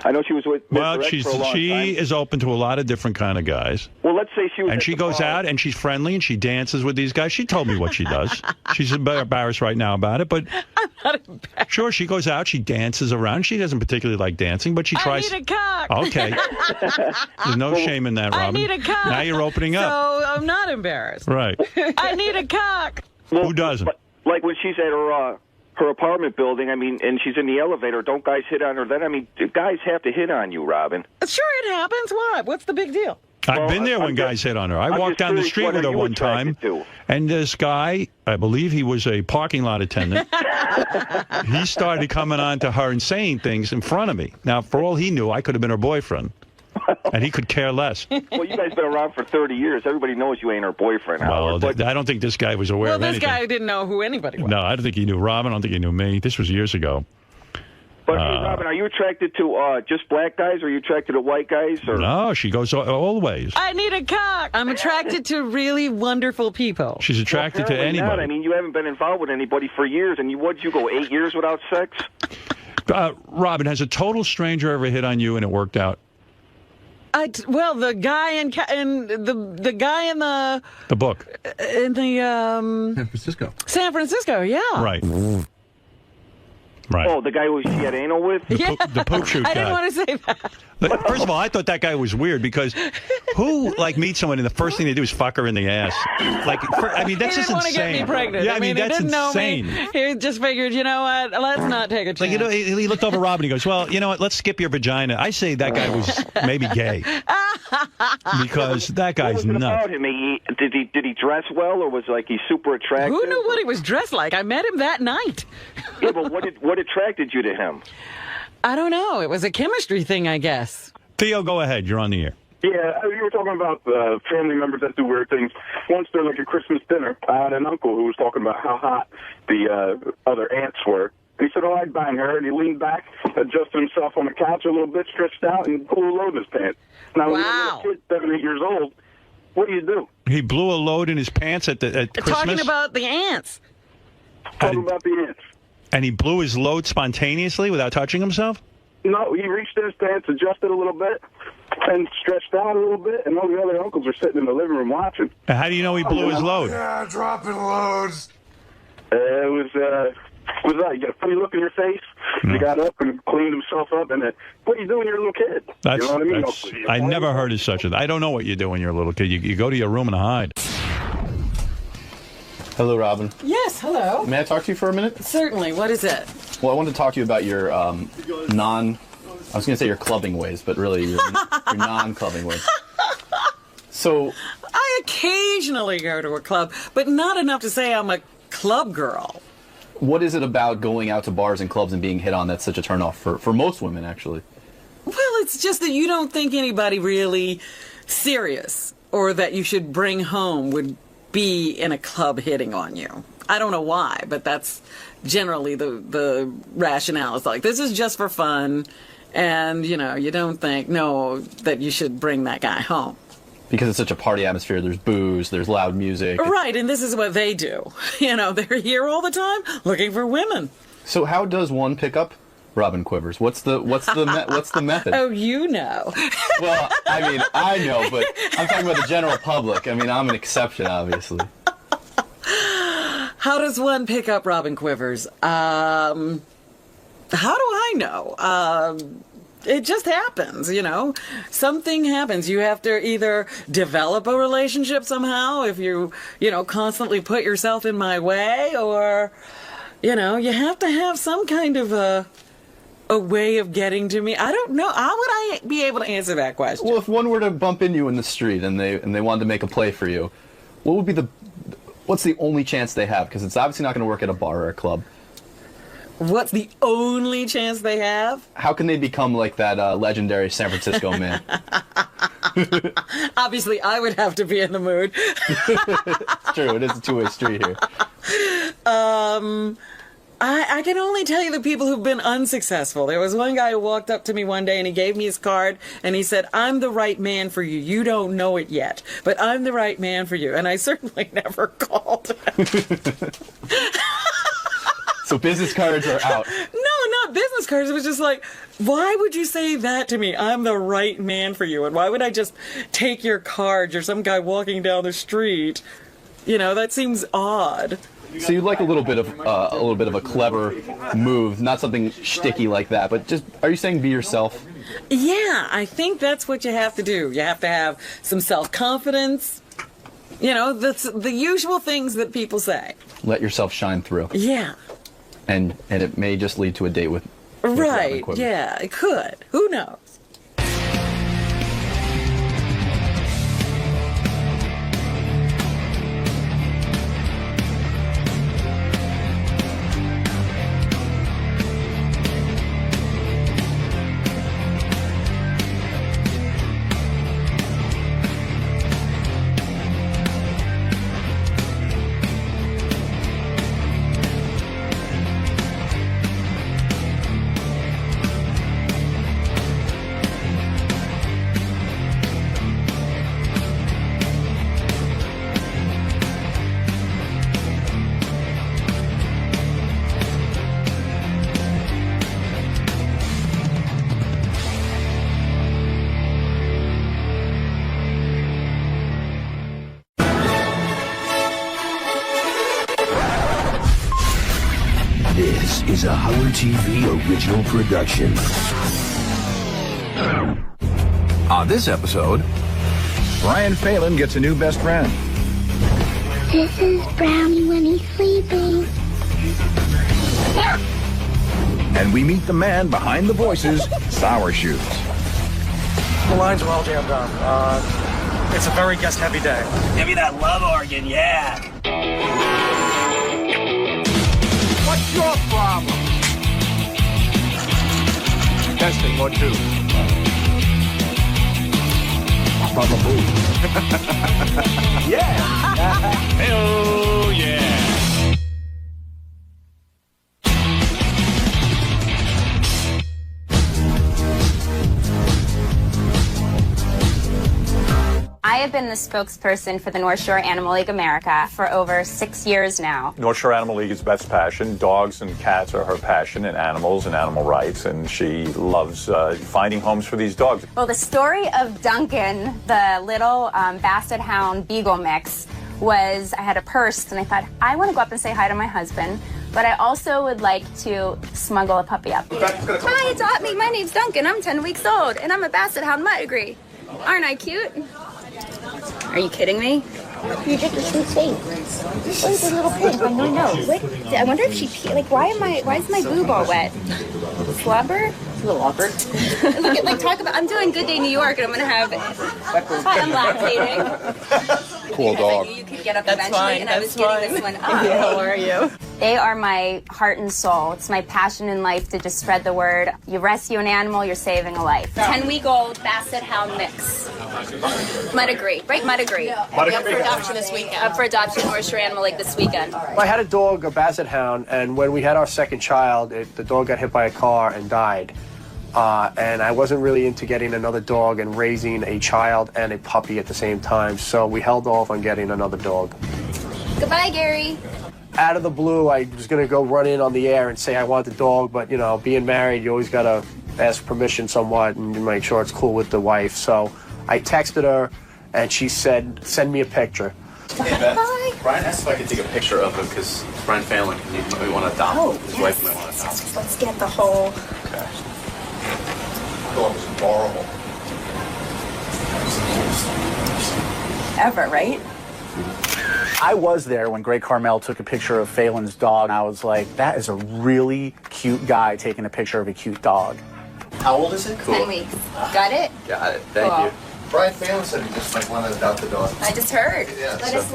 I know she was with Mr. X for a long time. She is open to a lot of different kind of guys. Well, let's say she was. And she goes out and she's friendly and she dances with these guys. She told me what she does. She's embarrassed right now about it, but I'm not embarrassed. Sure, she goes out, she dances around. She doesn't particularly like dancing, but she tries. I need a cock. Okay. There's no shame in that, Robin. I need a cock. Now you're opening up. So I'm not embarrassed. Right. I need a cock. Who doesn't? Like when she's at her apartment building, I mean, and she's in the elevator, don't guys hit on her then? I mean, guys have to hit on you, Robin. Sure, it happens. What? What's the big deal? I've been there when guys hit on her. I walked down the street with her one time, and this guy, I believe he was a parking lot attendant, he started coming on to her and saying things in front of me. Now, for all he knew, I could have been her boyfriend, and he could care less. Well, you guys been around for 30 years. Everybody knows you ain't her boyfriend, Howard. Well, I don't think this guy was aware Well, of this anything. guy didn't know who anybody was. No, I don't think he knew Robin. I don't think he knew me. This was years ago. But, hey, Robin, are you attracted to just black guys, or are you attracted to white guys? Or? No, she goes all ways. I need a cock. I'm attracted to really wonderful people. She's attracted to Apparently anybody. not. I mean, you haven't been involved with anybody for years, and what'd you go, 8 years without sex? Robin, has a total stranger ever hit on you and it worked out? Well, the guy in the guy in the book in the San Francisco. San Francisco, yeah. Right. Right. Oh, the guy who she had anal with? The poop shoot I didn't guy. want to say that. First of all, I thought that guy was weird because who meets someone and the first thing they do is fuck her in the ass? I mean, that's He just didn't want to insane. get me pregnant. Yeah, I mean, he that's didn't insane. Know me. He just figured, you know what? Let's not take a chance. Like, he looked over Robin. He goes, "Well, you know what? Let's skip your vagina." I say that guy was maybe gay because that guy's what was it nuts. about him? Did he dress well, or was he super attractive? Who knew what he was dressed like? I met him that night. Yeah, but what attracted you to him? I don't know. It was a chemistry thing, I guess. Theo, go ahead. You're on the air. Yeah, you were talking about family members that do weird things. Once during a Christmas dinner, I had an uncle who was talking about how hot the other aunts were. And he said, I'd bang her. And he leaned back, adjusted himself on the couch a little bit, stretched out, and blew a load in his pants. Now, when you're a kid, 7, 8 years old, what do? He blew a load in his pants at Christmas. Talking about the ants. Talking about the ants. And he blew his load spontaneously without touching himself? No, he reached in his pants, adjusted a little bit, and stretched out a little bit, and all the other uncles were sitting in the living room watching. How do you know he blew his load? Yeah, dropping loads. It was with that. You got a funny look in your face. He got up and cleaned himself up, and then, what are you doing? You're a little kid. That's, you know what I mean? I never heard of such a thing. I don't know what you do when you're a little kid. You go to your room and hide. Hello, Robin. Yes, hello. May I talk to you for a minute? Certainly. What is it? Well, I wanted to talk to you about your I was going to say your clubbing ways, but really your non-clubbing ways. So, I occasionally go to a club, but not enough to say I'm a club girl. What is it about going out to bars and clubs and being hit on that's such a turnoff for most women, actually? Well, it's just that you don't think anybody really serious or that you should bring home would be in a club hitting on you. I don't know why, but that's generally the rationale. It's like, this is just for fun, and, you know, you don't think, no, that you should bring that guy home. Because it's such a party atmosphere. There's booze, there's loud music. Right, and this is what they do. You know, they're here all the time looking for women. So how does one pick up Robin Quivers? What's the method? Oh, you know. Well, I mean, I know, but I'm talking about the general public. I mean, I'm an exception, obviously. How does one pick up Robin Quivers? How do I know? It just happens, you know. Something happens. You have to either develop a relationship somehow if you constantly put yourself in my way, or, you know, you have to have some kind of a way of getting to me. I don't know. How would I be able to answer that question? Well, if one were to bump into you in the street and they wanted to make a play for you, what's the only chance they have? Because it's obviously not going to work at a bar or a club. What's the only chance they have? How can they become like that legendary San Francisco man? Obviously, I would have to be in the mood. It's true. It is a two-way street here. I can only tell you the people who've been unsuccessful. There was one guy who walked up to me one day and he gave me his card and he said, "I'm the right man for you. You don't know it yet, but I'm the right man for you." And I certainly never called him. So business cards are out. No, not business cards. It was just like, why would you say that to me? I'm the right man for you. And why would I just take your card? You're some guy walking down the street. You know, that seems odd. So you'd like a little bit of a clever move, not something shticky like that, but just, are you saying be yourself? Yeah, I think that's what you have to do. You have to have some self-confidence. You know, that's the usual things that people say. Let yourself shine through. Yeah. And it may just lead to a date with right, yeah, it could. Who knows? This is a Howard TV original production. On this episode, Brian Phelan gets a new best friend. This is Brownie when he's sleeping. And we meet the man behind the voices, Sour Shoes. The lines are all jammed up. It's a very guest-heavy day. Give me that love organ, yeah. What's your problem? Testing 1, 2. Baba Boo. Yeah. Hell yeah. I have been the spokesperson for the North Shore Animal League America for over 6 years now. North Shore Animal League is best passion. Dogs and cats are her passion, and animals and animal rights, and she loves finding homes for these dogs. Well, the story of Duncan, the little Basset Hound Beagle mix, was I had a purse, and I thought, I want to go up and say hi to my husband, but I also would like to smuggle a puppy up. Hi, adopt me. My name's Duncan. I'm 10 weeks old, and I'm a basset hound. Might agree. Aren't I cute? Are you kidding me? You did the sweet face. What is a little pig on my nose? What? I wonder if she like. Why is my boob all wet? Slobber? It's a little awkward. Look at talk about. I'm doing Good Day New York, and I'm gonna have. Hi, I'm lactating. Cool dog. You could get up That's eventually, fine, and I was getting this one up. How are you? They are my heart and soul. It's my passion in life to just spread the word. You rescue an animal, you're saving a life. 10-week-old basset hound mix. Might agree, right? Might agree. Up for adoption this weekend. Up for adoption, North Shore Animal League this weekend. I had a dog, a basset hound, and when we had our second child, the dog got hit by a car and died. And I wasn't really into getting another dog and raising a child and a puppy at the same time, so we held off on getting another dog. Goodbye, Gary. Out of the blue, I was going to go run in on the air and say I want the dog, but, you know, being married, you always got to ask permission somewhat and make sure it's cool with the wife. So I texted her, and she said, send me a picture. Hey, Beth. Hi. Brian asked if I could take a picture of him because Brian Phelan, he might want to adopt him. His wife might want to adopt him. Let's get the whole... Okay. The dog is adorable. Ever, right? I was there when Greg Carmel took a picture of Phelan's dog, and I was like, that is a really cute guy taking a picture of a cute dog. How old is it? Cool. 10 weeks. Got it? Got it. Thank Cool. you. Brian Phelan said he just might want to adopt the dog. I just heard. Yeah, Let us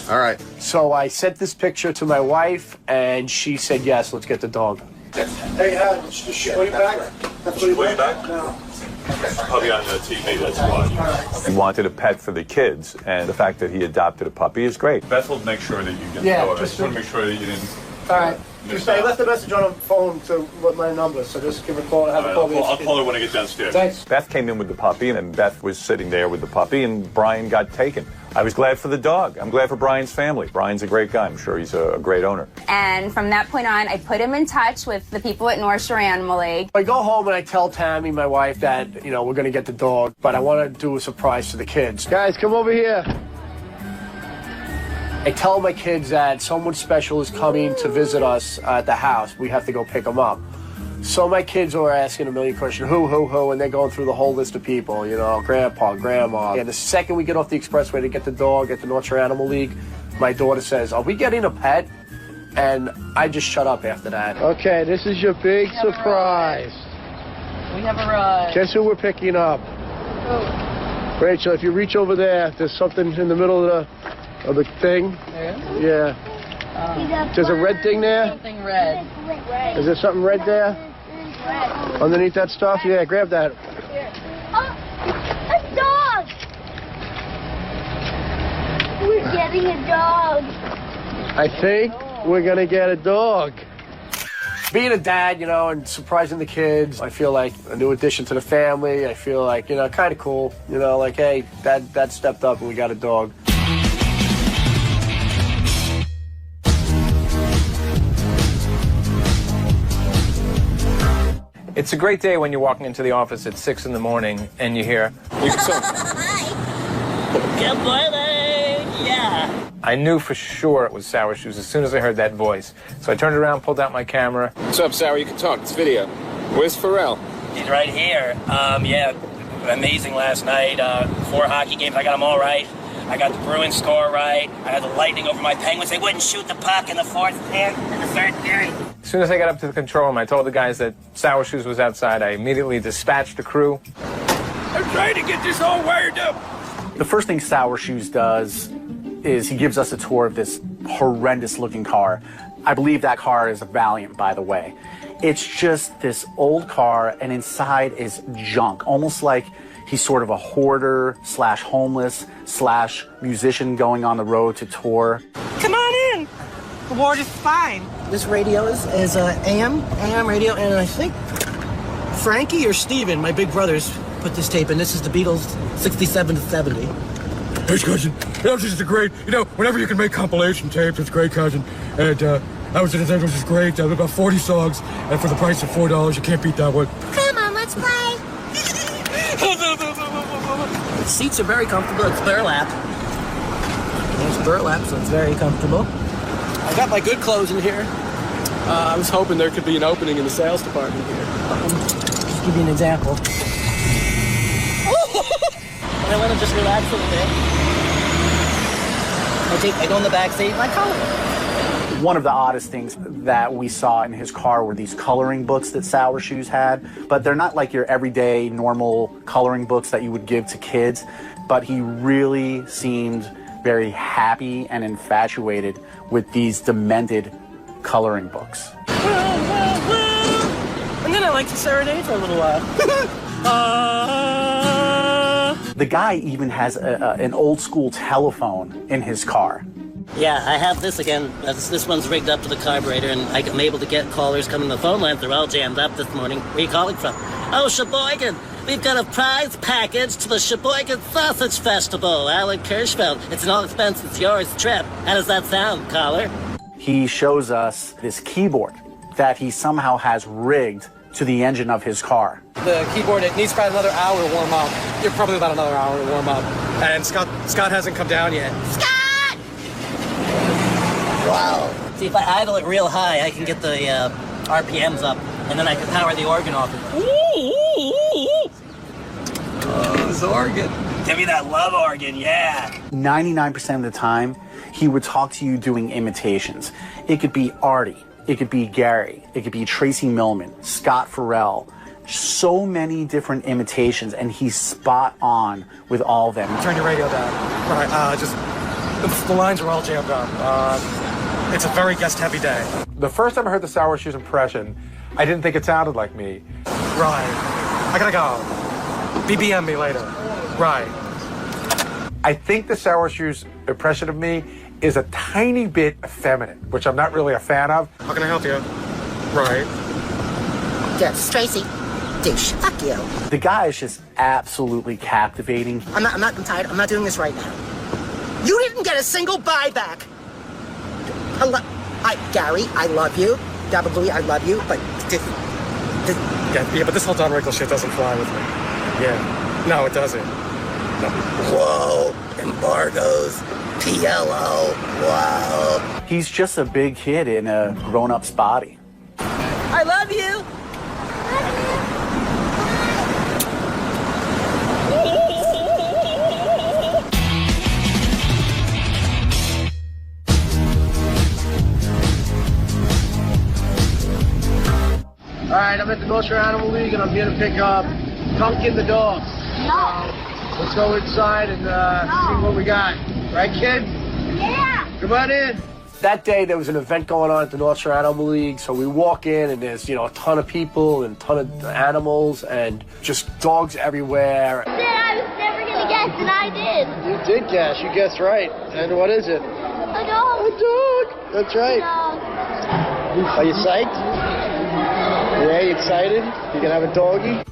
know. All right. So I sent this picture to my wife, and she said, yes, let's get the dog. Hey, should we back? Should we back? No. Puppy on the TV, that's why. He wanted a pet for the kids, and the fact that he adopted a puppy is great. Beth will make sure that you get the dog. I just want to make sure that you didn't... All right. I left a message on the phone with my number, so just give her a call and have a call. I'll call her when I get downstairs. Thanks. Beth came in with the puppy, and Beth was sitting there with the puppy, and Brian got taken. I was glad for the dog. I'm glad for Brian's family. Brian's a great guy. I'm sure he's a great owner. And from that point on, I put him in touch with the people at North Shore Animal League. I go home and I tell Tammy, my wife, that, you know, we're going to get the dog, but I want to do a surprise to the kids. Guys, come over here. I tell my kids that someone special is coming to visit us at the house. We have to go pick them up. So my kids are asking a million questions, who, and they're going through the whole list of people, you know, grandpa, grandma. And the second we get off the expressway to get the dog at the North Shore Animal League, my daughter says, are we getting a pet? And I just shut up after that. Okay, this is your big surprise. We have arrived. Guess who we're picking up? Who? Rachel, if you reach over there, there's something in the middle of the thing. There? Yeah. There's a red thing there? Something red. Is there something red there? Underneath that stuff? Yeah, grab that. Oh, a dog! We're getting a dog. I think we're going to get a dog. Being a dad, you know, and surprising the kids, I feel like a new addition to the family. I feel like, you know, kind of cool. You know, like, hey, Dad stepped up and we got a dog. It's a great day when you're walking into the office at 6 in the morning and you hear, Good morning! Yeah. I knew for sure it was Sour Shoes as soon as I heard that voice. So I turned around, pulled out my camera. What's up, Sour? You can talk. It's video. Where's Pharrell? He's right here. Yeah, amazing last night. 4 hockey games. I got them all right. I got the Bruins score right. I had the Lightning over my Penguins. They wouldn't shoot the puck in the third period. As soon as I got up to the control room, I told the guys that Sour Shoes was outside. I immediately dispatched the crew. I'm trying to get this all wired up. The first thing Sour Shoes does is he gives us a tour of this horrendous-looking car. I believe that car is a Valiant, by the way. It's just this old car, and inside is junk, almost like he's sort of a hoarder / homeless / musician going on the road to tour. Come on in. The ward is fine. This radio is AM radio, and I think Frankie or Steven, my big brothers, put this tape in. This is the Beatles 67 to 70. Hey, cousin. This is great. You know, whenever you can make compilation tapes, it's great, cousin. And I was in the this is great. About 40 songs, and for the price of $4, you can't beat that one. Come on, let's play. The seats are very comfortable. It's burlap. It's burlap, so it's very comfortable. I got my good clothes in here. I was hoping there could be an opening in the sales department here. Just give you an example. I want to just relax a little bit. I go in the back seat and I color. One of the oddest things that we saw in his car were these coloring books that 𝗏𝗄𝗄 had, but they're not like your everyday normal coloring books that you would give to kids, but he really seemed very happy and infatuated with these demented coloring books. And then I like to serenade for a little while. The guy even has an old school telephone in his car. Yeah, I have this again. This one's rigged up to the carburetor, and I'm able to get callers coming to the phone lines. They're all jammed up this morning. Where are you calling from? Oh, Sheboygan. We've got a prize package to the Sheboygan Sausage Festival, 𝗦𝗵cie𝗄𝗿. It's an all-expenses-yours trip. How does that sound, caller? He shows us this keyboard that he somehow has rigged to the engine of his car. The keyboard, it needs about another hour to warm up. You're probably about another hour to warm up. And Scott hasn't come down yet. Scott! Wow. See, if I idle it real high, I can get the RPMs up, and then I can power the organ off. Oh, this organ. Give me that love organ, yeah. 99% of the time, he would talk to you doing imitations. It could be Artie, it could be Gary, it could be Tracy Millman, Scott Farrell. So many different imitations, and he's spot on with all of them. Turn your radio down. Right, the lines are all jammed up. It's a very guest-heavy day. The first time I heard the 𝗏𝗄𝗄 impression, I didn't think it sounded like me. Right. I gotta go. BBM me later. Right. I think the 𝗏𝗄𝗄's impression of me is a tiny bit effeminate, which I'm not really a fan of. How can I help you? Right. Yes, Tracy. Douche. Fuck you. The guy is just absolutely captivating. I'm tired. I'm not doing this right now. You didn't get a single buyback. Gary, I love you. Booey, I love you, but Yeah, but this whole Don Rickles shit doesn't fly with me. Yeah. No, it doesn't. No. Whoa. Embargoes. PLO. Whoa. He's just a big kid in a grown-up's body. I love you. All right, I'm at the North Shore Animal League, and I'm here to pick up Pumpkin the dog. No. Let's go inside and see what we got. Right, kid? Yeah. Come on in. That day, there was an event going on at the North Shore Animal League, so we walk in, and there's, a ton of people and a ton of animals and just dogs everywhere. I said I was never going to guess, and I did. You did guess. You guessed right. And what is it? A dog. A dog. That's right. A dog. Are you psyched? Yeah, you excited? You can have a doggy?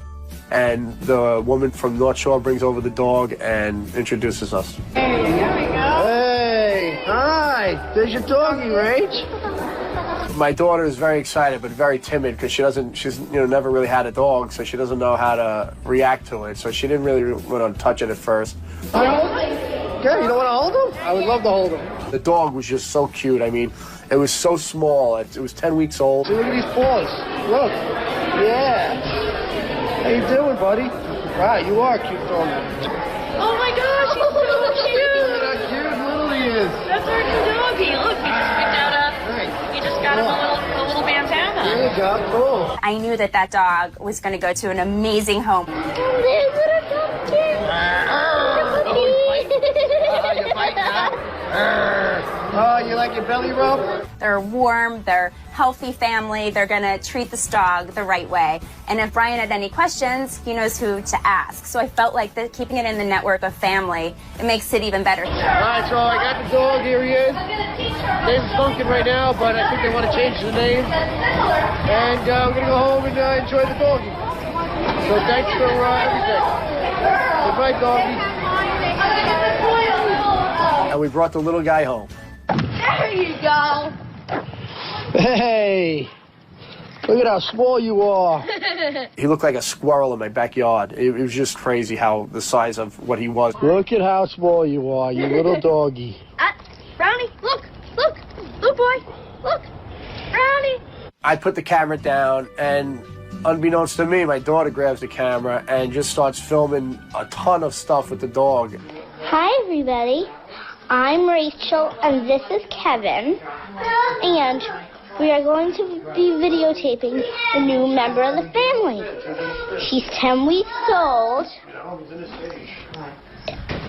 And the woman from North Shore brings over the dog and introduces us. Hey, here we go. Hey, hi. There's your doggy, Rach. My daughter is very excited, but very timid because she's never really had a dog, so she doesn't know how to react to it. So she didn't really want to touch it at first. Okay, you don't want to hold him? I would love to hold him. The dog was just so cute. I mean, it was so small. It was 10 weeks old. See, look at these paws. Look. Yeah. How you doing, buddy? Wow, you are a cute dog. Oh my gosh, he's so cute. Look at how cute little he is. That's our new doggy. Look, he just got him a little bandana. There you go, cool. I knew that dog was going to go to an amazing home. There's little pumpkin. You're biting, huh? Oh, you like your belly rub? They're warm, they're healthy family, they're going to treat this dog the right way. And if Brian had any questions, he knows who to ask. So I felt like keeping it in the network of family, it makes it even better. All right, so I got the dog. Here he is. Name's Pumpkin right now, but I think they want to change the name. And we're going to go home and enjoy the doggy. So thanks for everything. Goodbye, doggy. And we brought the little guy home. There you go. Hey, look at how small you are. He looked like a squirrel in my backyard. It was just crazy how the size of what he was. Look at how small you are, you little doggy. Brownie, look, boy, look, Brownie. I put the camera down, and unbeknownst to me, my daughter grabs the camera and just starts filming a ton of stuff with the dog. Hi, everybody. I'm Rachel, and this is Kevin. And we are going to be videotaping a new member of the family. He's 10 weeks old.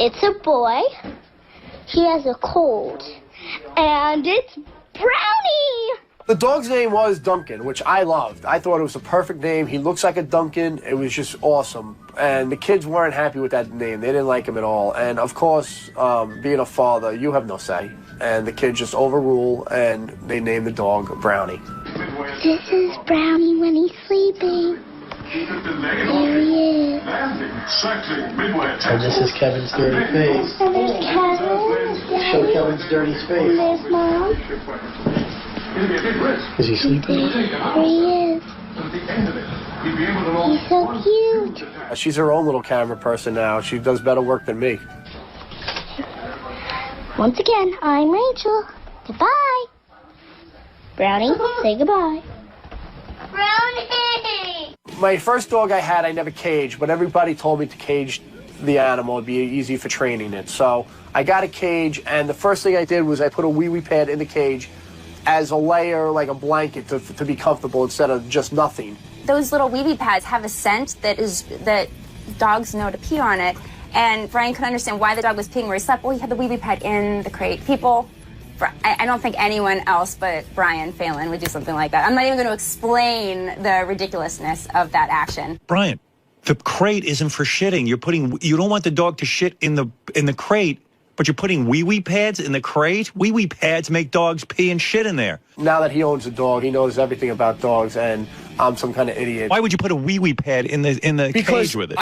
It's a boy. He has a cold. And it's Brownie! The dog's name was Duncan, which I loved. I thought it was a perfect name. He looks like a Duncan. It was just awesome. And the kids weren't happy with that name. They didn't like him at all. And of course, being a father, you have no say. And the kids just overrule, and they name the dog Brownie. This is Brownie when he's sleeping. There he is. And this is Kevin's dirty face. And there's Kevin. Show Kevin's dirty face. And there's Mom. Is he sleeping? There he is. He's so cute. She's her own little camera person now. She does better work than me. Once again, I'm Rachel. Goodbye. Brownie, say goodbye. Brownie! My first dog I had, I never caged, but everybody told me to cage the animal. It'd be easy for training it. So I got a cage, and the first thing I did was I put a wee-wee pad in the cage as a layer, like a blanket, to be comfortable instead of just nothing. Those little wee-wee pads have a scent that dogs know to pee on it. And Brian couldn't understand why the dog was peeing where he slept. Well, he had the wee-wee pad in the crate. People, I don't think anyone else but Brian Phelan would do something like that. I'm not even going to explain the ridiculousness of that action. Brian, the crate isn't for shitting. You don't want the dog to shit in the crate, but you're putting wee-wee pads in the crate? Wee-wee pads make dogs pee and shit in there. Now that he owns a dog, he knows everything about dogs, and I'm some kind of idiot. Why would you put a wee-wee pad in the cage with it?